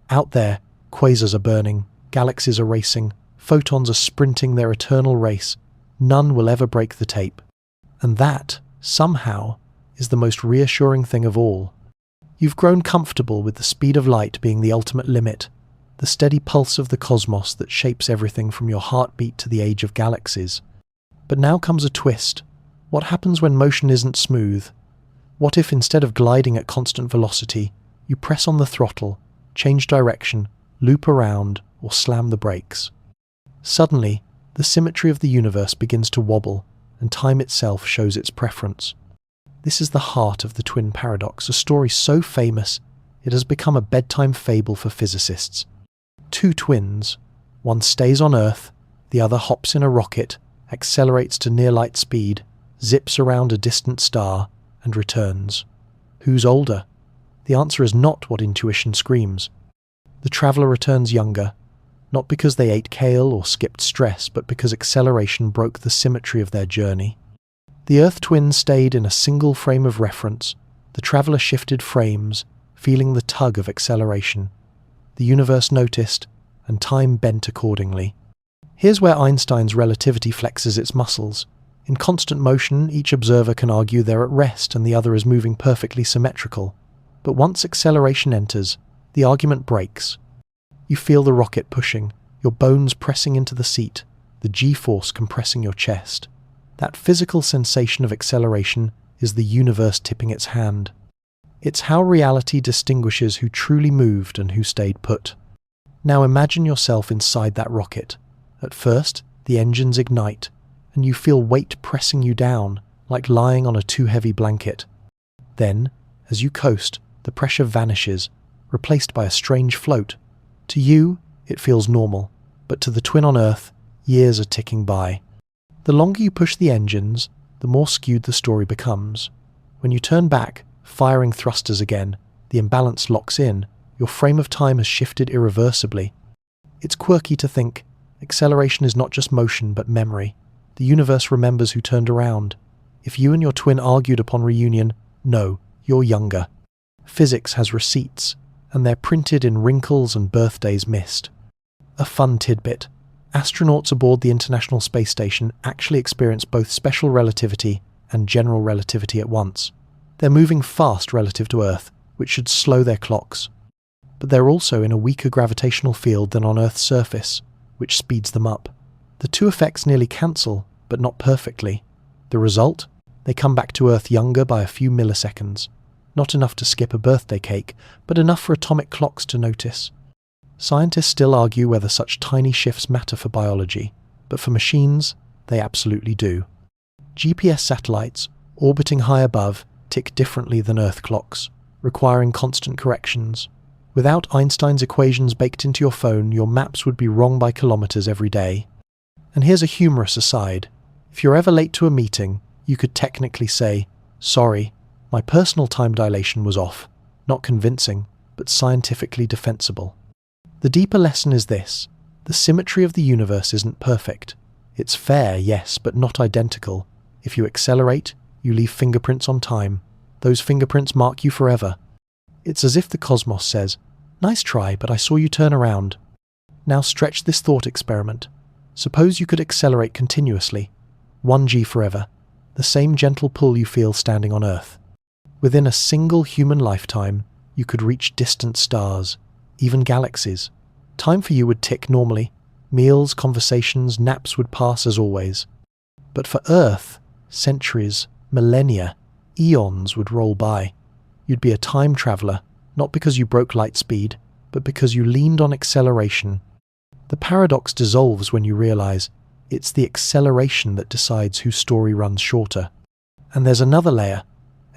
Out there, quasars are burning, galaxies are racing, photons are sprinting their eternal race. None will ever break the tape. And that, somehow, is the most reassuring thing of all. You've grown comfortable with the speed of light being the ultimate limit, the steady pulse of the cosmos that shapes everything from your heartbeat to the age of galaxies. But now comes a twist. What happens when motion isn't smooth? What if instead of gliding at constant velocity, you press on the throttle, change direction, loop around, or slam the brakes? Suddenly, the symmetry of the universe begins to wobble, and time itself shows its preference. This is the heart of the twin paradox, a story so famous it has become a bedtime fable for physicists. Two twins, one stays on Earth, the other hops in a rocket, accelerates to near-light speed, zips around a distant star, and returns. Who's older? The answer is not what intuition screams. The traveller returns younger, not because they ate kale or skipped stress, but because acceleration broke the symmetry of their journey. The Earth twins stayed in a single frame of reference. The traveller shifted frames, feeling the tug of acceleration. The universe noticed, and time bent accordingly. Here's where Einstein's relativity flexes its muscles. In constant motion, each observer can argue they're at rest and the other is moving perfectly symmetrical. But once acceleration enters, the argument breaks. You feel the rocket pushing, your bones pressing into the seat, the G-force compressing your chest. That physical sensation of acceleration is the universe tipping its hand. It's how reality distinguishes who truly moved and who stayed put. Now imagine yourself inside that rocket. At first, the engines ignite, and you feel weight pressing you down, like lying on a too heavy blanket. Then, as you coast, the pressure vanishes, replaced by a strange float. To you, it feels normal, but to the twin on Earth, years are ticking by. The longer you push the engines, the more skewed the story becomes. When you turn back, firing thrusters again, the imbalance locks in, your frame of time has shifted irreversibly. It's quirky to think, Acceleration is not just motion, but memory. The universe remembers who turned around. If you and your twin argued upon reunion, no, you're younger. Physics has receipts, and they're printed in wrinkles and birthdays missed. A fun tidbit. Astronauts aboard the International Space Station actually experience both special relativity and general relativity at once. They're moving fast relative to Earth, which should slow their clocks. But they're also in a weaker gravitational field than on Earth's surface, which speeds them up. The two effects nearly cancel, but not perfectly. The result? They come back to Earth younger by a few milliseconds. Not enough to skip a birthday cake, but enough for atomic clocks to notice. Scientists still argue whether such tiny shifts matter for biology, but for machines, they absolutely do. GPS satellites, orbiting high above, tick differently than Earth clocks, requiring constant corrections. Without Einstein's equations baked into your phone, your maps would be wrong by kilometers every day. And here's a humorous aside. If you're ever late to a meeting, you could technically say, "Sorry, my personal time dilation was off." Not convincing, but scientifically defensible. The deeper lesson is this: the symmetry of the universe isn't perfect. It's fair, yes, but not identical. If you accelerate, you leave fingerprints on time. Those fingerprints mark you forever. It's as if the cosmos says, "Nice try, but I saw you turn around." Now stretch this thought experiment. Suppose you could accelerate continuously, 1g forever, the same gentle pull you feel standing on Earth. Within a single human lifetime, you could reach distant stars, even galaxies. Time for you would tick normally. Meals, conversations, naps would pass as always. But for Earth, centuries, millennia, eons would roll by. You'd be a time traveler, not because you broke light speed, but because you leaned on acceleration. The paradox dissolves when you realize it's the acceleration that decides whose story runs shorter. And there's another layer.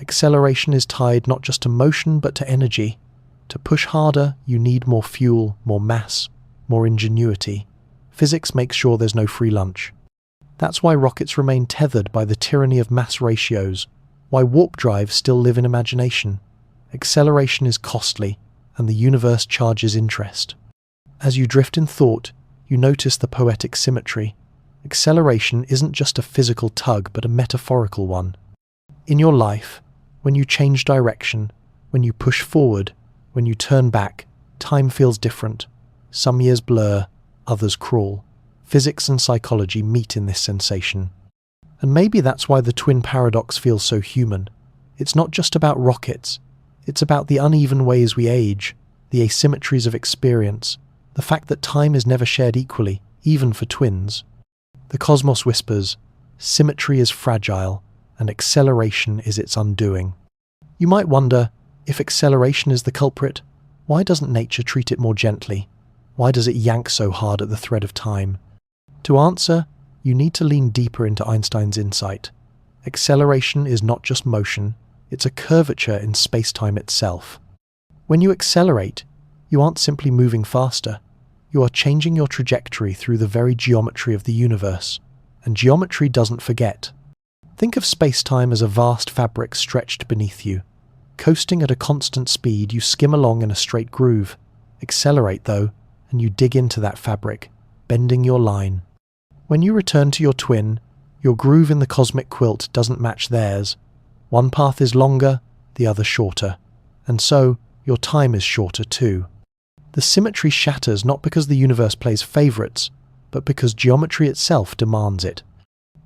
Acceleration is tied not just to motion, but to energy. To push harder, you need more fuel, more mass, more ingenuity. Physics makes sure there's no free lunch. That's why rockets remain tethered by the tyranny of mass ratios, why warp drives still live in imagination. Acceleration is costly, and the universe charges interest. As you drift in thought, you notice the poetic symmetry. Acceleration isn't just a physical tug, but a metaphorical one. In your life, when you change direction, when you push forward, when you turn back, time feels different. Some years blur, others crawl. Physics and psychology meet in this sensation. And maybe that's why the twin paradox feels so human. It's not just about rockets. It's about the uneven ways we age, the asymmetries of experience, the fact that time is never shared equally, even for twins. The cosmos whispers, symmetry is fragile, and acceleration is its undoing. You might wonder, if acceleration is the culprit, why doesn't nature treat it more gently? Why does it yank so hard at the thread of time? To answer, you need to lean deeper into Einstein's insight. Acceleration is not just motion, it's a curvature in space-time itself. When you accelerate, you aren't simply moving faster, you are changing your trajectory through the very geometry of the universe. And geometry doesn't forget. Think of space-time as a vast fabric stretched beneath you. Coasting at a constant speed, you skim along in a straight groove. Accelerate, though, and you dig into that fabric, bending your line. When you return to your twin, your groove in the cosmic quilt doesn't match theirs. One path is longer, the other shorter. And so, your time is shorter too. The symmetry shatters not because the universe plays favorites, but because geometry itself demands it.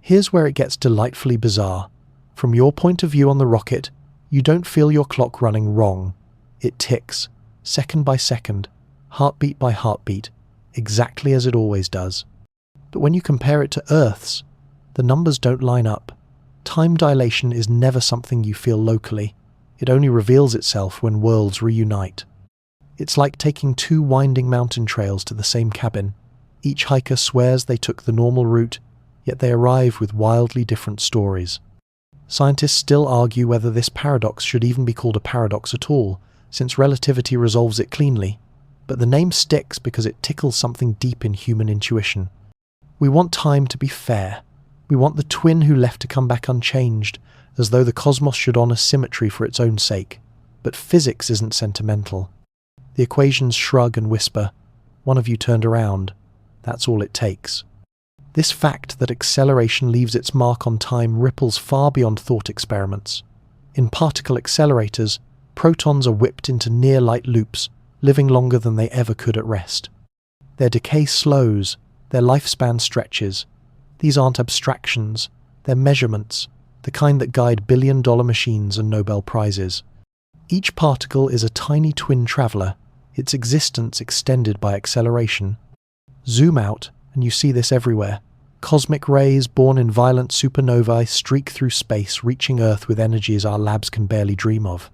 Here's where it gets delightfully bizarre. From your point of view on the rocket, you don't feel your clock running wrong. It ticks, second by second, heartbeat by heartbeat, exactly as it always does. But when you compare it to Earth's, the numbers don't line up. Time dilation is never something you feel locally. It only reveals itself when worlds reunite. It's like taking two winding mountain trails to the same cabin. Each hiker swears they took the normal route, yet they arrive with wildly different stories. Scientists still argue whether this paradox should even be called a paradox at all, since relativity resolves it cleanly. But the name sticks because it tickles something deep in human intuition. We want time to be fair. We want the twin who left to come back unchanged, as though the cosmos should honor symmetry for its own sake. But physics isn't sentimental. The equations shrug and whisper, "One of you turned around." That's all it takes. This fact that acceleration leaves its mark on time ripples far beyond thought experiments. In particle accelerators, protons are whipped into near-light loops, living longer than they ever could at rest. Their decay slows, their lifespan stretches. These aren't abstractions, they're measurements, the kind that guide billion-dollar machines and Nobel Prizes. Each particle is a tiny twin traveler, its existence extended by acceleration. Zoom out, and you see this everywhere. Cosmic rays born in violent supernovae streak through space, reaching Earth with energies our labs can barely dream of.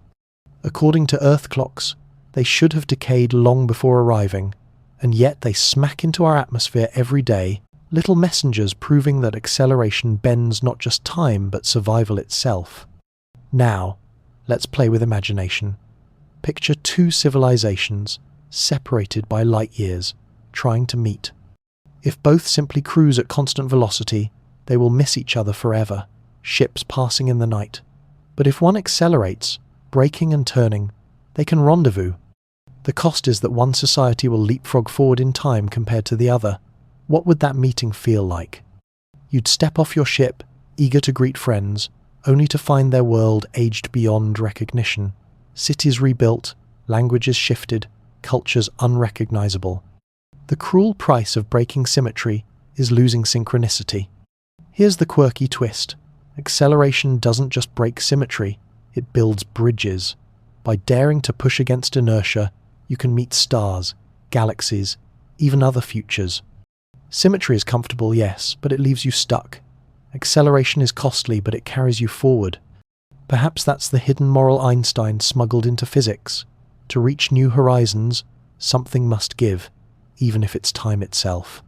According to Earth clocks, they should have decayed long before arriving, and yet they smack into our atmosphere every day, little messengers proving that acceleration bends not just time but survival itself. Now, let's play with imagination. Picture two civilizations, separated by light years, trying to meet. If both simply cruise at constant velocity, they will miss each other forever, ships passing in the night. But if one accelerates, braking and turning, they can rendezvous. The cost is that one society will leapfrog forward in time compared to the other. What would that meeting feel like? You'd step off your ship, eager to greet friends, only to find their world aged beyond recognition. Cities rebuilt, languages shifted, cultures unrecognizable. The cruel price of breaking symmetry is losing synchronicity. Here's the quirky twist. Acceleration doesn't just break symmetry, it builds bridges. By daring to push against inertia, you can meet stars, galaxies, even other futures. Symmetry is comfortable, yes, but it leaves you stuck. Acceleration is costly, but it carries you forward. Perhaps that's the hidden moral Einstein smuggled into physics. To reach new horizons, something must give, even if it's time itself.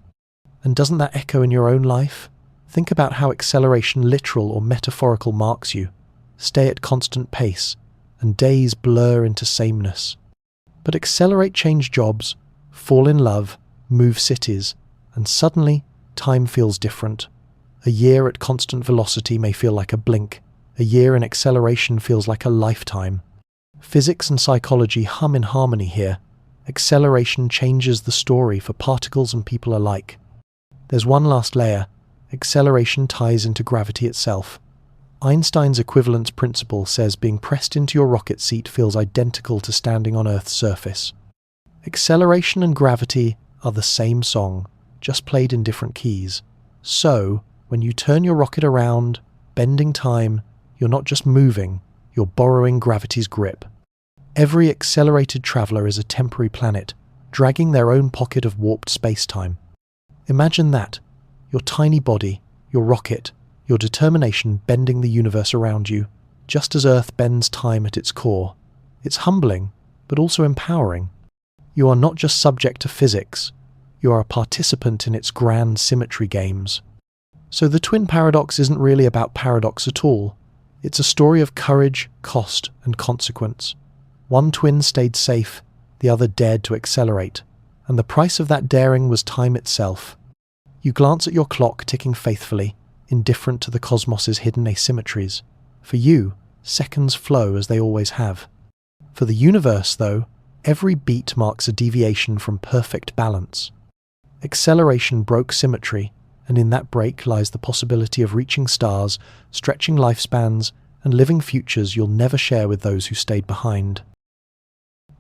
And doesn't that echo in your own life? Think about how acceleration, literal or metaphorical, marks you. Stay at constant pace, and days blur into sameness. But accelerate, change jobs, fall in love, move cities, and suddenly time feels different. A year at constant velocity may feel like a blink. A year in acceleration feels like a lifetime. Physics and psychology hum in harmony here. Acceleration changes the story for particles and people alike. There's one last layer. Acceleration ties into gravity itself. Einstein's equivalence principle says being pressed into your rocket seat feels identical to standing on Earth's surface. Acceleration and gravity are the same song, just played in different keys. So, when you turn your rocket around, bending time, you're not just moving, you're borrowing gravity's grip. Every accelerated traveler is a temporary planet, dragging their own pocket of warped space-time. Imagine that, your tiny body, your rocket, your determination bending the universe around you, just as Earth bends time at its core. It's humbling, but also empowering. You are not just subject to physics, you are a participant in its grand symmetry games. So the twin paradox isn't really about paradox at all. It's a story of courage, cost, and consequence. One twin stayed safe, the other dared to accelerate, and the price of that daring was time itself. You glance at your clock ticking faithfully, indifferent to the cosmos's hidden asymmetries. For you, seconds flow as they always have. For the universe, though, every beat marks a deviation from perfect balance. Acceleration broke symmetry, and in that break lies the possibility of reaching stars, stretching lifespans, and living futures you'll never share with those who stayed behind.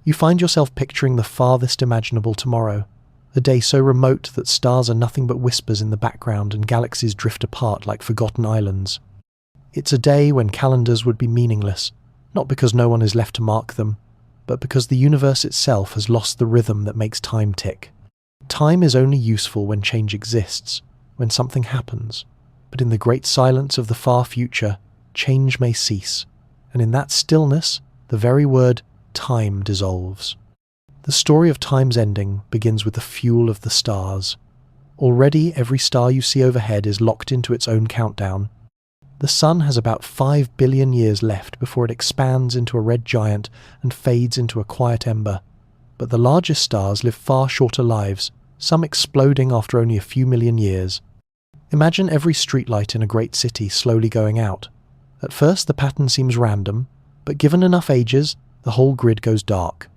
You find yourself picturing the farthest imaginable tomorrow, a day so remote that stars are nothing but whispers in the background and galaxies drift apart like forgotten islands. It's a day when calendars would be meaningless, not because no one is left to mark them, but because the universe itself has lost the rhythm that makes time tick. Time is only useful when change exists, when something happens, but in the great silence of the far future, change may cease, and in that stillness, the very word time dissolves. The story of time's ending begins with the fuel of the stars. Already every star you see overhead is locked into its own countdown. The sun has about 5 billion years left before it expands into a red giant and fades into a quiet ember. But the largest stars live far shorter lives, some exploding after only a few million years. Imagine every streetlight in a great city slowly going out. At first the pattern seems random, but given enough ages, the whole grid goes dark.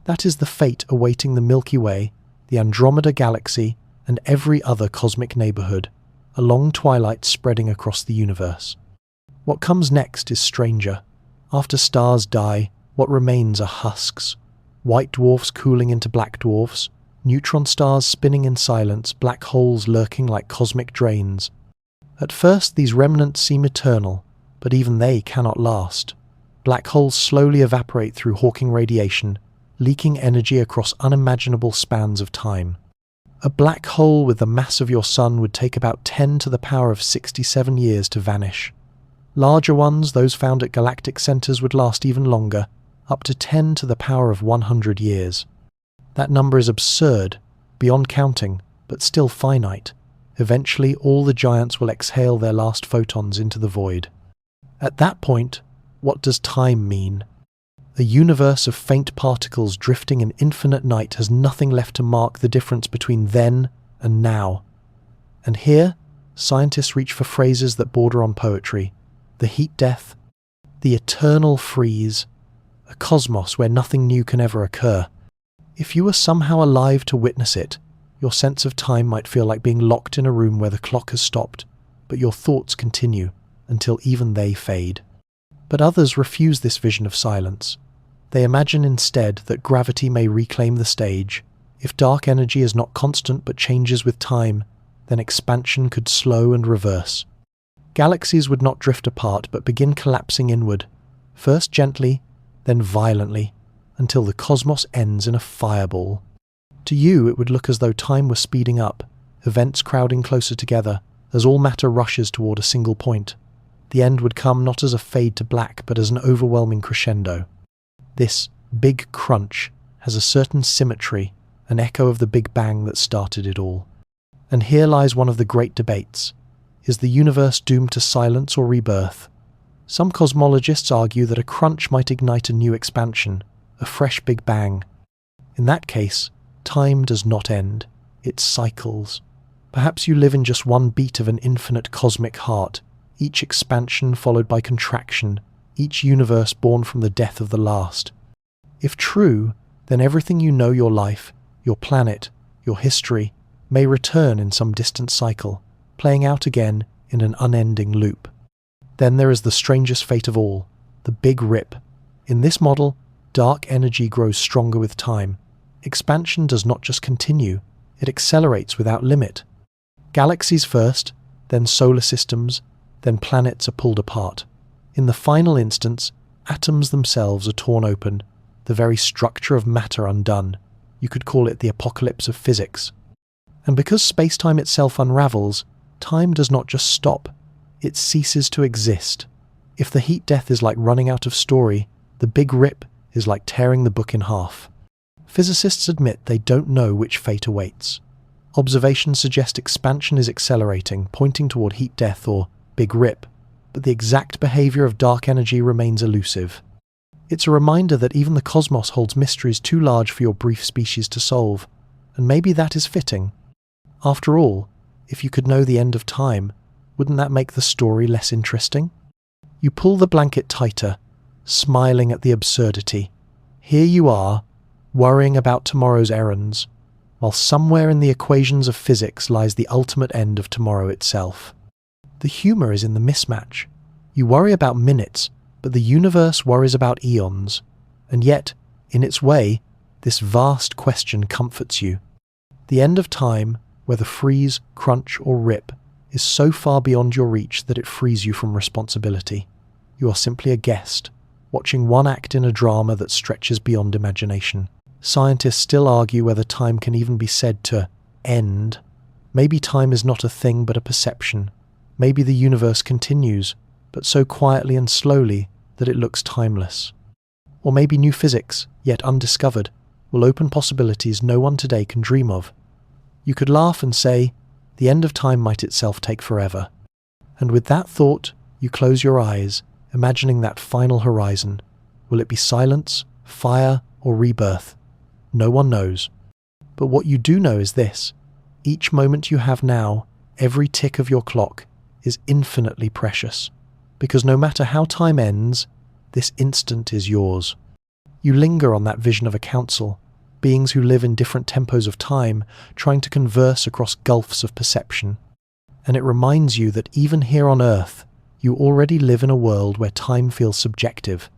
That is the fate awaiting the Milky Way, the Andromeda galaxy, and every other cosmic neighborhood, a long twilight spreading across the universe. What comes next is stranger. After stars die, what remains are husks. White dwarfs cooling into black dwarfs, neutron stars spinning in silence, black holes lurking like cosmic drains. At first, these remnants seem eternal, but even they cannot last. Black holes slowly evaporate through Hawking radiation, leaking energy across unimaginable spans of time. A black hole with the mass of your sun would take about 10 to the power of 67 years to vanish. Larger ones, those found at galactic centers, would last even longer, up to 10 to the power of 100 years. That number is absurd, beyond counting, but still finite. Eventually, all the giants will exhale their last photons into the void. At that point, what does time mean? A universe of faint particles drifting in infinite night has nothing left to mark the difference between then and now. And here, scientists reach for phrases that border on poetry. The heat death, the eternal freeze, a cosmos where nothing new can ever occur. If you were somehow alive to witness it, your sense of time might feel like being locked in a room where the clock has stopped, but your thoughts continue until even they fade. But others refuse this vision of silence. They imagine instead that gravity may reclaim the stage. If dark energy is not constant but changes with time, then expansion could slow and reverse. Galaxies would not drift apart but begin collapsing inward, first gently, then violently, until the cosmos ends in a fireball. To you, it would look as though time was speeding up, events crowding closer together, as all matter rushes toward a single point. The end would come not as a fade to black, but as an overwhelming crescendo. This big crunch has a certain symmetry, an echo of the Big Bang that started it all. And here lies one of the great debates. Is the universe doomed to silence or rebirth? Some cosmologists argue that a crunch might ignite a new expansion, a fresh Big Bang. In that case, time does not end, it cycles. Perhaps you live in just one beat of an infinite cosmic heart, each expansion followed by contraction, each universe born from the death of the last. If true, then everything you know, your life, your planet, your history, may return in some distant cycle, playing out again in an unending loop. Then there is the strangest fate of all, the Big Rip. In this model, dark energy grows stronger with time. Expansion does not just continue, it accelerates without limit. Galaxies first, then solar systems, then planets are pulled apart. In the final instance, atoms themselves are torn open, the very structure of matter undone. You could call it the apocalypse of physics. And because space-time itself unravels, time does not just stop, it ceases to exist. If the heat death is like running out of story, the Big Rip is like tearing the book in half. Physicists admit they don't know which fate awaits. Observations suggest expansion is accelerating, pointing toward heat death or Big Rip, but the exact behavior of dark energy remains elusive. It's a reminder that even the cosmos holds mysteries too large for your brief species to solve, and maybe that is fitting. After all, if you could know the end of time, wouldn't that make the story less interesting? You pull the blanket tighter, smiling at the absurdity. Here you are, worrying about tomorrow's errands, while somewhere in the equations of physics lies the ultimate end of tomorrow itself. The humor is in the mismatch. You worry about minutes, but the universe worries about eons. And yet, in its way, this vast question comforts you. The end of time, whether freeze, crunch, or rip, is so far beyond your reach that it frees you from responsibility. You are simply a guest, watching one act in a drama that stretches beyond imagination. Scientists still argue whether time can even be said to end. Maybe time is not a thing but a perception. Maybe the universe continues, but so quietly and slowly that it looks timeless. Or maybe new physics, yet undiscovered, will open possibilities no one today can dream of. You could laugh and say, the end of time might itself take forever. And with that thought, you close your eyes, imagining that final horizon. Will it be silence, fire, or rebirth? No one knows. But what you do know is this: each moment you have now, every tick of your clock, is infinitely precious. Because no matter how time ends, this instant is yours. You linger on that vision of a council, beings who live in different tempos of time, trying to converse across gulfs of perception. And it reminds you that even here on Earth, you already live in a world where time feels subjective.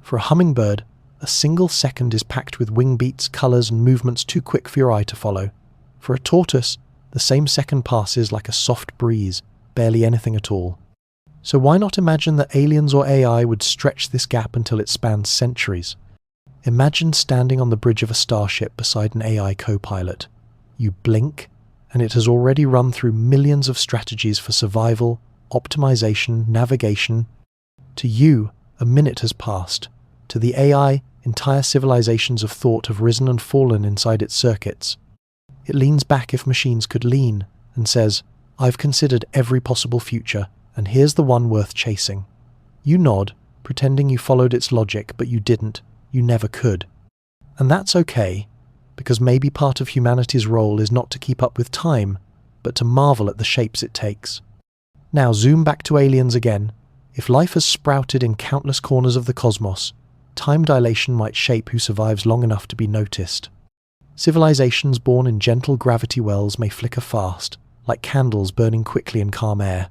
For a hummingbird, a single second is packed with wing beats, colours and movements too quick for your eye to follow. For a tortoise, the same second passes like a soft breeze, barely anything at all. So why not imagine that aliens or AI would stretch this gap until it spans centuries? Imagine standing on the bridge of a starship beside an AI co-pilot. You blink, and it has already run through millions of strategies for survival, optimization, navigation. To you, a minute has passed. To the AI, entire civilizations of thought have risen and fallen inside its circuits. It leans back if machines could lean, and says, "I've considered every possible future, and here's the one worth chasing." You nod, pretending you followed its logic, but you didn't. You never could. And that's okay, because maybe part of humanity's role is not to keep up with time, but to marvel at the shapes it takes. Now zoom back to aliens again. If life has sprouted in countless corners of the cosmos, time dilation might shape who survives long enough to be noticed. Civilizations born in gentle gravity wells may flicker fast, like candles burning quickly in calm air.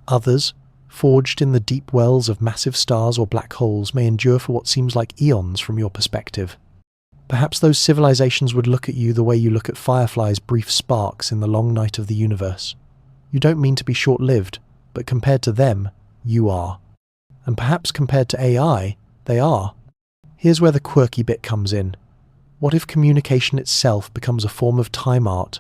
Others, forged in the deep wells of massive stars or black holes, may endure for what seems like eons from your perspective. Perhaps those civilizations would look at you the way you look at fireflies' brief sparks in the long night of the universe. You don't mean to be short-lived, but compared to them, you are. And perhaps compared to AI, they are. Here's where the quirky bit comes in. What if communication itself becomes a form of time art?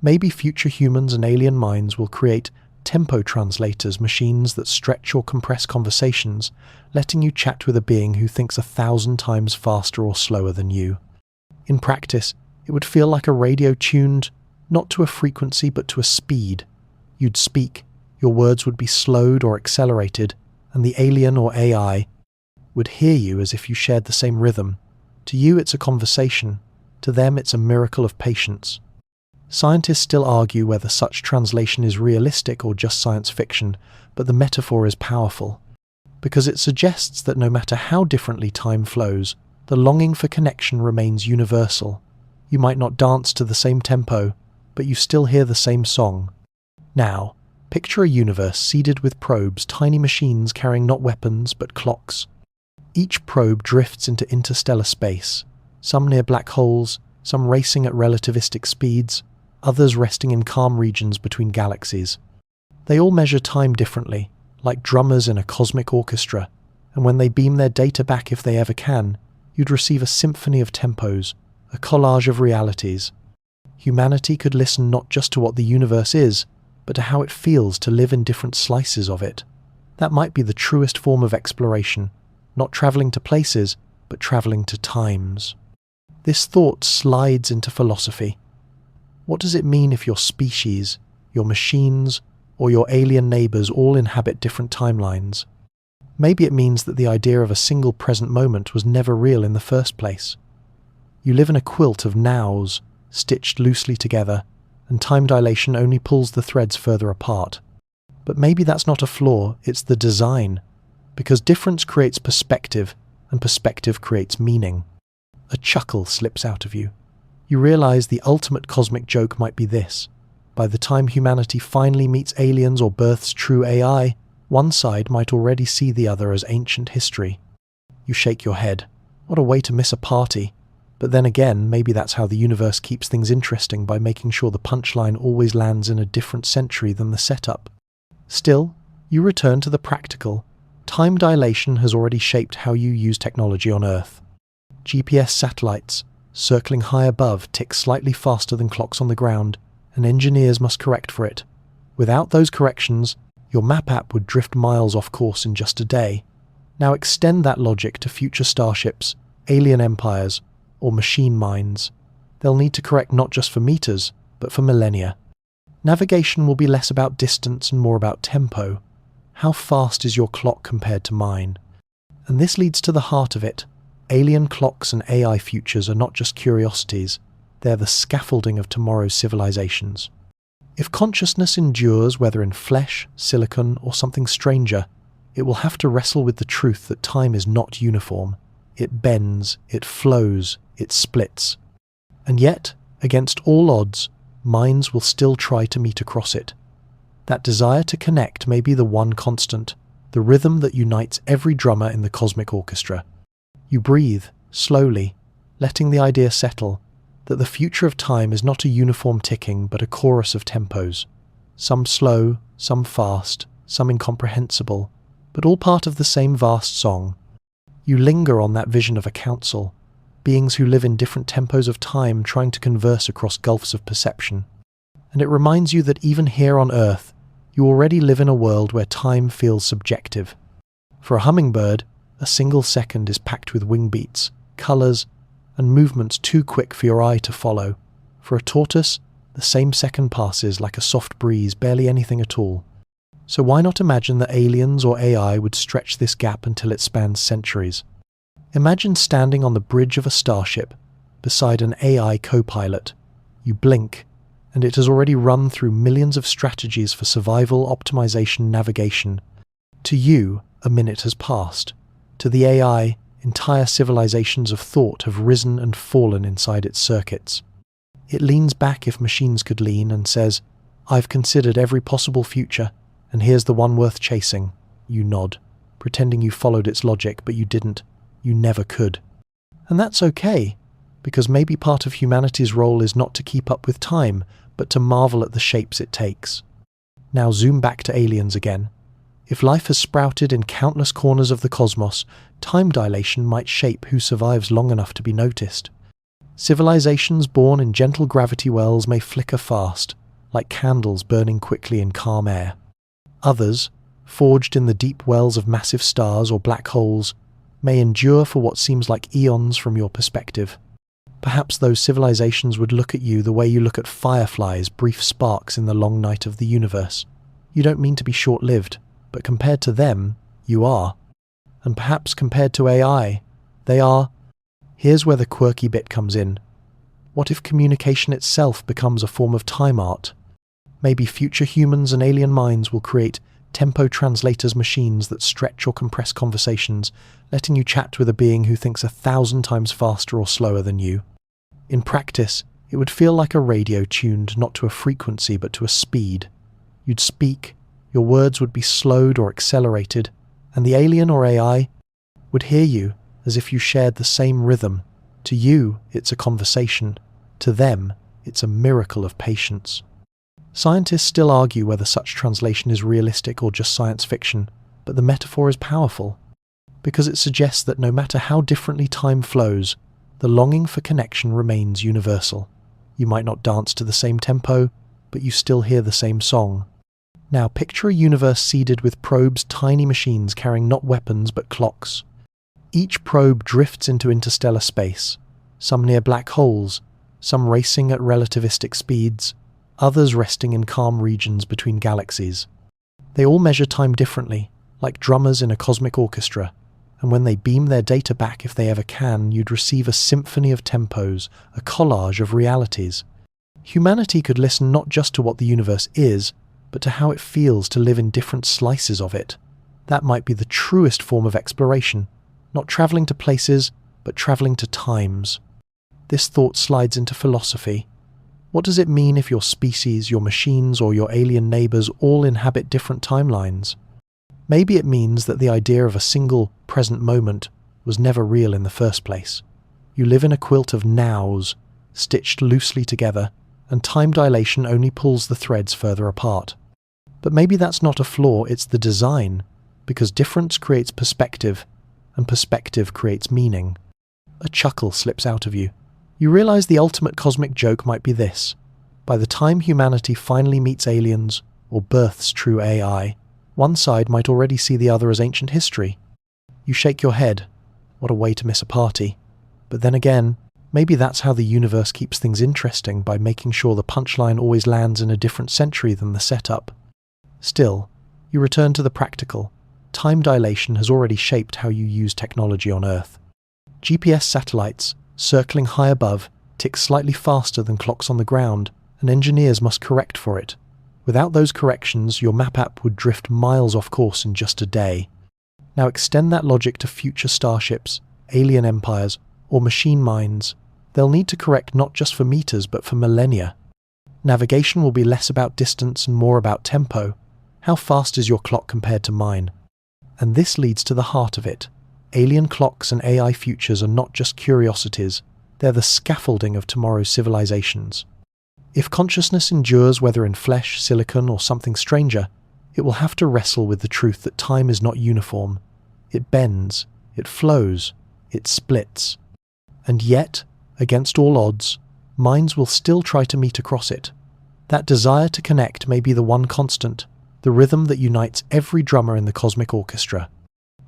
Maybe future humans and alien minds will create tempo translators, machines that stretch or compress conversations, letting you chat with a being who thinks 1,000 times faster or slower than you. In practice, it would feel like a radio tuned, not to a frequency but to a speed. You'd speak, your words would be slowed or accelerated, and the alien or AI would hear you as if you shared the same rhythm. To you it's a conversation, to them it's a miracle of patience. Scientists still argue whether such translation is realistic or just science fiction, but the metaphor is powerful, because it suggests that no matter how differently time flows, the longing for connection remains universal. You might not dance to the same tempo, but you still hear the same song. Now, picture a universe seeded with probes, tiny machines carrying not weapons but clocks. Each probe drifts into interstellar space, some near black holes, some racing at relativistic speeds, others resting in calm regions between galaxies. They all measure time differently, like drummers in a cosmic orchestra, and when they beam their data back, if they ever can, you'd receive a symphony of tempos, a collage of realities. Humanity could listen not just to what the universe is, but to how it feels to live in different slices of it. That might be the truest form of exploration, not travelling to places, but travelling to times. This thought slides into philosophy. What does it mean if your species, your machines, or your alien neighbours all inhabit different timelines? Maybe it means that the idea of a single present moment was never real in the first place. You live in a quilt of nows, stitched loosely together, and time dilation only pulls the threads further apart. But maybe that's not a flaw, it's the design, because difference creates perspective, and perspective creates meaning. A chuckle slips out of you. You realize the ultimate cosmic joke might be this. By the time humanity finally meets aliens or births true AI, one side might already see the other as ancient history. You shake your head. What a way to miss a party. But then again, maybe that's how the universe keeps things interesting, by making sure the punchline always lands in a different century than the setup. Still, you return to the practical. Time dilation has already shaped how you use technology on Earth. GPS satellites, circling high above, tick slightly faster than clocks on the ground, and engineers must correct for it. Without those corrections, your map app would drift miles off course in just a day. Now extend that logic to future starships, alien empires, or machine minds. They'll need to correct not just for meters, but for millennia. Navigation will be less about distance and more about tempo. How fast is your clock compared to mine? And this leads to the heart of it. Alien clocks and AI futures are not just curiosities, they're the scaffolding of tomorrow's civilizations. If consciousness endures, whether in flesh, silicon, or something stranger, it will have to wrestle with the truth that time is not uniform. It bends, it flows, it splits. And yet, against all odds, minds will still try to meet across it. That desire to connect may be the one constant, the rhythm that unites every drummer in the cosmic orchestra. You breathe, slowly, letting the idea settle that the future of time is not a uniform ticking but a chorus of tempos, some slow, some fast, some incomprehensible, but all part of the same vast song. You linger on that vision of a council, beings who live in different tempos of time trying to converse across gulfs of perception. And it reminds you that even here on Earth, you already live in a world where time feels subjective. For a hummingbird, a single second is packed with wing beats, colours, and movements too quick for your eye to follow. For a tortoise, the same second passes like a soft breeze, barely anything at all. So why not imagine that aliens or AI would stretch this gap until it spans centuries? Imagine standing on the bridge of a starship beside an AI co-pilot. You blink, and it has already run through millions of strategies for survival, optimization, navigation. To you, a minute has passed. To the AI, entire civilizations of thought have risen and fallen inside its circuits. It leans back if machines could lean and says, "I've considered every possible future, and here's the one worth chasing." You nod, pretending you followed its logic, but you didn't. You never could. And that's okay, because maybe part of humanity's role is not to keep up with time, but to marvel at the shapes it takes. Now zoom back to aliens again. If life has sprouted in countless corners of the cosmos, time dilation might shape who survives long enough to be noticed. Civilizations born in gentle gravity wells may flicker fast, like candles burning quickly in calm air. Others, forged in the deep wells of massive stars or black holes, may endure for what seems like eons from your perspective. Perhaps those civilizations would look at you the way you look at fireflies, brief sparks in the long night of the universe. You don't mean to be short-lived, but compared to them, you are. And perhaps compared to AI, they are. Here's where the quirky bit comes in. What if communication itself becomes a form of time art? Maybe future humans and alien minds will create tempo translators machines that stretch or compress conversations, letting you chat with a being who thinks 1,000 times faster or slower than you. In practice, it would feel like a radio tuned not to a frequency but to a speed. You'd speak, your words would be slowed or accelerated, and the alien or AI would hear you as if you shared the same rhythm. To you, it's a conversation. To them, it's a miracle of patience. Scientists still argue whether such translation is realistic or just science fiction, but the metaphor is powerful, because it suggests that no matter how differently time flows, the longing for connection remains universal. You might not dance to the same tempo, but you still hear the same song. Now picture a universe seeded with probes, tiny machines carrying not weapons but clocks. Each probe drifts into interstellar space, some near black holes, some racing at relativistic speeds, others resting in calm regions between galaxies. They all measure time differently, like drummers in a cosmic orchestra, and when they beam their data back, if they ever can, you'd receive a symphony of tempos, a collage of realities. Humanity could listen not just to what the universe is, but to how it feels to live in different slices of it. That might be the truest form of exploration, not travelling to places, but travelling to times. This thought slides into philosophy. What does it mean if your species, your machines, or your alien neighbours all inhabit different timelines? Maybe it means that the idea of a single present moment was never real in the first place. You live in a quilt of nows, stitched loosely together, and time dilation only pulls the threads further apart. But maybe that's not a flaw, it's the design, because difference creates perspective, and perspective creates meaning. A chuckle slips out of you. You realize the ultimate cosmic joke might be this. By the time humanity finally meets aliens, or births true AI, one side might already see the other as ancient history. You shake your head. What a way to miss a party. But then again, maybe that's how the universe keeps things interesting, by making sure the punchline always lands in a different century than the setup. Still, you return to the practical. Time dilation has already shaped how you use technology on Earth. GPS satellites, circling high above, tick slightly faster than clocks on the ground, and engineers must correct for it. Without those corrections, your map app would drift miles off course in just a day. Now extend that logic to future starships, alien empires, or machine minds, They'll need to correct not just for meters but for millennia. Navigation will be less about distance and more about tempo. How fast is your clock compared to mine? And this leads to the heart of it. Alien clocks and AI futures are not just curiosities, they're the scaffolding of tomorrow's civilizations. If consciousness endures, whether in flesh, silicon, or something stranger, it will have to wrestle with the truth that time is not uniform. It bends, it flows, it splits. And yet, against all odds, minds will still try to meet across it. That desire to connect may be the one constant, the rhythm that unites every drummer in the cosmic orchestra.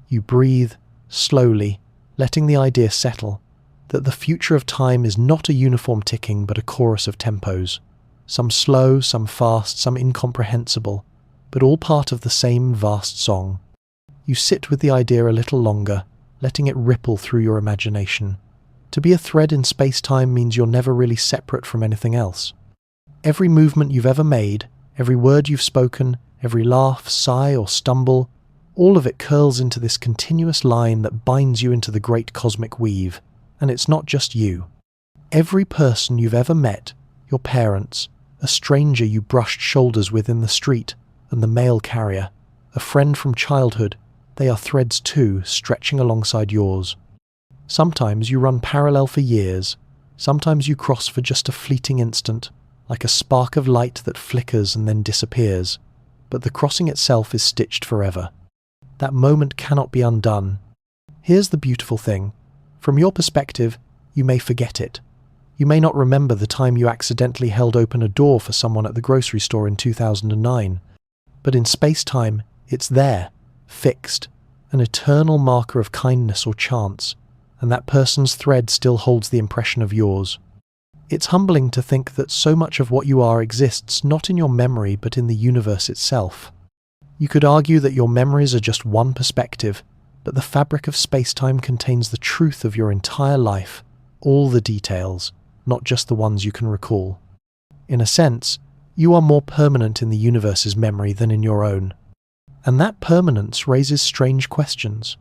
You breathe, slowly, letting the idea settle, that the future of time is not a uniform ticking but a chorus of tempos, some slow, some fast, some incomprehensible, but all part of the same vast song. You sit with the idea a little longer, letting it ripple through your imagination. To be a thread in space-time means you're never really separate from anything else. Every movement you've ever made, every word you've spoken, every laugh, sigh, or stumble, all of it curls into this continuous line that binds you into the great cosmic weave. And it's not just you. Every person you've ever met, your parents, a stranger you brushed shoulders with in the street, and the mail carrier, a friend from childhood, they are threads too, stretching alongside yours. Sometimes you run parallel for years, sometimes you cross for just a fleeting instant, like a spark of light that flickers and then disappears, but the crossing itself is stitched forever. That moment cannot be undone. Here's the beautiful thing. From your perspective, you may forget it. You may not remember the time you accidentally held open a door for someone at the grocery store in 2009. But in space-time, it's there, fixed, an eternal marker of kindness or chance, and that person's thread still holds the impression of yours. It's humbling to think that so much of what you are exists not in your memory but in the universe itself. You could argue that your memories are just one perspective, but the fabric of space-time contains the truth of your entire life, all the details, not just the ones you can recall. In a sense, you are more permanent in the universe's memory than in your own. And that permanence raises strange questions.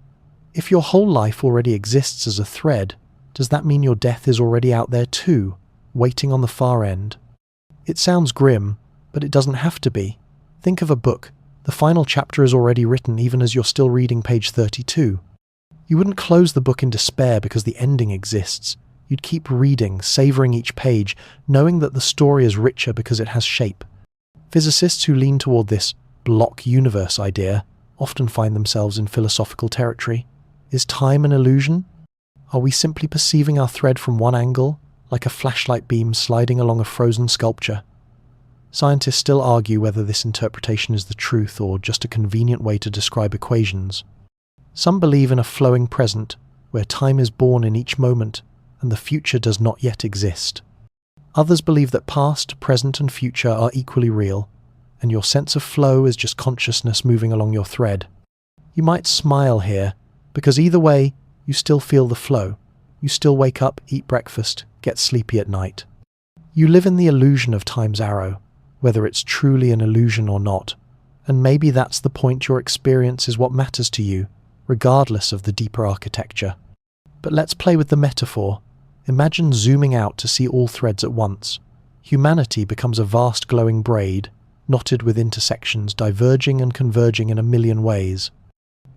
If your whole life already exists as a thread, does that mean your death is already out there too, waiting on the far end? It sounds grim, but it doesn't have to be. Think of a book. The final chapter is already written even as you're still reading page 32. You wouldn't close the book in despair because the ending exists. You'd keep reading, savoring each page, knowing that the story is richer because it has shape. Physicists who lean toward this block universe idea often find themselves in philosophical territory. Is time an illusion? Are we simply perceiving our thread from one angle, like a flashlight beam sliding along a frozen sculpture? Scientists still argue whether this interpretation is the truth or just a convenient way to describe equations. Some believe in a flowing present, where time is born in each moment and the future does not yet exist. Others believe that past, present, and future are equally real, and your sense of flow is just consciousness moving along your thread. You might smile here, because either way, you still feel the flow. You still wake up, eat breakfast, get sleepy at night. You live in the illusion of time's arrow, whether it's truly an illusion or not, and maybe that's the point. Your experience is what matters to you, regardless of the deeper architecture. But let's play with the metaphor. Imagine zooming out to see all threads at once. Humanity becomes a vast glowing braid, knotted with intersections diverging and converging in a million ways.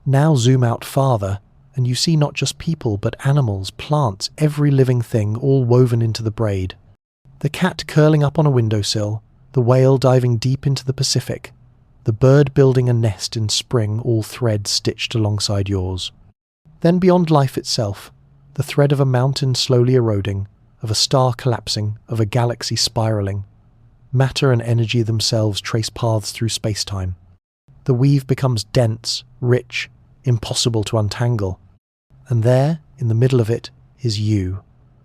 Now zoom out farther, and you see not just people but animals, plants, every living thing all woven into the braid. The cat curling up on a windowsill, the whale diving deep into the Pacific, the bird building a nest in spring, all threads stitched alongside yours. Then beyond life itself, the thread of a mountain slowly eroding, of a star collapsing, of a galaxy spiraling. Matter and energy themselves trace paths through space-time. The weave becomes dense, rich, impossible to untangle. And there, in the middle of it, is you.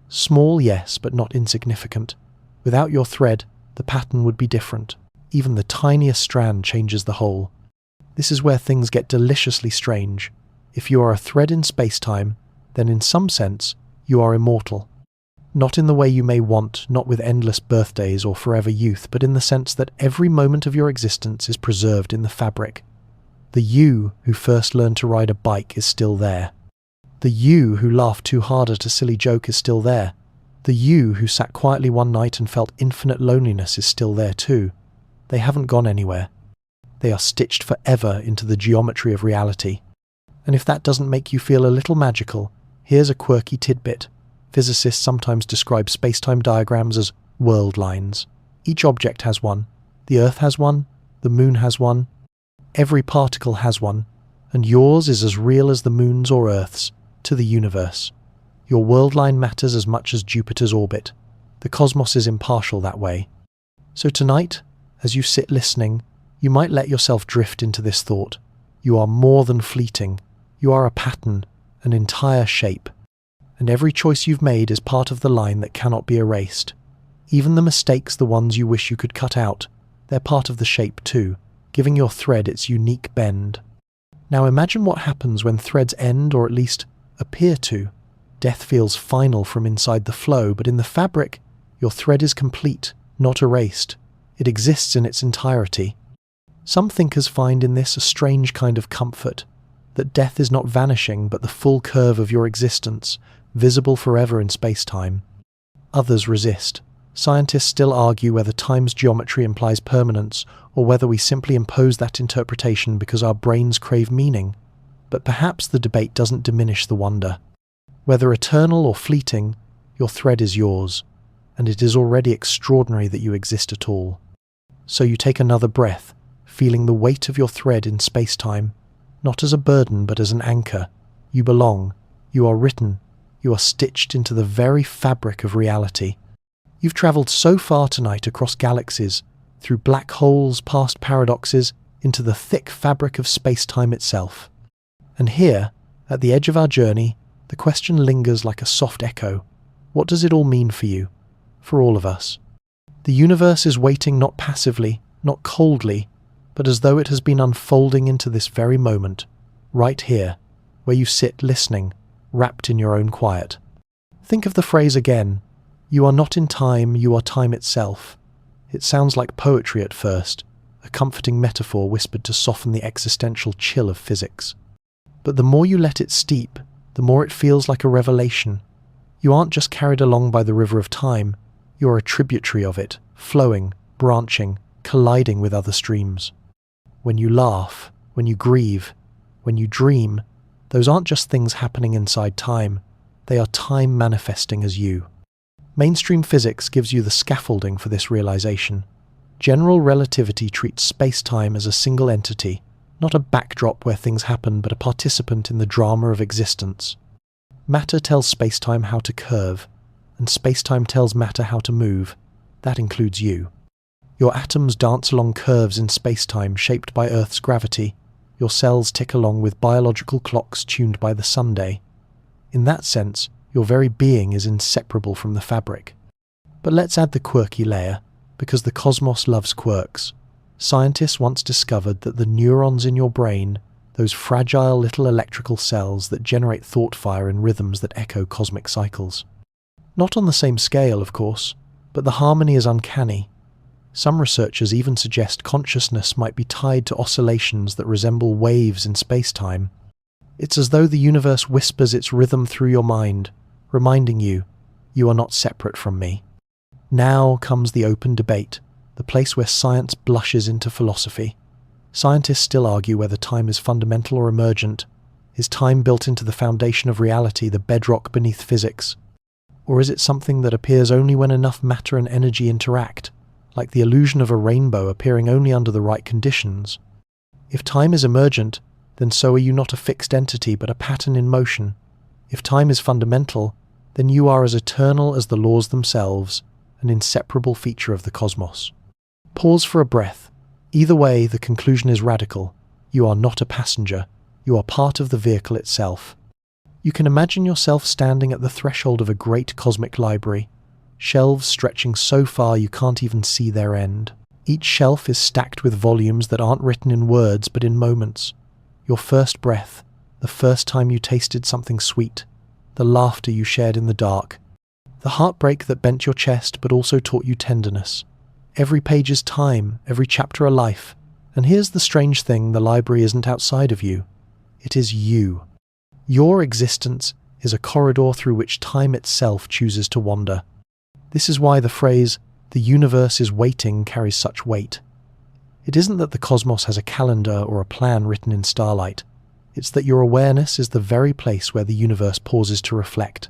Small, yes, but not insignificant. Without your thread, the pattern would be different. Even the tiniest strand changes the whole. This is where things get deliciously strange. If you are a thread in space-time, then in some sense, you are immortal. Not in the way you may want, not with endless birthdays or forever youth, but in the sense that every moment of your existence is preserved in the fabric. The you who first learned to ride a bike is still there. The you who laughed too hard at a silly joke is still there. The you who sat quietly one night and felt infinite loneliness is still there too. They haven't gone anywhere. They are stitched forever into the geometry of reality. And if that doesn't make you feel a little magical, here's a quirky tidbit. Physicists sometimes describe space-time diagrams as world lines. Each object has one. The Earth has one. The Moon has one. Every particle has one. And yours is as real as the Moon's or Earth's to the universe. Your world line matters as much as Jupiter's orbit. The cosmos is impartial that way. So tonight, as you sit listening, you might let yourself drift into this thought. You are more than fleeting. You are a pattern, an entire shape. And every choice you've made is part of the line that cannot be erased. Even the mistakes, the ones you wish you could cut out, they're part of the shape too, giving your thread its unique bend. Now imagine what happens when threads end, or at least appear to. Death feels final from inside the flow, but in the fabric, your thread is complete, not erased. It exists in its entirety. Some thinkers find in this a strange kind of comfort, that death is not vanishing but the full curve of your existence, visible forever in space-time. Others resist. Scientists still argue whether time's geometry implies permanence, or whether we simply impose that interpretation because our brains crave meaning. But perhaps the debate doesn't diminish the wonder. Whether eternal or fleeting, your thread is yours, and it is already extraordinary that you exist at all. So you take another breath, feeling the weight of your thread in space-time, not as a burden but as an anchor. You belong, you are written, you are stitched into the very fabric of reality. You've travelled so far tonight across galaxies, through black holes, past paradoxes, into the thick fabric of space-time itself. And here, at the edge of our journey, the question lingers like a soft echo. What does it all mean for you? For all of us? The universe is waiting not passively, not coldly, but as though it has been unfolding into this very moment, right here, where you sit listening, wrapped in your own quiet. Think of the phrase again. You are not in time, you are time itself. It sounds like poetry at first, a comforting metaphor whispered to soften the existential chill of physics. But the more you let it steep, the more it feels like a revelation. You aren't just carried along by the river of time, you're a tributary of it, flowing, branching, colliding with other streams. When you laugh, when you grieve, when you dream, those aren't just things happening inside time, they are time manifesting as you. Mainstream physics gives you the scaffolding for this realization. General relativity treats space-time as a single entity, not a backdrop where things happen, but a participant in the drama of existence. Matter tells space-time how to curve, and space-time tells matter how to move. That includes you. Your atoms dance along curves in space-time shaped by Earth's gravity. Your cells tick along with biological clocks tuned by the Sunday. In that sense, your very being is inseparable from the fabric. But let's add the quirky layer, because the cosmos loves quirks. Scientists once discovered that the neurons in your brain, those fragile little electrical cells that generate thought fire in rhythms that echo cosmic cycles. Not on the same scale, of course, but the harmony is uncanny. Some researchers even suggest consciousness might be tied to oscillations that resemble waves in space-time. It's as though the universe whispers its rhythm through your mind, reminding you, you are not separate from me. Now comes the open debate, the place where science blushes into philosophy. Scientists still argue whether time is fundamental or emergent. Is time built into the foundation of reality, the bedrock beneath physics? Or is it something that appears only when enough matter and energy interact, like the illusion of a rainbow appearing only under the right conditions? If time is emergent, then so are you not a fixed entity but a pattern in motion. If time is fundamental, then you are as eternal as the laws themselves, an inseparable feature of the cosmos. Pause for a breath. Either way, the conclusion is radical. You are not a passenger. You are part of the vehicle itself. You can imagine yourself standing at the threshold of a great cosmic library, shelves stretching so far you can't even see their end. Each shelf is stacked with volumes that aren't written in words but in moments. Your first breath, the first time you tasted something sweet, the laughter you shared in the dark, the heartbreak that bent your chest but also taught you tenderness. Every page is time, every chapter a life. And here's the strange thing, the library isn't outside of you. It is you. Your existence is a corridor through which time itself chooses to wander. This is why the phrase, "the universe is waiting," carries such weight. It isn't that the cosmos has a calendar or a plan written in starlight. It's that your awareness is the very place where the universe pauses to reflect.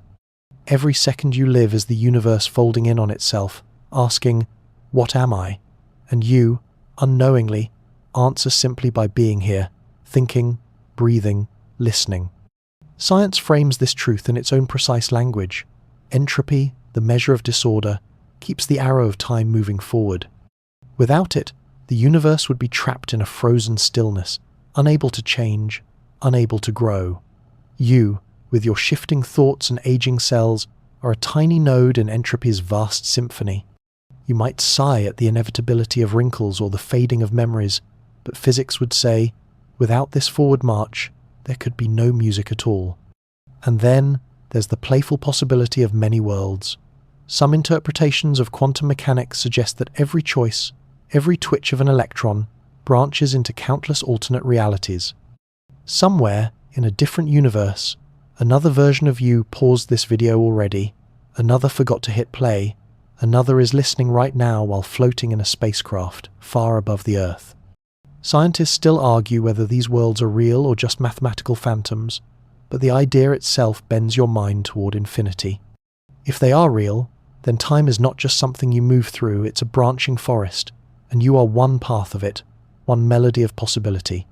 Every second you live is the universe folding in on itself, asking, "What am I?" And you, unknowingly, answer simply by being here, thinking, breathing, listening. Science frames this truth in its own precise language. Entropy, the measure of disorder, keeps the arrow of time moving forward. Without it, the universe would be trapped in a frozen stillness, unable to change, unable to grow. You, with your shifting thoughts and aging cells, are a tiny node in entropy's vast symphony. You might sigh at the inevitability of wrinkles or the fading of memories, but physics would say, without this forward march, there could be no music at all. And then there's the playful possibility of many worlds. Some interpretations of quantum mechanics suggest that every choice, every twitch of an electron, branches into countless alternate realities. Somewhere, in a different universe, another version of you paused this video already, another forgot to hit play, another is listening right now while floating in a spacecraft far above the Earth. Scientists still argue whether these worlds are real or just mathematical phantoms, but the idea itself bends your mind toward infinity. If they are real, then time is not just something you move through, it's a branching forest, and you are one path of it, one melody of possibility.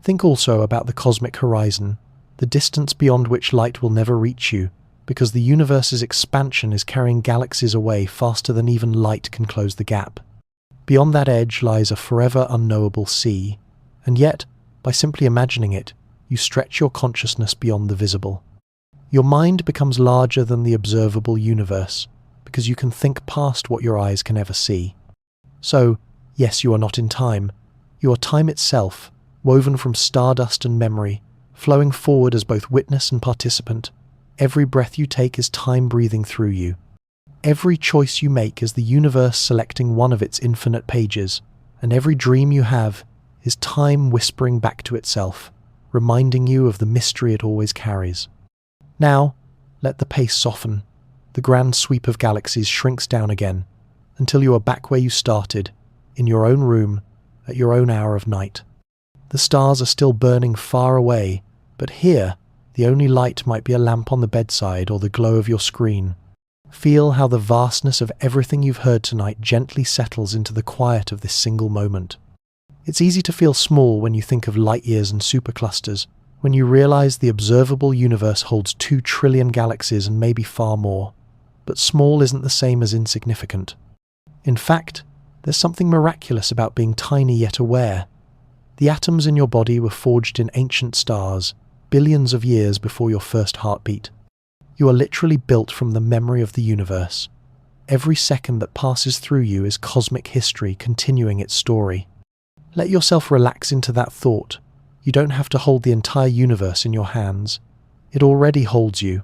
Think also about the cosmic horizon, the distance beyond which light will never reach you, because the universe's expansion is carrying galaxies away faster than even light can close the gap. Beyond that edge lies a forever unknowable sea, and yet, by simply imagining it, you stretch your consciousness beyond the visible. Your mind becomes larger than the observable universe, because you can think past what your eyes can ever see. So, yes, you are not in time. You are time itself, woven from stardust and memory, flowing forward as both witness and participant. Every breath you take is time breathing through you. Every choice you make is the universe selecting one of its infinite pages, and every dream you have is time whispering back to itself, reminding you of the mystery it always carries. Now, let the pace soften. The grand sweep of galaxies shrinks down again, until you are back where you started, in your own room, at your own hour of night. The stars are still burning far away, but here, the only light might be a lamp on the bedside or the glow of your screen. Feel how the vastness of everything you've heard tonight gently settles into the quiet of this single moment. It's easy to feel small when you think of light years and superclusters, when you realize the observable universe holds 2 trillion galaxies and maybe far more. But small isn't the same as insignificant. In fact, there's something miraculous about being tiny yet aware. The atoms in your body were forged in ancient stars, billions of years before your first heartbeat. You are literally built from the memory of the universe. Every second that passes through you is cosmic history continuing its story. Let yourself relax into that thought. You don't have to hold the entire universe in your hands. It already holds you.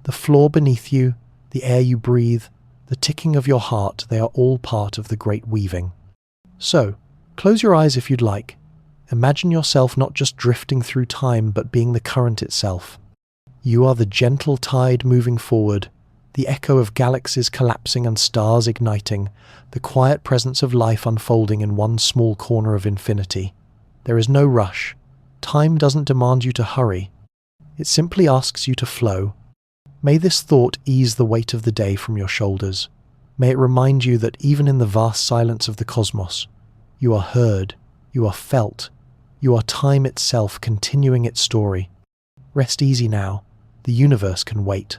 The floor beneath you, the air you breathe, the ticking of your heart, they are all part of the great weaving. So, close your eyes if you'd like. Imagine yourself not just drifting through time, but being the current itself. You are the gentle tide moving forward, the echo of galaxies collapsing and stars igniting, the quiet presence of life unfolding in one small corner of infinity. There is no rush. Time doesn't demand you to hurry. It simply asks you to flow. May this thought ease the weight of the day from your shoulders. May it remind you that even in the vast silence of the cosmos, you are heard, you are felt, you are time itself continuing its story. Rest easy now. The universe can wait.